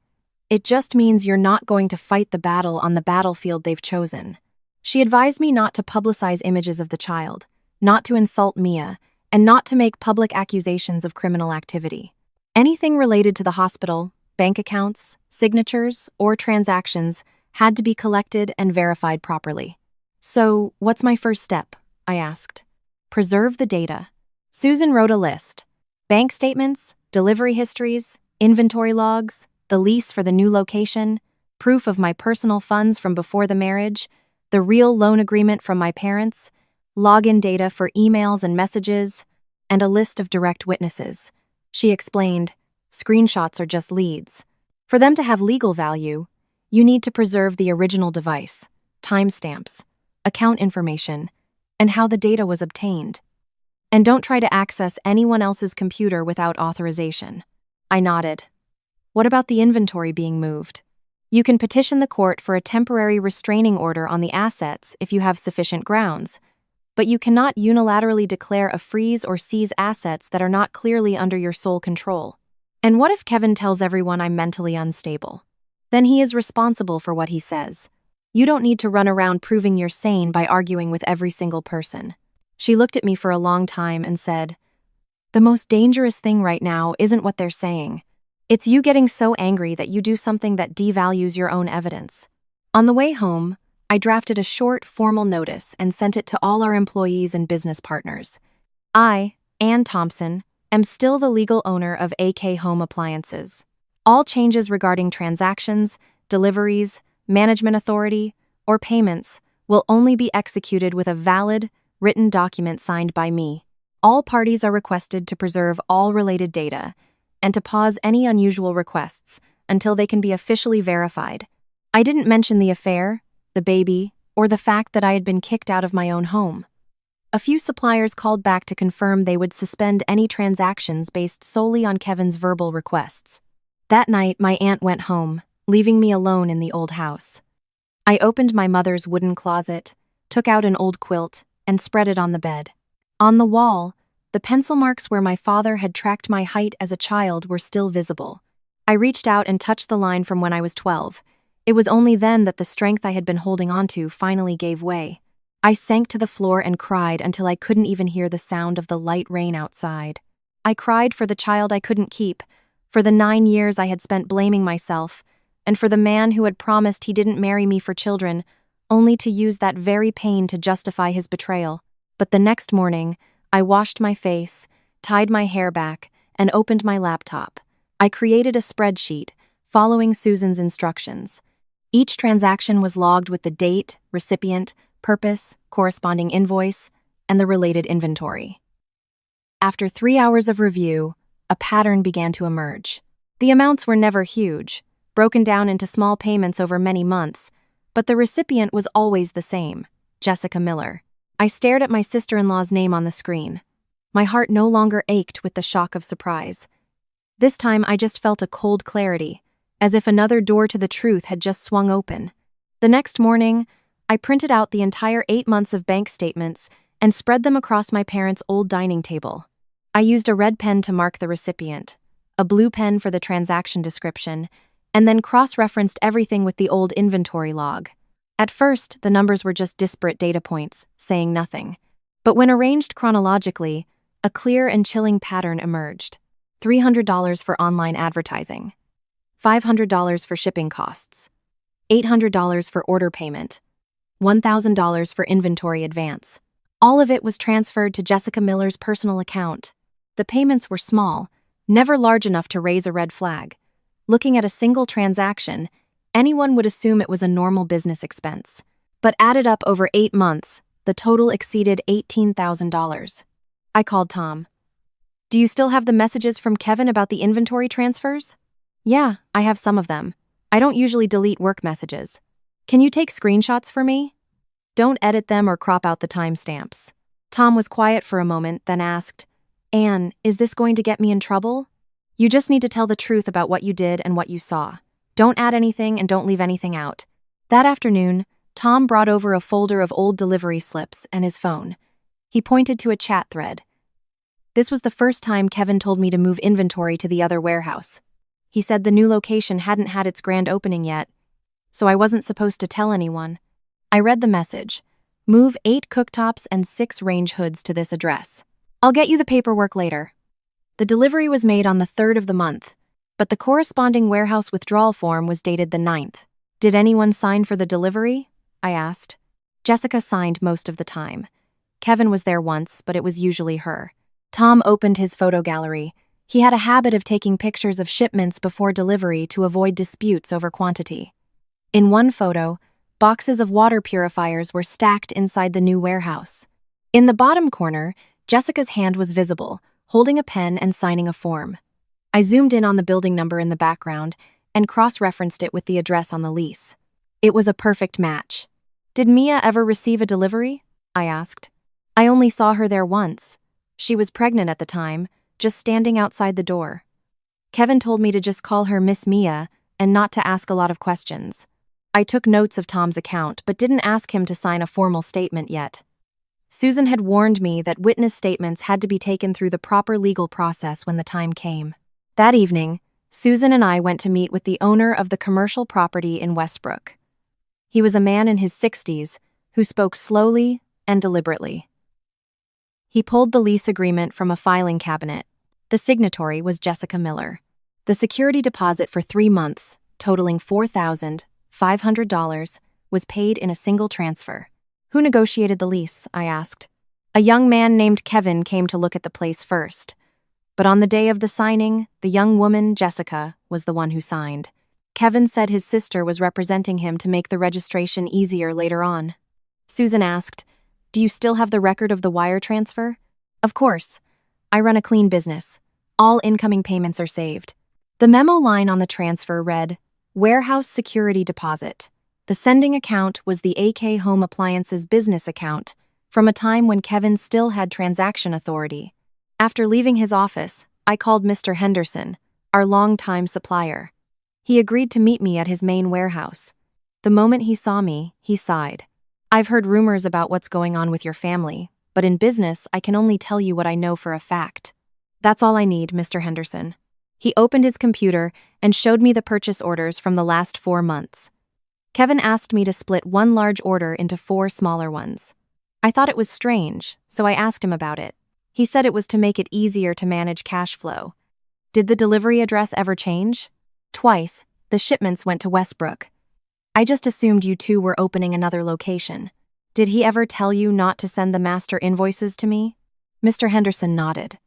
It just means you're not going to fight the battle on the battlefield they've chosen. She advised me not to publicize images of the child, not to insult Mia, and not to make public accusations of criminal activity. Anything related to the hospital, bank accounts, signatures, or transactions had to be collected and verified properly. "So, what's my first step?" I asked. "Preserve the data." Susan wrote a list. Bank statements, delivery histories, inventory logs, the lease for the new location, proof of my personal funds from before the marriage, the real loan agreement from my parents, login data for emails and messages, and a list of direct witnesses. She explained, "Screenshots are just leads. For them to have legal value, you need to preserve the original device, timestamps, account information, and how the data was obtained. And don't try to access anyone else's computer without authorization. I nodded. What about the inventory being moved? You can petition the court for a temporary restraining order on the assets if you have sufficient grounds, but you cannot unilaterally declare a freeze or seize assets that are not clearly under your sole control. And what if Kevin tells everyone I'm mentally unstable? Then he is responsible for what he says. You don't need to run around proving you're sane by arguing with every single person. She looked at me for a long time and said, "The most dangerous thing right now isn't what they're saying. It's you getting so angry that you do something that devalues your own evidence." On the way home, I drafted a short, formal notice and sent it to all our employees and business partners. I, Ann Thompson, am still the legal owner of AK Home Appliances. All changes regarding transactions, deliveries, management authority, or payments will only be executed with a valid, written document signed by me. All parties are requested to preserve all related data and to pause any unusual requests until they can be officially verified. I didn't mention the affair, the baby, or the fact that I had been kicked out of my own home. A few suppliers called back to confirm they would suspend any transactions based solely on Kevin's verbal requests. That night, my aunt went home, leaving me alone in the old house. I opened my mother's wooden closet, took out an old quilt, and spread it on the bed. On the wall, the pencil marks where my father had tracked my height as a child were still visible. I reached out and touched the line from when I was 12. It was only then that the strength I had been holding onto finally gave way. I sank to the floor and cried until I couldn't even hear the sound of the light rain outside. I cried for the child I couldn't keep, for the 9 years I had spent blaming myself, and for the man who had promised he didn't marry me for children, only to use that very pain to justify his betrayal. But the next morning, I washed my face, tied my hair back, and opened my laptop. I created a spreadsheet, following Susan's instructions. Each transaction was logged with the date, recipient, purpose, corresponding invoice, and the related inventory. After 3 hours of review, a pattern began to emerge. The amounts were never huge, broken down into small payments over many months, but the recipient was always the same, Jessica Miller. I stared at my sister-in-law's name on the screen. My heart no longer ached with the shock of surprise. This time I just felt a cold clarity, as if another door to the truth had just swung open. The next morning, I printed out the entire 8 months of bank statements and spread them across my parents' old dining table. I used a red pen to mark the recipient, a blue pen for the transaction description, and then cross-referenced everything with the old inventory log. At first, the numbers were just disparate data points, saying nothing. But when arranged chronologically, a clear and chilling pattern emerged. $300 for online advertising, $500 for shipping costs, $800 for order payment, $1,000 for inventory advance. All of it was transferred to Jessica Miller's personal account. The payments were small, never large enough to raise a red flag. Looking at a single transaction, anyone would assume it was a normal business expense. But added up over 8 months, the total exceeded $18,000. I called Tom. "Do you still have the messages from Kevin about the inventory transfers?" "Yeah, I have some of them. I don't usually delete work messages. Can you take screenshots for me? Don't edit them or crop out the timestamps." Tom was quiet for a moment, then asked, "Anne, is this going to get me in trouble?" "You just need to tell the truth about what you did and what you saw. Don't add anything and don't leave anything out." That afternoon, Tom brought over a folder of old delivery slips and his phone. He pointed to a chat thread. This was the first time Kevin told me to move inventory to the other warehouse. He said the new location hadn't had its grand opening yet, so I wasn't supposed to tell anyone. I read the message. "Move 8 cooktops and 6 range hoods to this address. I'll get you the paperwork later." The delivery was made on the 3rd of the month, but the corresponding warehouse withdrawal form was dated the 9th. "Did anyone sign for the delivery?" I asked. Jessica signed most of the time. Kevin was there once, but it was usually her. Tom opened his photo gallery. He had a habit of taking pictures of shipments before delivery to avoid disputes over quantity. In one photo, boxes of water purifiers were stacked inside the new warehouse. In the bottom corner, Jessica's hand was visible, holding a pen and signing a form. I zoomed in on the building number in the background and cross-referenced it with the address on the lease. It was a perfect match. "Did Mia ever receive a delivery?" I asked. I only saw her there once. She was pregnant at the time, just standing outside the door. Kevin told me to just call her Miss Mia and not to ask a lot of questions. I took notes of Tom's account but didn't ask him to sign a formal statement yet. Susan had warned me that witness statements had to be taken through the proper legal process when the time came. That evening, Susan and I went to meet with the owner of the commercial property in Westbrook. He was a man in his 60s who spoke slowly and deliberately. He pulled the lease agreement from a filing cabinet. The signatory was Jessica Miller. The security deposit for 3 months, totaling $4,500, was paid in a single transfer. Who negotiated the lease? I asked. A young man named Kevin came to look at the place first. But on the day of the signing, the young woman, Jessica, was the one who signed. Kevin said his sister was representing him to make the registration easier later on. Susan asked, "Do you still have the record of the wire transfer?" "Of course. I run a clean business. All incoming payments are saved." The memo line on the transfer read, "Warehouse Security Deposit." The sending account was the AK Home Appliances business account, from a time when Kevin still had transaction authority. After leaving his office, I called Mr. Henderson, our longtime supplier. He agreed to meet me at his main warehouse. The moment he saw me, he sighed. "I've heard rumors about what's going on with your family, but in business, I can only tell you what I know for a fact." "That's all I need, Mr. Henderson." He opened his computer and showed me the purchase orders from the last 4 months. Kevin asked me to split one large order into 4 smaller ones. I thought it was strange, so I asked him about it. He said it was to make it easier to manage cash flow. Did the delivery address ever change? Twice, the shipments went to Westbrook. I just assumed you two were opening another location. Did he ever tell you not to send the master invoices to me? Mr. Henderson nodded.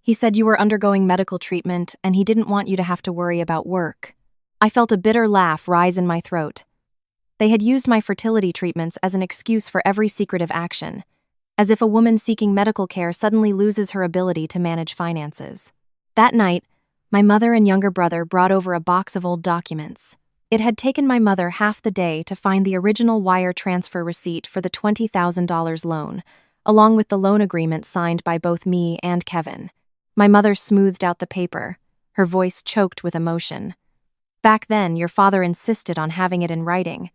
He said you were undergoing medical treatment and he didn't want you to have to worry about work. I felt a bitter laugh rise in my throat. They had used my fertility treatments as an excuse for every secretive action, as if a woman seeking medical care suddenly loses her ability to manage finances. That night, my mother and younger brother brought over a box of old documents. It had taken my mother half the day to find the original wire transfer receipt for the $20,000 loan, along with the loan agreement signed by both me and Kevin. My mother smoothed out the paper, her voice choked with emotion. "Back then, your father insisted on having it in writing.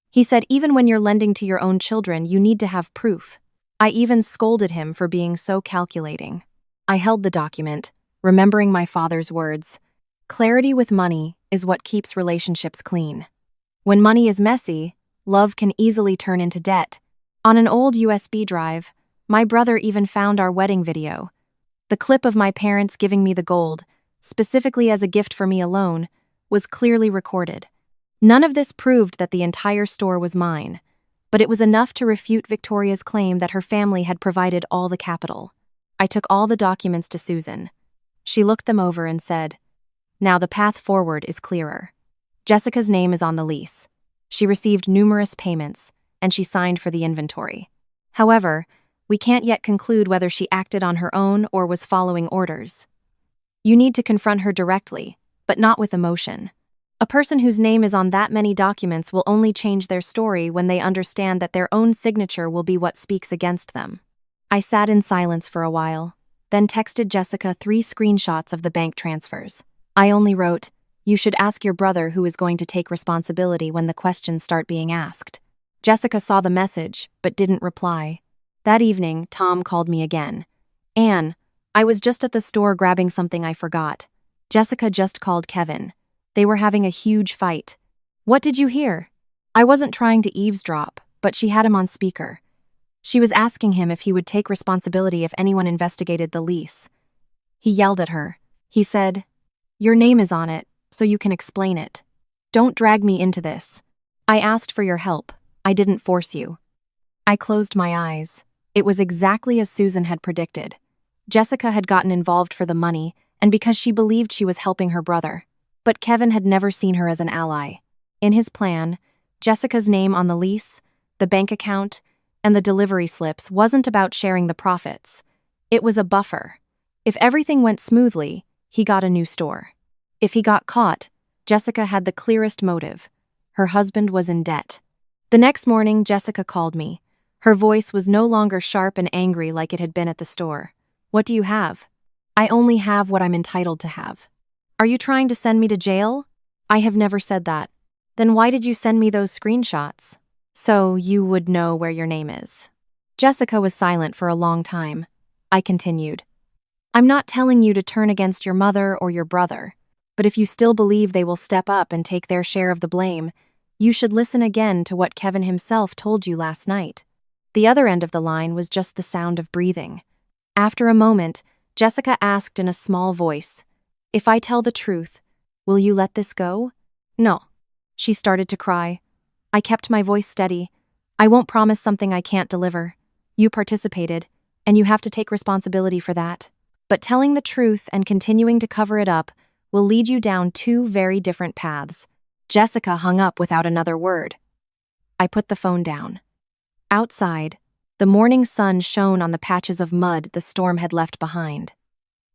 He said even when you're lending to your own children, you need to have proof. I even scolded him for being so calculating." I held the document, remembering my father's words. "Clarity with money is what keeps relationships clean. When money is messy, love can easily turn into debt." On an old USB drive, my brother even found our wedding video. The clip of my parents giving me the gold, specifically as a gift for me alone, was clearly recorded. None of this proved that the entire store was mine, but it was enough to refute Victoria's claim that her family had provided all the capital. I took all the documents to Susan. She looked them over and said, "Now the path forward is clearer. Jessica's name is on the lease. She received numerous payments, and she signed for the inventory. However, we can't yet conclude whether she acted on her own or was following orders. You need to confront her directly, but not with emotion. A person whose name is on that many documents will only change their story when they understand that their own signature will be what speaks against them." I sat in silence for a while, then texted Jessica 3 screenshots of the bank transfers. I only wrote, "You should ask your brother who is going to take responsibility when the questions start being asked." Jessica saw the message, but didn't reply. That evening, Tom called me again. "Anne, I was just at the store grabbing something I forgot. Jessica just called Kevin. They were having a huge fight." "What did you hear?" I wasn't trying to eavesdrop, but she had him on speaker. She was asking him if he would take responsibility if anyone investigated the lease. He yelled at her. He said, "Your name is on it, so you can explain it. Don't drag me into this. I asked for your help. I didn't force you." I closed my eyes. It was exactly as Susan had predicted. Jessica had gotten involved for the money, and because she believed she was helping her brother. But Kevin had never seen her as an ally. In his plan, Jessica's name on the lease, the bank account, and the delivery slips wasn't about sharing the profits. It was a buffer. If everything went smoothly, he got a new store. If he got caught, Jessica had the clearest motive. Her husband was in debt. The next morning, Jessica called me. Her voice was no longer sharp and angry like it had been at the store. What do you have? I only have what I'm entitled to have. Are you trying to send me to jail? I have never said that. Then why did you send me those screenshots? So you would know where your name is. Jessica was silent for a long time. I continued. I'm not telling you to turn against your mother or your brother, but if you still believe they will step up and take their share of the blame, you should listen again to what Kevin himself told you last night. The other end of the line was just the sound of breathing. After a moment, Jessica asked in a small voice, "If I tell the truth, will you let this go?" "No." She started to cry. I kept my voice steady. "I won't promise something I can't deliver. You participated, and you have to take responsibility for that. But telling the truth and continuing to cover it up will lead you down two very different paths." Jessica hung up without another word. I put the phone down. Outside, the morning sun shone on the patches of mud the storm had left behind.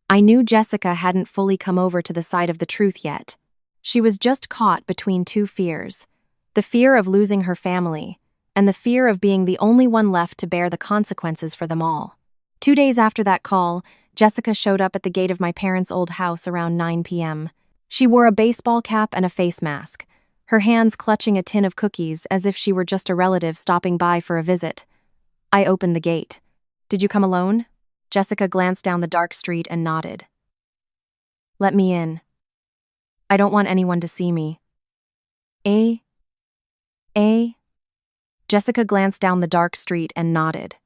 I knew Jessica hadn't fully come over to the side of the truth yet. She was just caught between two fears: the fear of losing her family, and the fear of being the only one left to bear the consequences for them all. 2 days after that call, Jessica showed up at the gate of my parents' old house around 9 p.m. She wore a baseball cap and a face mask, her hands clutching a tin of cookies as if she were just a relative stopping by for a visit. I opened the gate. "Did you come alone?" Jessica glanced down the dark street and nodded. "Let me in. I don't want anyone to see me." Eh? Jessica glanced down the dark street and nodded.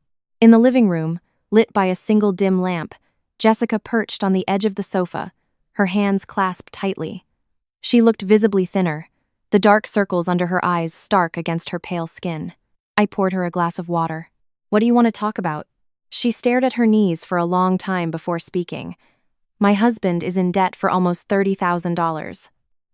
In the living room, lit by a single dim lamp, Jessica perched on the edge of the sofa, her hands clasped tightly. She looked visibly thinner, the dark circles under her eyes stark against her pale skin. I poured her a glass of water. "What do you want to talk about?" She stared at her knees for a long time before speaking. "My husband is in debt for almost $30,000.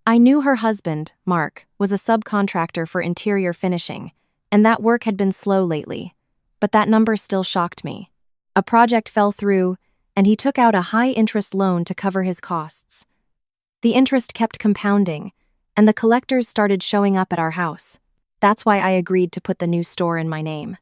I knew her husband, Mark, was a subcontractor for interior finishing, and that work had been slow lately. But that number still shocked me. A project fell through, and he took out a high-interest loan to cover his costs. The interest kept compounding, and the collectors started showing up at our house. That's why I agreed to put the new store in my name."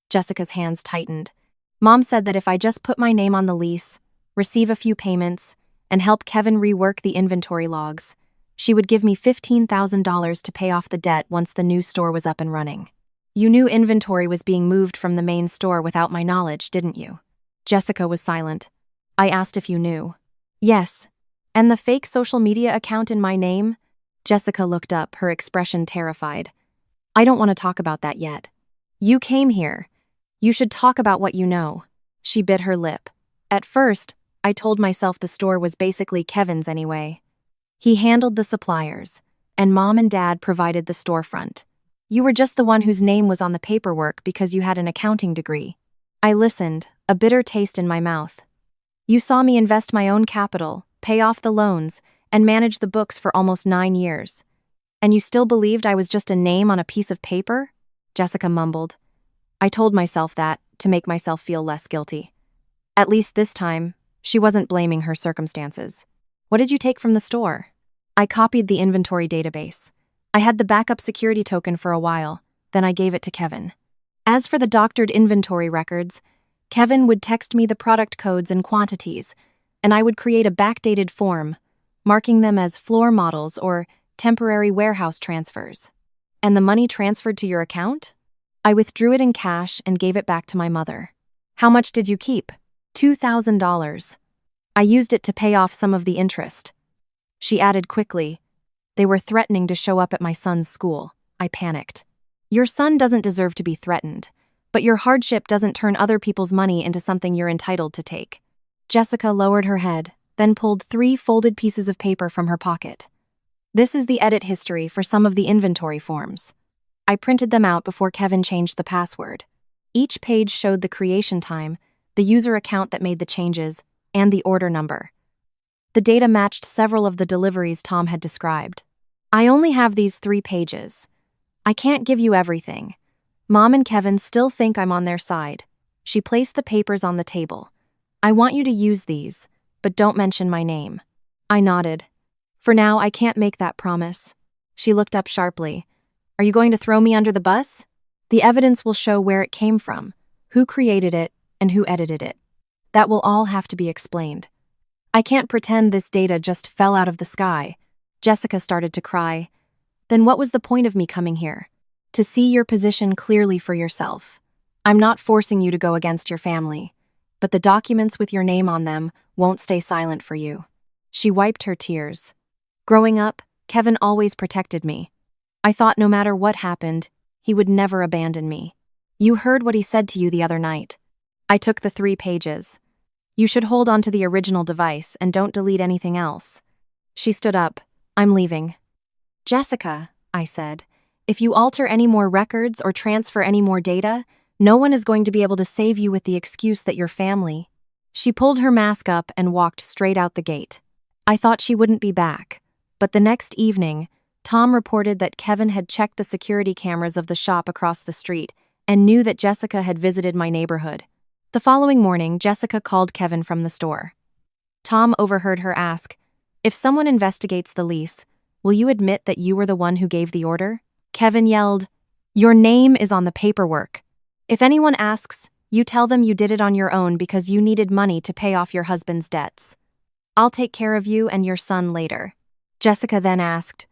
Jessica's hands tightened. "Mom said that if I just put my name on the lease, receive a few payments, and help Kevin rework the inventory logs, she would give me $15,000 to pay off the debt once the new store was up and running. You knew inventory was being moved from the main store without my knowledge, didn't you?" Jessica was silent. I asked if you knew. "Yes. And the fake social media account in my name?" Jessica looked up, her expression terrified. "I don't want to talk about that yet. You came here. You should talk about what you know." She bit her lip. At first, I told myself the store was basically Kevin's anyway. He handled the suppliers, and Mom and Dad provided the storefront. You were just the one whose name was on the paperwork because you had an accounting degree. I listened, a bitter taste in my mouth. You saw me invest my own capital, pay off the loans, and manage the books for almost 9 years. And you still believed I was just a name on a piece of paper? Jessica mumbled. I told myself that, to make myself feel less guilty. At least this time, she wasn't blaming her circumstances. "What did you take from the store?" I copied the inventory database. I had the backup security token for a while, then I gave it to Kevin. As for the doctored inventory records, Kevin would text me the product codes and quantities, and I would create a backdated form, marking them as floor models or temporary warehouse transfers. "And the money transferred to your account?" I withdrew it in cash and gave it back to my mother. "How much did you keep?" $2,000. I used it to pay off some of the interest. She added quickly, "They were threatening to show up at my son's school." I panicked. "Your son doesn't deserve to be threatened, but your hardship doesn't turn other people's money into something you're entitled to take." Jessica lowered her head, then pulled 3 folded pieces of paper from her pocket. "This is the edit history for some of the inventory forms. I printed them out before Kevin changed the password. Each page showed the creation time, the user account that made the changes, and the order number. The data matched several of the deliveries Tom had described. I only have these 3 pages. I can't give you everything. Mom and Kevin still think I'm on their side." She placed the papers on the table. "I want you to use these, but don't mention my name." I nodded. "For now, I can't make that promise." She looked up sharply. "Are you going to throw me under the bus?" The evidence will show where it came from, who created it, and who edited it. That will all have to be explained. I can't pretend this data just fell out of the sky. Jessica started to cry. Then what was the point of me coming here? To see your position clearly for yourself. I'm not forcing you to go against your family, but the documents with your name on them won't stay silent for you. She wiped her tears. Growing up, Kevin always protected me. I thought no matter what happened, he would never abandon me. You heard what he said to you the other night. I took the 3 pages. You should hold on to the original device and don't delete anything else. She stood up. I'm leaving. Jessica, I said, if you alter any more records or transfer any more data, no one is going to be able to save you with the excuse that you're family. She pulled her mask up and walked straight out the gate. I thought she wouldn't be back, but the next evening, Tom reported that Kevin had checked the security cameras of the shop across the street and knew that Jessica had visited my neighborhood. The following morning, Jessica called Kevin from the store. Tom overheard her ask, if someone investigates the lease, will you admit that you were the one who gave the order? Kevin yelled, your name is on the paperwork. If anyone asks, you tell them you did it on your own because you needed money to pay off your husband's debts. I'll take care of you and your son later. Jessica then asked,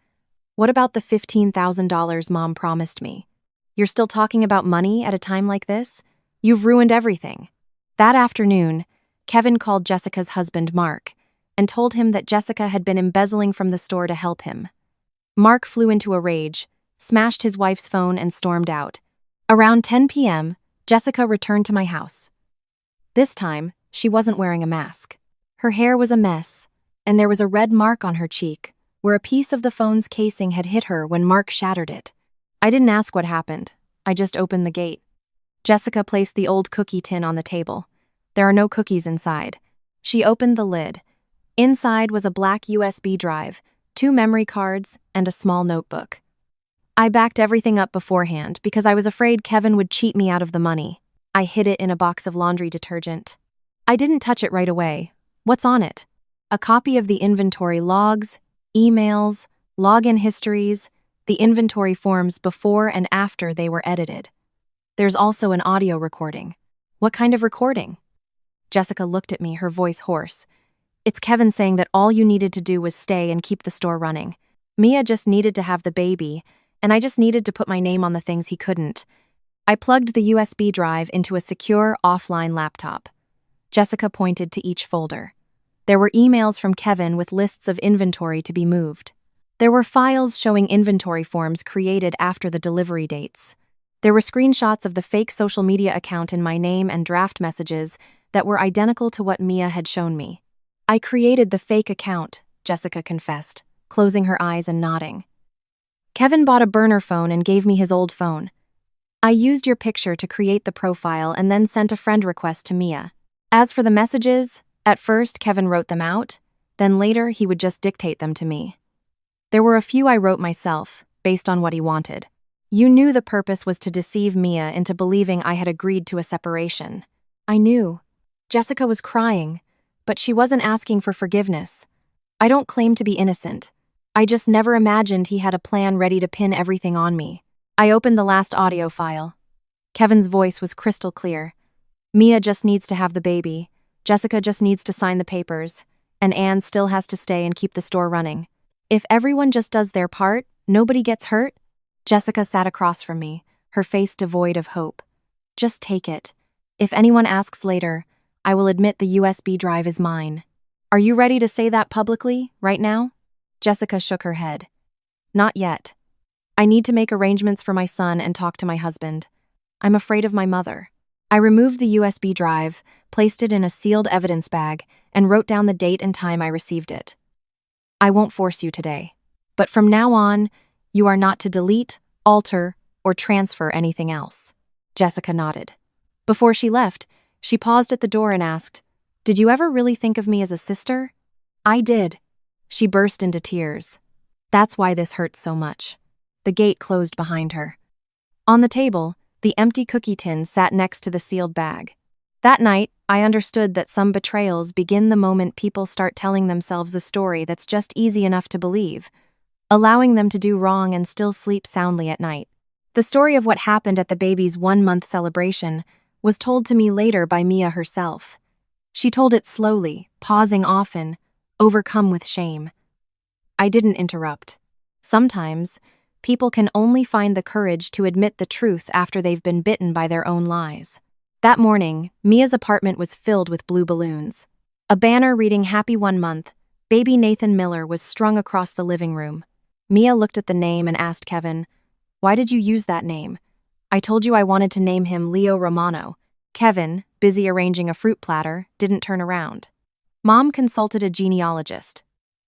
what about the $15,000 Mom promised me? You're still talking about money at a time like this? You've ruined everything. That afternoon, Kevin called Jessica's husband, Mark, and told him that Jessica had been embezzling from the store to help him. Mark flew into a rage, smashed his wife's phone, and stormed out. Around 10 p.m., Jessica returned to my house. This time, she wasn't wearing a mask. Her hair was a mess, and there was a red mark on her cheek, where a piece of the phone's casing had hit her when Mark shattered it. I didn't ask what happened. I just opened the gate. Jessica placed the old cookie tin on the table. There are no cookies inside. She opened the lid. Inside was a black USB drive, 2 memory cards, and a small notebook. I backed everything up beforehand because I was afraid Kevin would cheat me out of the money. I hid it in a box of laundry detergent. I didn't touch it right away. What's on it? A copy of the inventory logs, emails, login histories, the inventory forms before and after they were edited. There's also an audio recording. What kind of recording? Jessica looked at me, her voice hoarse. It's Kevin saying that all you needed to do was stay and keep the store running. Mia just needed to have the baby, and I just needed to put my name on the things he couldn't. I plugged the USB drive into a secure offline laptop. Jessica pointed to each folder. There were emails from Kevin with lists of inventory to be moved. There were files showing inventory forms created after the delivery dates. There were screenshots of the fake social media account in my name and draft messages that were identical to what Mia had shown me. I created the fake account, Jessica confessed, closing her eyes and nodding. Kevin bought a burner phone and gave me his old phone. I used your picture to create the profile and then sent a friend request to Mia. As for the messages, at first Kevin wrote them out, then later he would just dictate them to me. There were a few I wrote myself, based on what he wanted. You knew the purpose was to deceive Mia into believing I had agreed to a separation. I knew. Jessica was crying, but she wasn't asking for forgiveness. I don't claim to be innocent. I just never imagined he had a plan ready to pin everything on me. I opened the last audio file. Kevin's voice was crystal clear. Mia just needs to have the baby. Jessica just needs to sign the papers. And Anne still has to stay and keep the store running. If everyone just does their part, nobody gets hurt. Jessica sat across from me, her face devoid of hope. Just take it. If anyone asks later, I will admit the USB drive is mine. Are you ready to say that publicly, right now? Jessica shook her head. Not yet. I need to make arrangements for my son and talk to my husband. I'm afraid of my mother. I removed the USB drive, placed it in a sealed evidence bag, and wrote down the date and time I received it. I won't force you today. But from now on, you are not to delete, alter, or transfer anything else. Jessica nodded. Before she left, she paused at the door and asked, Did you ever really think of me as a sister? I did. She burst into tears. That's why this hurts so much. The gate closed behind her. On the table, the empty cookie tin sat next to the sealed bag. That night, I understood that some betrayals begin the moment people start telling themselves a story that's just easy enough to believe, allowing them to do wrong and still sleep soundly at night. The story of what happened at the baby's 1-month celebration was told to me later by Mia herself. She told it slowly, pausing often, overcome with shame. I didn't interrupt. Sometimes, people can only find the courage to admit the truth after they've been bitten by their own lies. That morning, Mia's apartment was filled with blue balloons. A banner reading "Happy 1 Month, Baby Nathan Miller" was strung across the living room. Mia looked at the name and asked Kevin, "Why did you use that name?" "I told you I wanted to name him Leo Romano." Kevin, busy arranging a fruit platter, didn't turn around. Mom consulted a genealogist.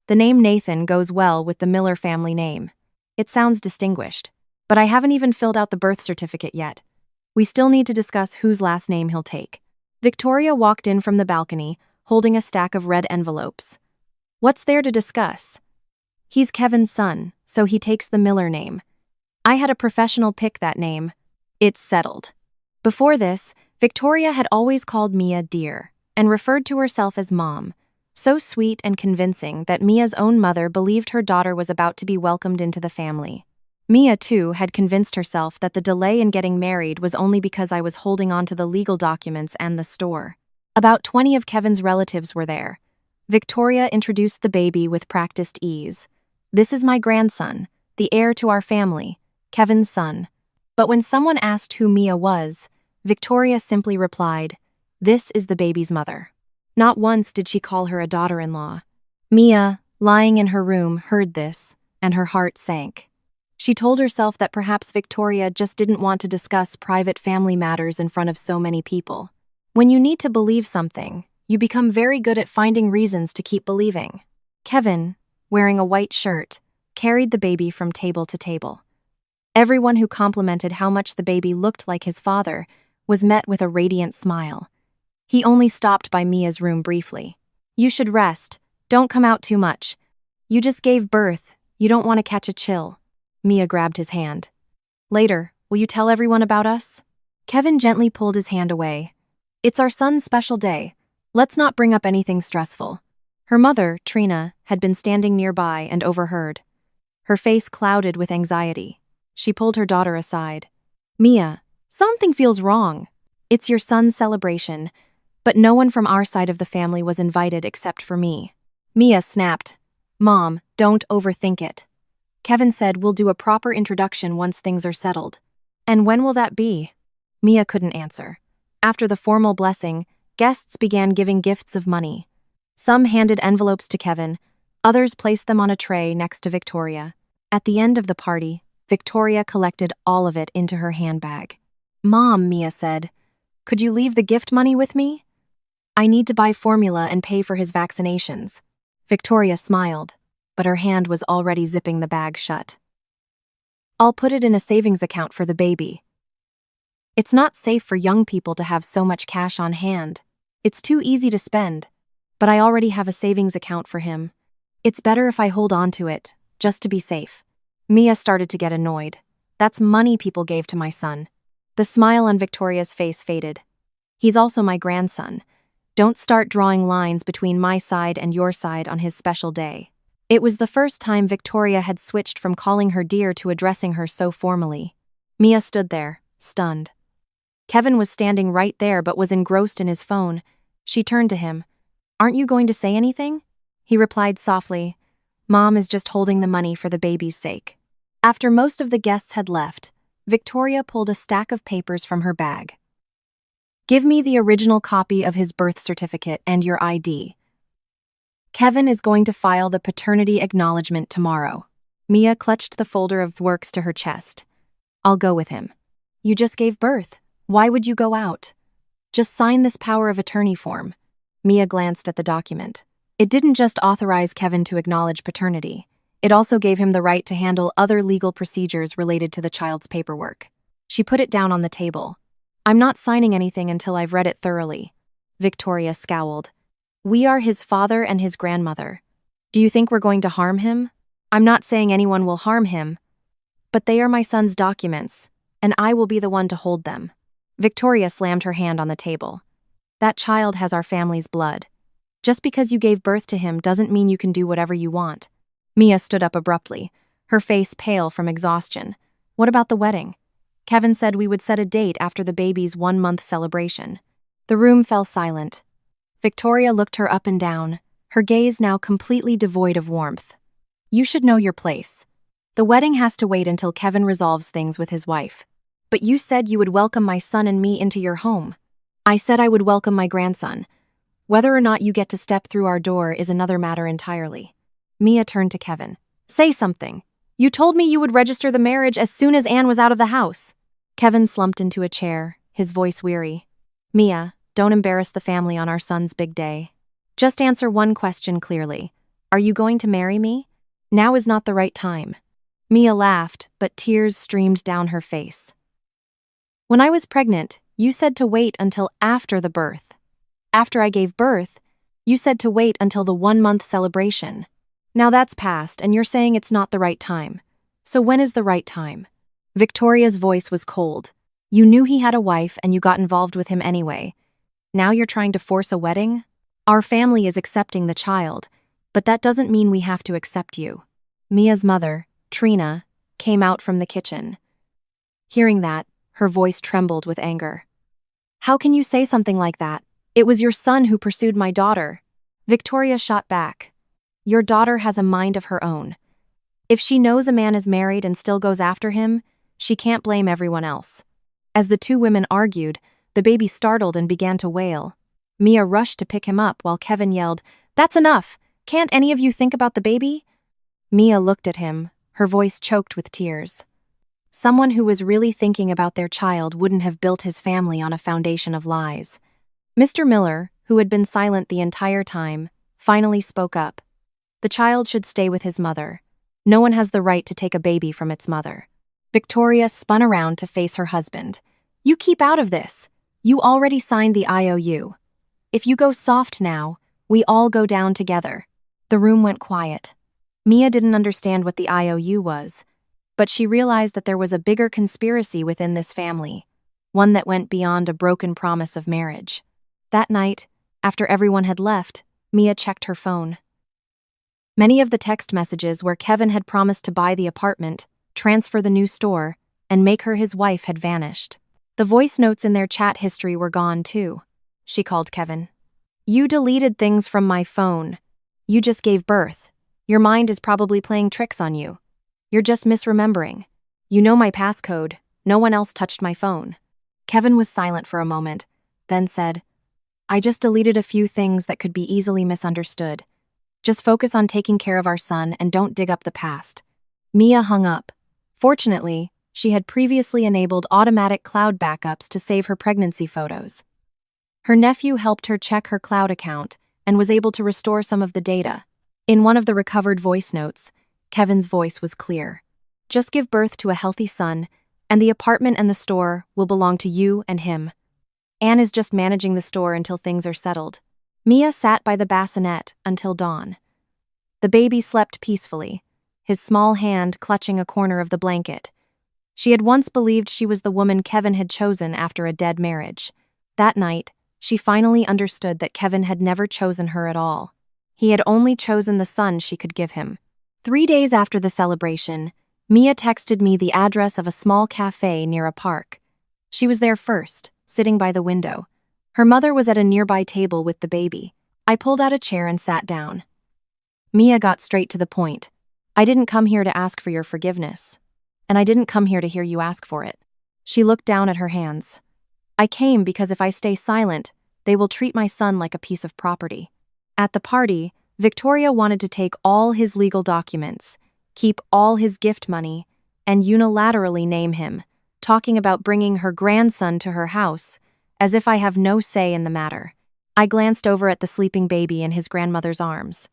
"The name Nathan goes well with the Miller family name. It sounds distinguished, but I haven't even filled out the birth certificate yet. We still need to discuss whose last name he'll take." Victoria walked in from the balcony, holding a stack of red envelopes. "What's there to discuss?" "He's Kevin's son, so he takes the Miller name. I had a professional pick that name. It's settled." Before this, Victoria had always called Mia dear, and referred to herself as Mom, so sweet and convincing that Mia's own mother believed her daughter was about to be welcomed into the family. Mia, too, had convinced herself that the delay in getting married was only because I was holding on to the legal documents and the store. About 20 of Kevin's relatives were there. Victoria introduced the baby with practiced ease. "This is my grandson, the heir to our family, Kevin's son." But when someone asked who Mia was, Victoria simply replied, "This is the baby's mother." Not once did she call her a daughter-in-law. Mia, lying in her room, heard this, and her heart sank. She told herself that perhaps Victoria just didn't want to discuss private family matters in front of so many people. When you need to believe something, you become very good at finding reasons to keep believing. Kevin, wearing a white shirt, carried the baby from table to table. Everyone who complimented how much the baby looked like his father was met with a radiant smile. He only stopped by Mia's room briefly. "You should rest. Don't come out too much. You just gave birth. You don't want to catch a chill." Mia grabbed his hand. "Later, will you tell everyone about us?" Kevin gently pulled his hand away. "It's our son's special day. Let's not bring up anything stressful." Her mother, Trina, had been standing nearby and overheard. Her face clouded with anxiety. She pulled her daughter aside. "Mia, something feels wrong. It's your son's celebration, but no one from our side of the family was invited except for me." Mia snapped, "Mom, don't overthink it. Kevin said we'll do a proper introduction once things are settled." "And when will that be?" Mia couldn't answer. After the formal blessing, guests began giving gifts of money. Some handed envelopes to Kevin, others placed them on a tray next to Victoria. At the end of the party, Victoria collected all of it into her handbag. "Mom," Mia said, "could you leave the gift money with me? I need to buy formula and pay for his vaccinations." Victoria smiled, but her hand was already zipping the bag shut. "I'll put it in a savings account for the baby. It's not safe for young people to have so much cash on hand. It's too easy to spend, but I already have a savings account for him. It's better if I hold on to it, just to be safe." Mia started to get annoyed. "That's money people gave to my son." The smile on Victoria's face faded. "He's also my grandson. Don't start drawing lines between my side and your side on his special day." It was the first time Victoria had switched from calling her dear to addressing her so formally. Mia stood there, stunned. Kevin was standing right there but was engrossed in his phone. She turned to him. "Aren't you going to say anything?" He replied softly, "Mom is just holding the money for the baby's sake." After most of the guests had left, Victoria pulled a stack of papers from her bag. "Give me the original copy of his birth certificate and your ID. Kevin is going to file the paternity acknowledgement tomorrow." Mia clutched the folder of works to her chest. "I'll go with him." "You just gave birth. Why would you go out? Just sign this power of attorney form." Mia glanced at the document. It didn't just authorize Kevin to acknowledge paternity. It also gave him the right to handle other legal procedures related to the child's paperwork. She put it down on the table. "I'm not signing anything until I've read it thoroughly." Victoria scowled. "We are his father and his grandmother. Do you think we're going to harm him?" "I'm not saying anyone will harm him, but they are my son's documents, and I will be the one to hold them." Victoria slammed her hand on the table. "That child has our family's blood. Just because you gave birth to him doesn't mean you can do whatever you want." Mia stood up abruptly, her face pale from exhaustion. "What about the wedding? Kevin said we would set a date after the baby's 1-month celebration. The room fell silent. Victoria looked her up and down, her gaze now completely devoid of warmth. You should know your place. The wedding has to wait until Kevin resolves things with his wife. But you said you would welcome my son and me into your home. I said I would welcome my grandson. Whether or not you get to step through our door is another matter entirely. Mia turned to Kevin. Say something. You told me you would register the marriage as soon as Anne was out of the house. Kevin slumped into a chair, his voice weary. Mia, don't embarrass the family on our son's big day. Just answer one question clearly. Are you going to marry me? Now is not the right time. Mia laughed, but tears streamed down her face. When I was pregnant, you said to wait until after the birth. After I gave birth, you said to wait until the 1-month celebration. Now that's past, and you're saying it's not the right time. So when is the right time? Victoria's voice was cold. You knew he had a wife and you got involved with him anyway. Now you're trying to force a wedding? Our family is accepting the child, but that doesn't mean we have to accept you. Mia's mother, Trina, came out from the kitchen. Hearing that, her voice trembled with anger. How can you say something like that? It was your son who pursued my daughter. Victoria shot back. Your daughter has a mind of her own. If she knows a man is married and still goes after him, she can't blame everyone else. As the two women argued, the baby startled and began to wail. Mia rushed to pick him up while Kevin yelled, "That's enough! Can't any of you think about the baby?" Mia looked at him, her voice choked with tears. Someone who was really thinking about their child wouldn't have built his family on a foundation of lies. Mr. Miller, who had been silent the entire time, finally spoke up. The child should stay with his mother. No one has the right to take a baby from its mother. Victoria spun around to face her husband. You keep out of this. You already signed the IOU. If you go soft now, we all go down together. The room went quiet. Mia didn't understand what the IOU was, but she realized that there was a bigger conspiracy within this family, one that went beyond a broken promise of marriage. That night, after everyone had left, Mia checked her phone. Many of the text messages where Kevin had promised to buy the apartment, transfer the new store, and make her his wife had vanished. The voice notes in their chat history were gone too. She called Kevin. You deleted things from my phone. You just gave birth. Your mind is probably playing tricks on you. You're just misremembering. You know my passcode. No one else touched my phone. Kevin was silent for a moment, then said, I just deleted a few things that could be easily misunderstood. Just focus on taking care of our son and don't dig up the past. Mia hung up. Fortunately, she had previously enabled automatic cloud backups to save her pregnancy photos. Her nephew helped her check her cloud account and was able to restore some of the data. In one of the recovered voice notes, Kevin's voice was clear. Just give birth to a healthy son, and the apartment and the store will belong to you and him. Anne is just managing the store until things are settled. Mia sat by the bassinet until dawn. The baby slept peacefully, his small hand clutching a corner of the blanket. She had once believed she was the woman Kevin had chosen after a dead marriage. That night, she finally understood that Kevin had never chosen her at all. He had only chosen the son she could give him. 3 days after the celebration, Mia texted me the address of a small cafe near a park. She was there first, sitting by the window. Her mother was at a nearby table with the baby. I pulled out a chair and sat down. Mia got straight to the point. I didn't come here to ask for your forgiveness. And I didn't come here to hear you ask for it. She looked down at her hands. I came because if I stay silent, they will treat my son like a piece of property. At the party, Victoria wanted to take all his legal documents, keep all his gift money, and unilaterally name him, talking about bringing her grandson to her house, as if I have no say in the matter. I glanced over at the sleeping baby in his grandmother's arms.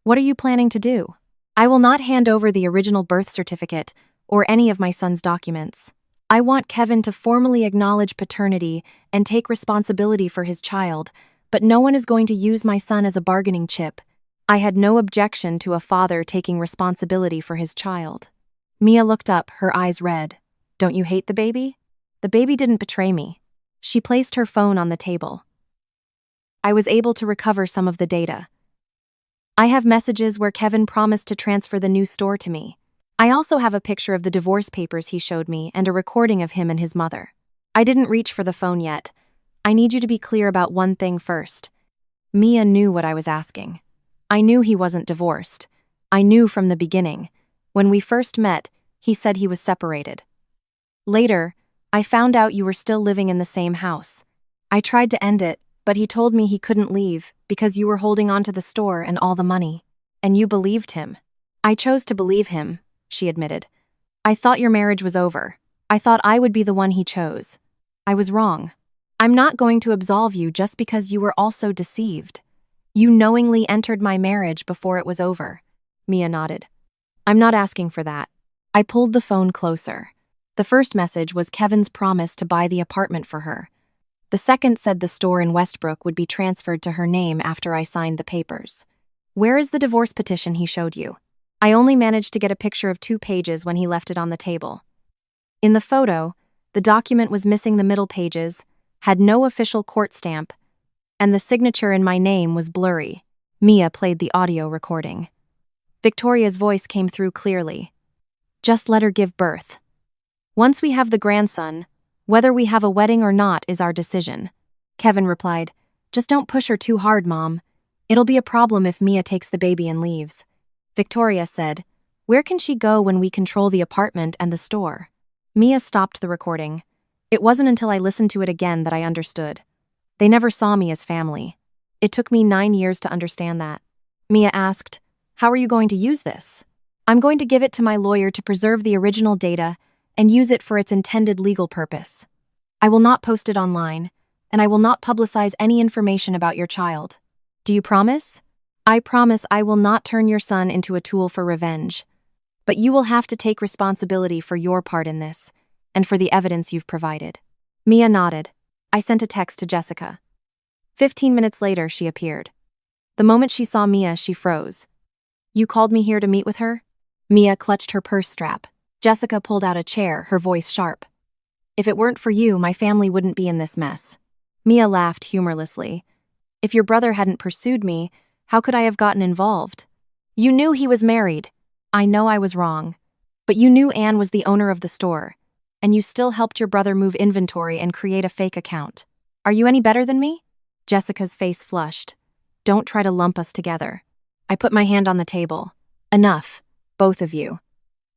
What are you planning to do? I will not hand over the original birth certificate or any of my son's documents. I want Kevin to formally acknowledge paternity and take responsibility for his child, but no one is going to use my son as a bargaining chip. I had no objection to a father taking responsibility for his child. Mia looked up, her eyes red. Don't you hate the baby? The baby didn't betray me. She placed her phone on the table. I was able to recover some of the data. I have messages where Kevin promised to transfer the new store to me. I also have a picture of the divorce papers he showed me and a recording of him and his mother. I didn't reach for the phone yet. I need you to be clear about one thing first. Mia knew what I was asking. I knew he wasn't divorced. I knew from the beginning. When we first met, he said he was separated. Later, I found out you were still living in the same house. I tried to end it, but he told me he couldn't leave because you were holding on to the store and all the money. And you believed him. I chose to believe him, she admitted. I thought your marriage was over. I thought I would be the one he chose. I was wrong. I'm not going to absolve you just because you were also deceived. You knowingly entered my marriage before it was over. Mia nodded. I'm not asking for that. I pulled the phone closer. The first message was Kevin's promise to buy the apartment for her. The second said the store in Westbrook would be transferred to her name after I signed the papers. Where is the divorce petition he showed you? I only managed to get a picture of 2 pages when he left it on the table. In the photo, the document was missing the middle pages, had no official court stamp, and the signature in my name was blurry. Mia played the audio recording. Victoria's voice came through clearly. Just let her give birth. Once we have the grandson, whether we have a wedding or not is our decision. Kevin replied, just don't push her too hard, Mom. It'll be a problem if Mia takes the baby and leaves. Victoria said, where can she go when we control the apartment and the store? Mia stopped the recording. It wasn't until I listened to it again that I understood. They never saw me as family. It took me 9 years to understand that. Mia asked, how are you going to use this? I'm going to give it to my lawyer to preserve the original data and use it for its intended legal purpose. I will not post it online, and I will not publicize any information about your child. Do you promise? I promise I will not turn your son into a tool for revenge. But you will have to take responsibility for your part in this, and for the evidence you've provided. Mia nodded. I sent a text to Jessica. 15 minutes later, she appeared. The moment she saw Mia, she froze. You called me here to meet with her? Mia clutched her purse strap. Jessica pulled out a chair, her voice sharp. If it weren't for you, my family wouldn't be in this mess. Mia laughed humorlessly. If your brother hadn't pursued me, how could I have gotten involved? You knew he was married. I know I was wrong. But you knew Anne was the owner of the store, and you still helped your brother move inventory and create a fake account. Are you any better than me? Jessica's face flushed. Don't try to lump us together. I put my hand on the table. Enough, both of you.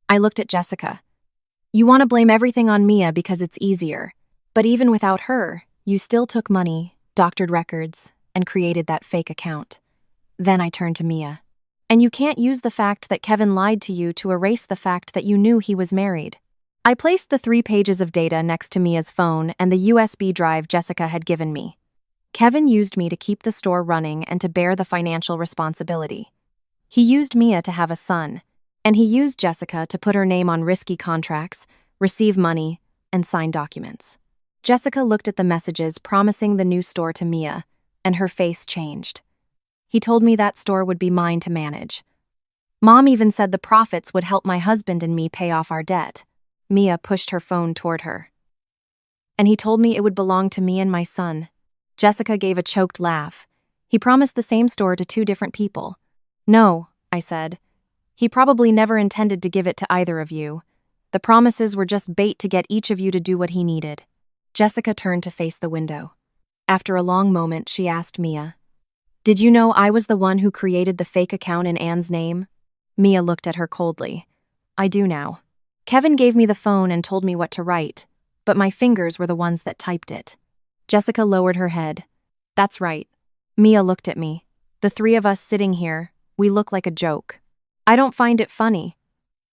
I looked at Jessica. You want to blame everything on Mia because it's easier. But even without her, you still took money, doctored records, and created that fake account. Then I turned to Mia. And you can't use the fact that Kevin lied to you to erase the fact that you knew he was married. I placed the 3 pages of data next to Mia's phone and the USB drive Jessica had given me. Kevin used me to keep the store running and to bear the financial responsibility. He used Mia to have a son, and he used Jessica to put her name on risky contracts, receive money, and sign documents. Jessica looked at the messages promising the new store to Mia, and her face changed. He told me that store would be mine to manage. Mom even said the profits would help my husband and me pay off our debt. Mia pushed her phone toward her. And he told me it would belong to me and my son. Jessica gave a choked laugh. He promised the same store to 2 different people. No, I said. He probably never intended to give it to either of you. The promises were just bait to get each of you to do what he needed. Jessica turned to face the window. After a long moment, she asked Mia, did you know I was the one who created the fake account in Anne's name? Mia looked at her coldly. I do now. Kevin gave me the phone and told me what to write, but my fingers were the ones that typed it. Jessica lowered her head. That's right. Mia looked at me. The 3 of us sitting here, we look like a joke. I don't find it funny.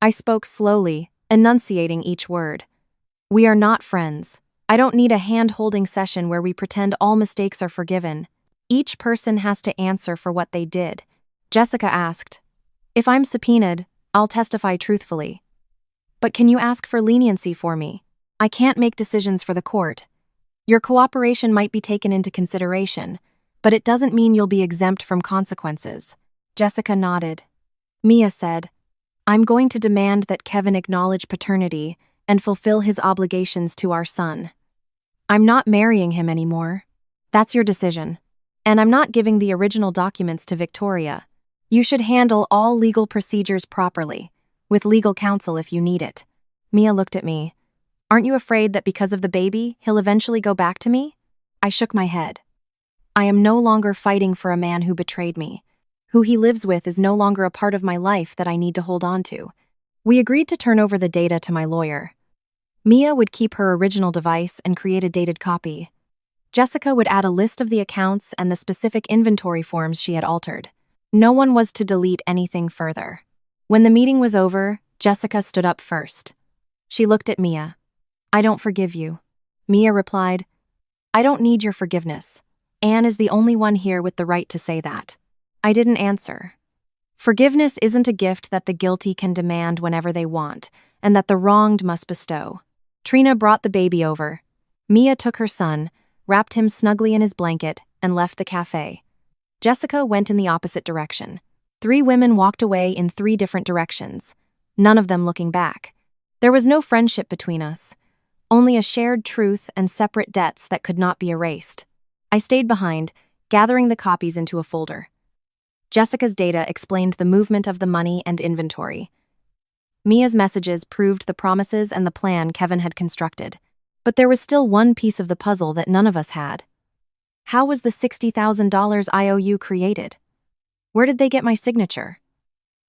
I spoke slowly, enunciating each word. We are not friends. I don't need a hand-holding session where we pretend all mistakes are forgiven. Each person has to answer for what they did. Jessica asked, if I'm subpoenaed, I'll testify truthfully. But can you ask for leniency for me? I can't make decisions for the court. Your cooperation might be taken into consideration, but it doesn't mean you'll be exempt from consequences. Jessica nodded. Mia said, I'm going to demand that Kevin acknowledge paternity and fulfill his obligations to our son. I'm not marrying him anymore. That's your decision. And I'm not giving the original documents to Victoria. You should handle all legal procedures properly. with legal counsel if you need it. Mia looked at me. Aren't you afraid that because of the baby, he'll eventually go back to me? I shook my head. I am no longer fighting for a man who betrayed me. Who he lives with is no longer a part of my life that I need to hold on to. We agreed to turn over the data to my lawyer. Mia would keep her original device and create a dated copy. Jessica would add a list of the accounts and the specific inventory forms she had altered. No one was to delete anything further. When the meeting was over, Jessica stood up first. She looked at Mia. I don't forgive you. Mia replied, I don't need your forgiveness. Anne is the only one here with the right to say that. I didn't answer. Forgiveness isn't a gift that the guilty can demand whenever they want, and that the wronged must bestow. Trina brought the baby over. Mia took her son, wrapped him snugly in his blanket, and left the cafe. Jessica went in the opposite direction. 3 women walked away in 3 different directions, none of them looking back. There was no friendship between us, only a shared truth and separate debts that could not be erased. I stayed behind, gathering the copies into a folder. Jessica's data explained the movement of the money and inventory. Mia's messages proved the promises and the plan Kevin had constructed. But there was still one piece of the puzzle that none of us had. How was the $60,000 IOU created? Where did they get my signature?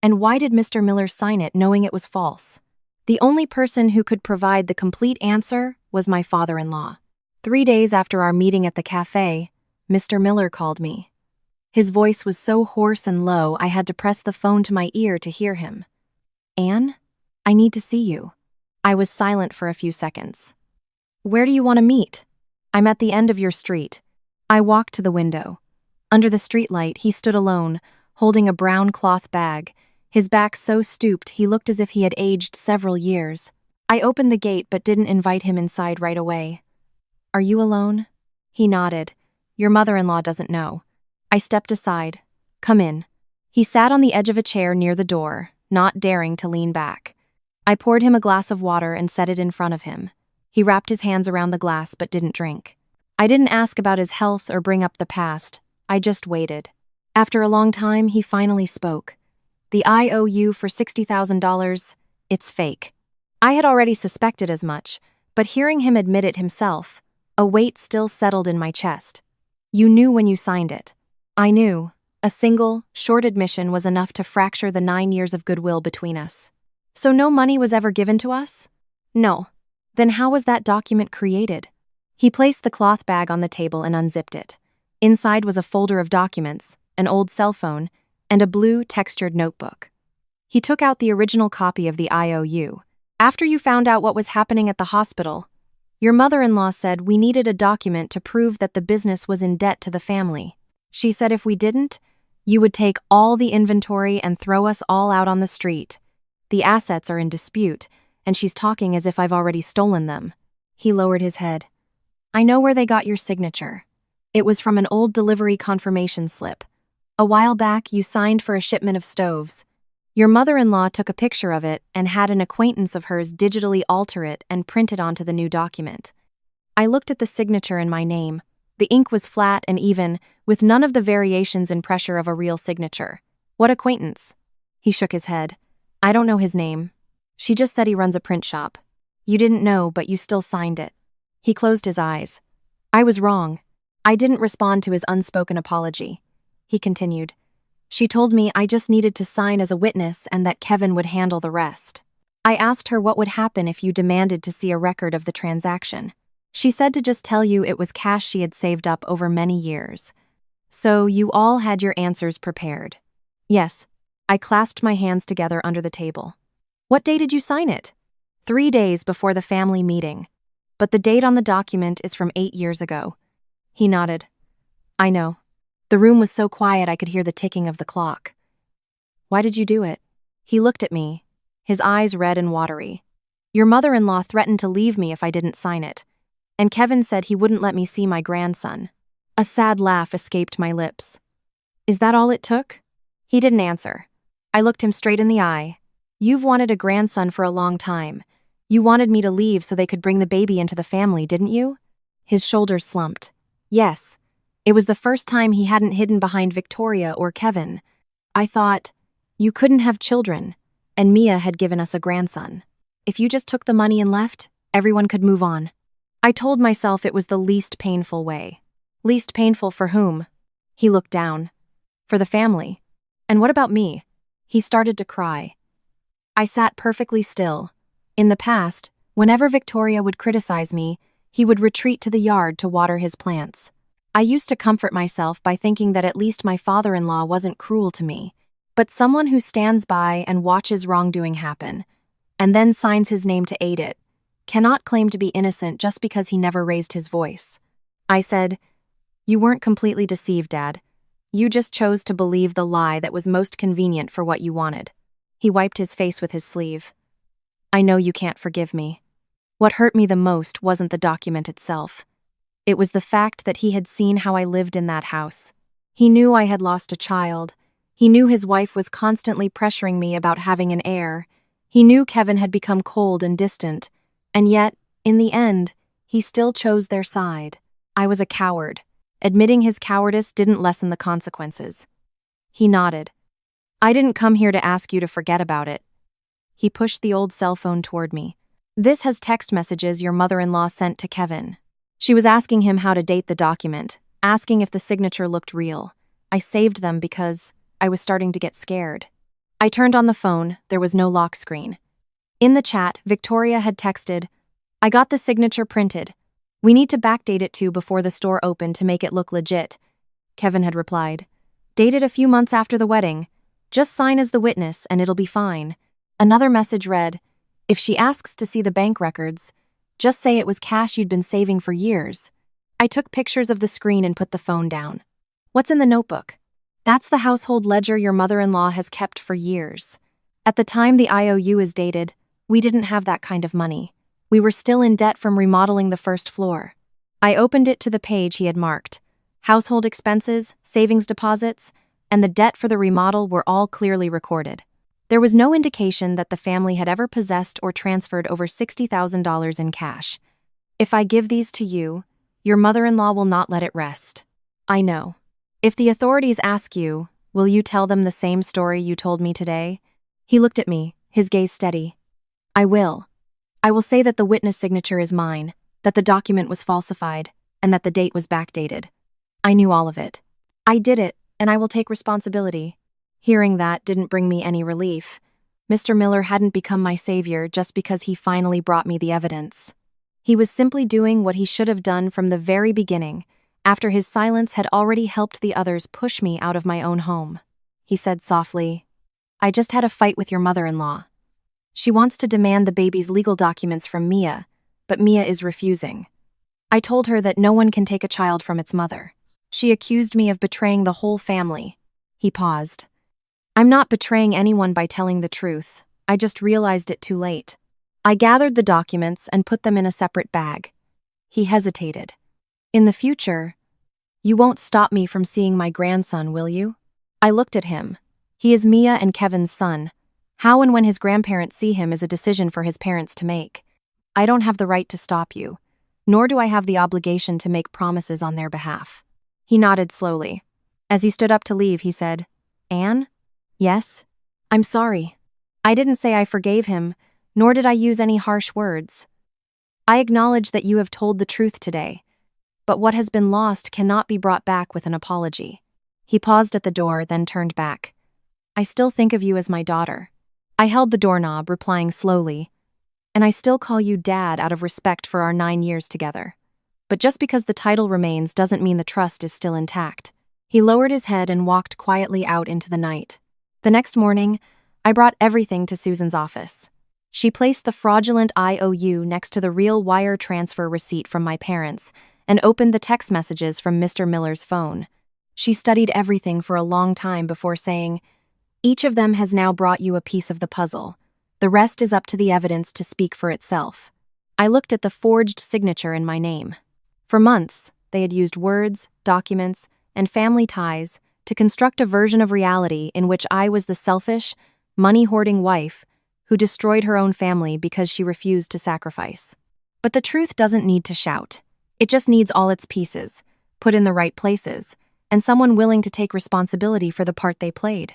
And why did Mr. Miller sign it knowing it was false? The only person who could provide the complete answer was my father-in-law. 3 days after our meeting at the cafe, Mr. Miller called me. His voice was so hoarse and low I had to press the phone to my ear to hear him. Anne, I need to see you. I was silent for a few seconds. Where do you want to meet? I'm at the end of your street. I walked to the window. Under the streetlight, he stood alone, holding a brown cloth bag. His back so stooped he looked as if he had aged several years. I opened the gate but didn't invite him inside right away. Are you alone? He nodded. Your mother-in-law doesn't know. I stepped aside. Come in. He sat on the edge of a chair near the door, not daring to lean back. I poured him a glass of water and set it in front of him. He wrapped his hands around the glass but didn't drink. I didn't ask about his health or bring up the past. I just waited. After a long time, he finally spoke. The IOU for $60,000, it's fake. I had already suspected as much, but hearing him admit it himself, a weight still settled in my chest. You knew when you signed it. I knew. A single, short admission was enough to fracture the 9 years of goodwill between us. So no money was ever given to us? No. Then how was that document created? He placed the cloth bag on the table and unzipped it. Inside was a folder of documents, an old cell phone, and a blue, textured notebook. He took out the original copy of the IOU. After you found out what was happening at the hospital, your mother-in-law said we needed a document to prove that the business was in debt to the family. She said if we didn't, you would take all the inventory and throw us all out on the street. The assets are in dispute, and she's talking as if I've already stolen them. He lowered his head. I know where they got your signature. It was from an old delivery confirmation slip. A while back, you signed for a shipment of stoves. Your mother-in-law took a picture of it and had an acquaintance of hers digitally alter it and print it onto the new document. I looked at the signature in my name. The ink was flat and even, with none of the variations and pressure of a real signature. What acquaintance? He shook his head. I don't know his name. She just said he runs a print shop. You didn't know, but you still signed it. He closed his eyes. I was wrong. I didn't respond to his unspoken apology. He continued. She told me I just needed to sign as a witness and that Kevin would handle the rest. I asked her what would happen if you demanded to see a record of the transaction. She said to just tell you it was cash she had saved up over many years. So you all had your answers prepared. Yes. I clasped my hands together under the table. What day did you sign it? 3 days before the family meeting. But the date on the document is from 8 years ago. He nodded. I know. The room was so quiet I could hear the ticking of the clock. Why did you do it? He looked at me, his eyes red and watery. Your mother-in-law threatened to leave me if I didn't sign it. And Kevin said he wouldn't let me see my grandson. A sad laugh escaped my lips. Is that all it took? He didn't answer. I looked him straight in the eye. You've wanted a grandson for a long time. You wanted me to leave so they could bring the baby into the family, didn't you? His shoulders slumped. Yes. It was the first time he hadn't hidden behind Victoria or Kevin. I thought, you couldn't have children. and Mia had given us a grandson. If you just took the money and left, everyone could move on. I told myself it was the least painful way. Least painful for whom? He looked down. For the family. And what about me? He started to cry. I sat perfectly still. In the past, whenever Victoria would criticize me, he would retreat to the yard to water his plants. I used to comfort myself by thinking that at least my father-in-law wasn't cruel to me. But someone who stands by and watches wrongdoing happen, and then signs his name to aid it, cannot claim to be innocent just because he never raised his voice. I said, "You weren't completely deceived, Dad. You just chose to believe the lie that was most convenient for what you wanted." He wiped his face with his sleeve. "I know you can't forgive me. What hurt me the most wasn't the document itself. It was the fact that he had seen how I lived in that house. He knew I had lost a child. He knew his wife was constantly pressuring me about having an heir. He knew Kevin had become cold and distant. And yet, in the end, he still chose their side. I was a coward. Admitting his cowardice didn't lessen the consequences." He nodded. "I didn't come here to ask you to forget about it." He pushed the old cell phone toward me. "This has text messages your mother-in-law sent to Kevin. She was asking him how to date the document, asking if the signature looked real. I saved them because I was starting to get scared." I turned on the phone. There was no lock screen. In the chat, Victoria had texted, "I got the signature printed. We need to backdate it to before the store opened to make it look legit." Kevin had replied, "Date it a few months after the wedding. Just sign as the witness and it'll be fine." Another message read, "If she asks to see the bank records, just say it was cash you'd been saving for years." I took pictures of the screen and put the phone down. "What's in the notebook?" "That's the household ledger your mother-in-law has kept for years. At the time the IOU is dated, we didn't have that kind of money. We were still in debt from remodeling the first floor." I opened it to the page he had marked. Household expenses, savings deposits, and the debt for the remodel were all clearly recorded. There was no indication that the family had ever possessed or transferred over $60,000 in cash. "If I give these to you, your mother-in-law will not let it rest. I know. If the authorities ask you, will you tell them the same story you told me today?" He looked at me, his gaze steady. "I will. I will say that the witness signature is mine, that the document was falsified, and that the date was backdated. I knew all of it. I did it, and I will take responsibility." Hearing that didn't bring me any relief. Mr. Miller hadn't become my savior just because he finally brought me the evidence. He was simply doing what he should have done from the very beginning, after his silence had already helped the others push me out of my own home. He said softly, "I just had a fight with your mother-in-law. She wants to demand the baby's legal documents from Mia, but Mia is refusing. I told her that no one can take a child from its mother. She accused me of betraying the whole family." He paused. "I'm not betraying anyone by telling the truth. I just realized it too late. I gathered the documents and put them in a separate bag." He hesitated. "In the future, you won't stop me from seeing my grandson, will you?" I looked at him. He is Mia and Kevin's son. How and when his grandparents see him is a decision for his parents to make. I don't have the right to stop you, nor do I have the obligation to make promises on their behalf." He nodded slowly. As he stood up to leave, he said, "Anne? Yes? I'm sorry. I didn't say I forgave him, nor did I use any harsh words. I acknowledge that you have told the truth today, but what has been lost cannot be brought back with an apology." He paused at the door, then turned back. "I still think of you as my daughter." I held the doorknob, replying slowly, "And I still call you Dad out of respect for our 9 years together. But just because the title remains doesn't mean the trust is still intact." He lowered his head and walked quietly out into the night. The next morning, I brought everything to Susan's office. She placed the fraudulent IOU next to the real wire transfer receipt from my parents and opened the text messages from Mr. Miller's phone. She studied everything for a long time before saying, "Each of them has now brought you a piece of the puzzle. The rest is up to the evidence to speak for itself." I looked at the forged signature in my name. For months, they had used words, documents, and family ties to construct a version of reality in which I was the selfish, money-hoarding wife who destroyed her own family because she refused to sacrifice. But the truth doesn't need to shout. It just needs all its pieces, put in the right places, and someone willing to take responsibility for the part they played.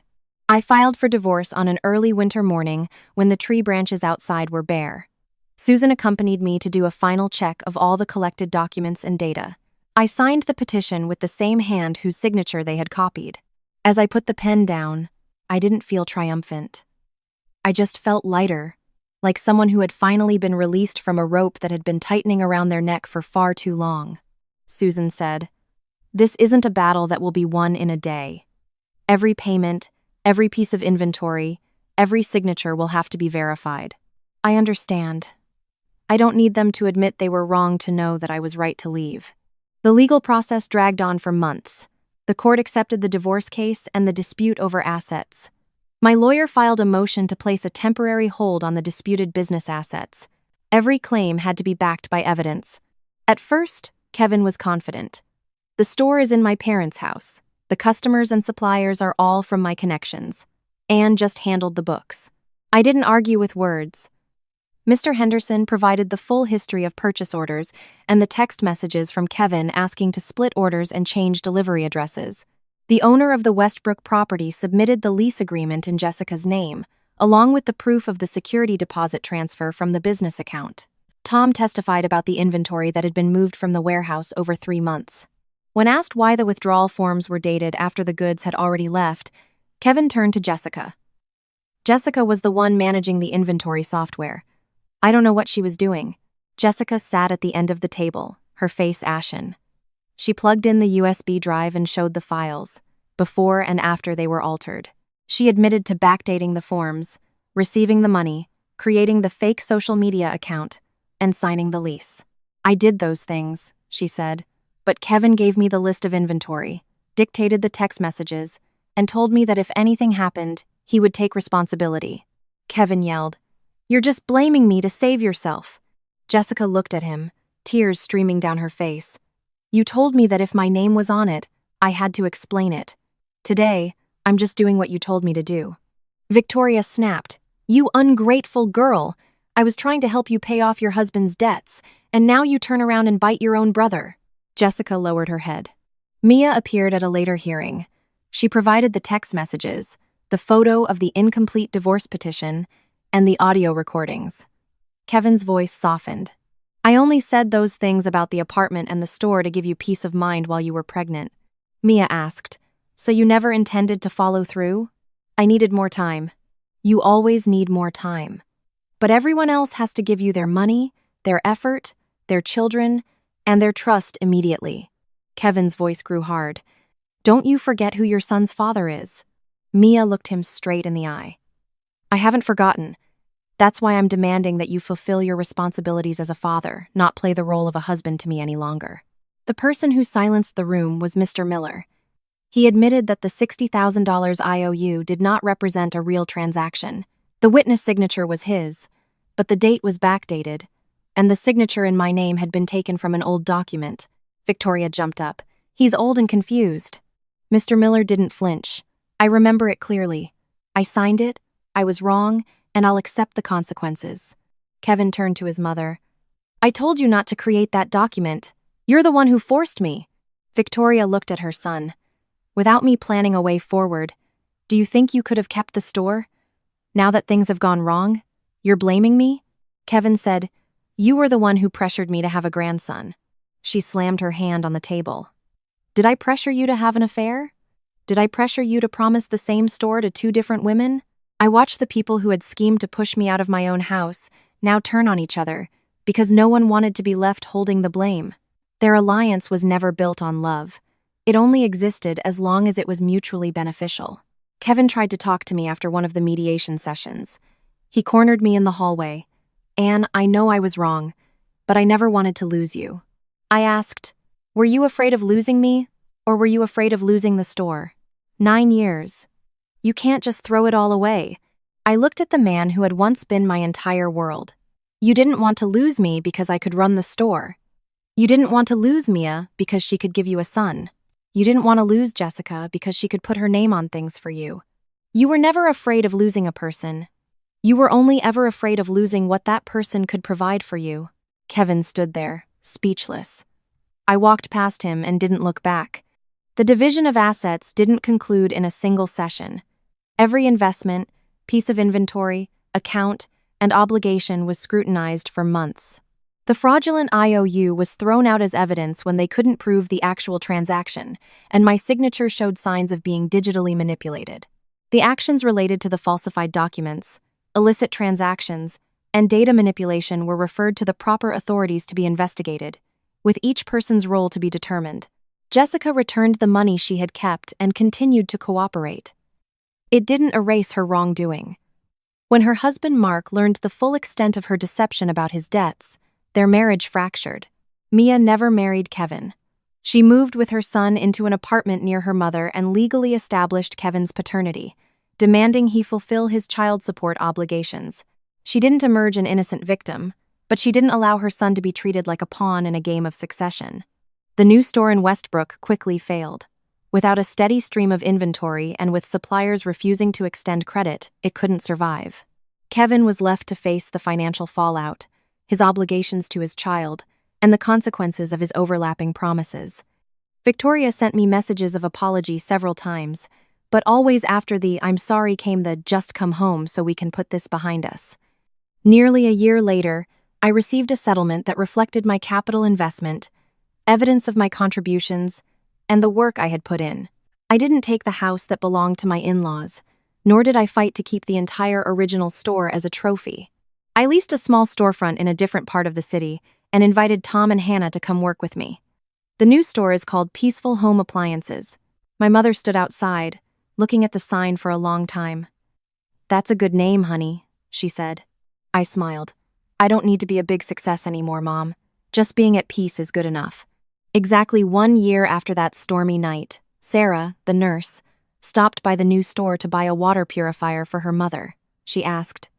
I filed for divorce on an early winter morning when the tree branches outside were bare. Susan accompanied me to do a final check of all the collected documents and data. I signed the petition with the same hand whose signature they had copied. As I put the pen down, I didn't feel triumphant. I just felt lighter, like someone who had finally been released from a rope that had been tightening around their neck for far too long. Susan said, "This isn't a battle that will be won in a day. Every payment, every piece of inventory, every signature will have to be verified." I understand. I don't need them to admit they were wrong to know that I was right to leave. The legal process dragged on for months. The court accepted the divorce case and the dispute over assets. My lawyer filed a motion to place a temporary hold on the disputed business assets. Every claim had to be backed by evidence. At first, Kevin was confident. "The store is in my parents' house. The customers and suppliers are all from my connections. Anne just handled the books." I didn't argue with words. Mr. Henderson provided the full history of purchase orders and the text messages from Kevin asking to split orders and change delivery addresses. The owner of the Westbrook property submitted the lease agreement in Jessica's name, along with the proof of the security deposit transfer from the business account. Tom testified about the inventory that had been moved from the warehouse over 3 months. When asked why the withdrawal forms were dated after the goods had already left, Kevin turned to Jessica. Jessica was the one managing the inventory software. I don't know what she was doing. Jessica sat at the end of the table, her face ashen. She plugged in the USB drive and showed the files, before and after they were altered. She admitted to backdating the forms, receiving the money, creating the fake social media account, and signing the lease. "I did those things," she said, "but Kevin gave me the list of inventory, dictated the text messages, and told me that if anything happened, he would take responsibility." Kevin yelled, "You're just blaming me to save yourself." Jessica looked at him, tears streaming down her face. "You told me that if my name was on it, I had to explain it. Today, I'm just doing what you told me to do." Victoria snapped, "You ungrateful girl! I was trying to help you pay off your husband's debts, and now you turn around and bite your own brother." Jessica lowered her head. Mia appeared at a later hearing. She provided the text messages, the photo of the incomplete divorce petition, and the audio recordings. Kevin's voice softened. "I only said those things about the apartment and the store to give you peace of mind while you were pregnant." Mia asked, "So you never intended to follow through?" "I needed more time." "You always need more time. But everyone else has to give you their money, their effort, their children, and their trust immediately." Kevin's voice grew hard. "Don't you forget who your son's father is." Mia looked him straight in the eye. "I haven't forgotten. That's why I'm demanding that you fulfill your responsibilities as a father, not play the role of a husband to me any longer." The person who silenced the room was Mr. Miller. He admitted that the $60,000 IOU did not represent a real transaction. The witness signature was his, but the date was backdated, and the signature in my name had been taken from an old document. Victoria jumped up. "He's old and confused." Mr. Miller didn't flinch. "I remember it clearly. I signed it, I was wrong, and I'll accept the consequences." Kevin turned to his mother. "I told you not to create that document. You're the one who forced me." Victoria looked at her son. "Without me planning a way forward, do you think you could have kept the store? Now that things have gone wrong, you're blaming me?" Kevin said, "You were the one who pressured me to have a grandson." She slammed her hand on the table. "Did I pressure you to have an affair? Did I pressure you to promise the same store to 2 different women? I watched the people who had schemed to push me out of my own house now turn on each other because no one wanted to be left holding the blame. Their alliance was never built on love. It only existed as long as it was mutually beneficial." Kevin tried to talk to me after one of the mediation sessions. He cornered me in the hallway. "Anne, I know I was wrong, but I never wanted to lose you." I asked, "Were you afraid of losing me, or were you afraid of losing the store? 9 years. You can't just throw it all away." I looked at the man who had once been my entire world. "You didn't want to lose me because I could run the store. You didn't want to lose Mia because she could give you a son. You didn't want to lose Jessica because she could put her name on things for you. You were never afraid of losing a person. You were only ever afraid of losing what that person could provide for you." Kevin stood there, speechless. I walked past him and didn't look back. The division of assets didn't conclude in a single session. Every investment, piece of inventory, account, and obligation was scrutinized for months. The fraudulent IOU was thrown out as evidence when they couldn't prove the actual transaction, and my signature showed signs of being digitally manipulated. The actions related to the falsified documents, illicit transactions, and data manipulation were referred to the proper authorities to be investigated, with each person's role to be determined. Jessica returned the money she had kept and continued to cooperate. It didn't erase her wrongdoing. When her husband Mark learned the full extent of her deception about his debts, their marriage fractured. Mia never married Kevin. She moved with her son into an apartment near her mother and legally established Kevin's paternity, demanding he fulfill his child support obligations. She didn't emerge an innocent victim, but she didn't allow her son to be treated like a pawn in a game of succession. The new store in Westbrook quickly failed. Without a steady stream of inventory and with suppliers refusing to extend credit, it couldn't survive. Kevin was left to face the financial fallout, his obligations to his child, and the consequences of his overlapping promises. Victoria sent me messages of apology several times, but always after the "I'm sorry" came the "just come home so we can put this behind us." Nearly a year later, I received a settlement that reflected my capital investment, evidence of my contributions, and the work I had put in. I didn't take the house that belonged to my in-laws, nor did I fight to keep the entire original store as a trophy. I leased a small storefront in a different part of the city and invited Tom and Hannah to come work with me. The new store is called Peaceful Home Appliances. My mother stood outside, looking at the sign for a long time. "That's a good name, honey," she said. I smiled. "I don't need to be a big success anymore, Mom. Just being at peace is good enough." Exactly 1 year after that stormy night, Sarah, the nurse, stopped by the new store to buy a water purifier for her mother. She asked,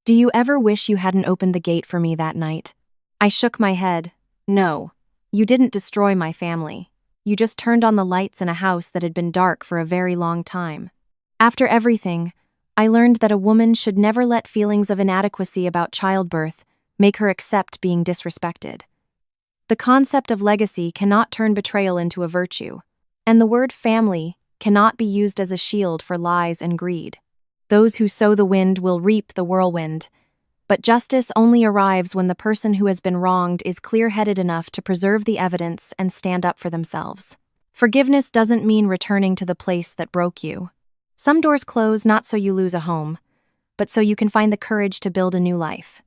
"Do you ever wish you hadn't opened the gate for me that night?" I shook my head. "No, you didn't destroy my family. You just turned on the lights in a house that had been dark for a very long time." After everything, I learned that a woman should never let feelings of inadequacy about childbirth make her accept being disrespected. The concept of legacy cannot turn betrayal into a virtue, and the word family cannot be used as a shield for lies and greed. Those who sow the wind will reap the whirlwind, but justice only arrives when the person who has been wronged is clear-headed enough to preserve the evidence and stand up for themselves. Forgiveness doesn't mean returning to the place that broke you. Some doors close not so you lose a home, but so you can find the courage to build a new life.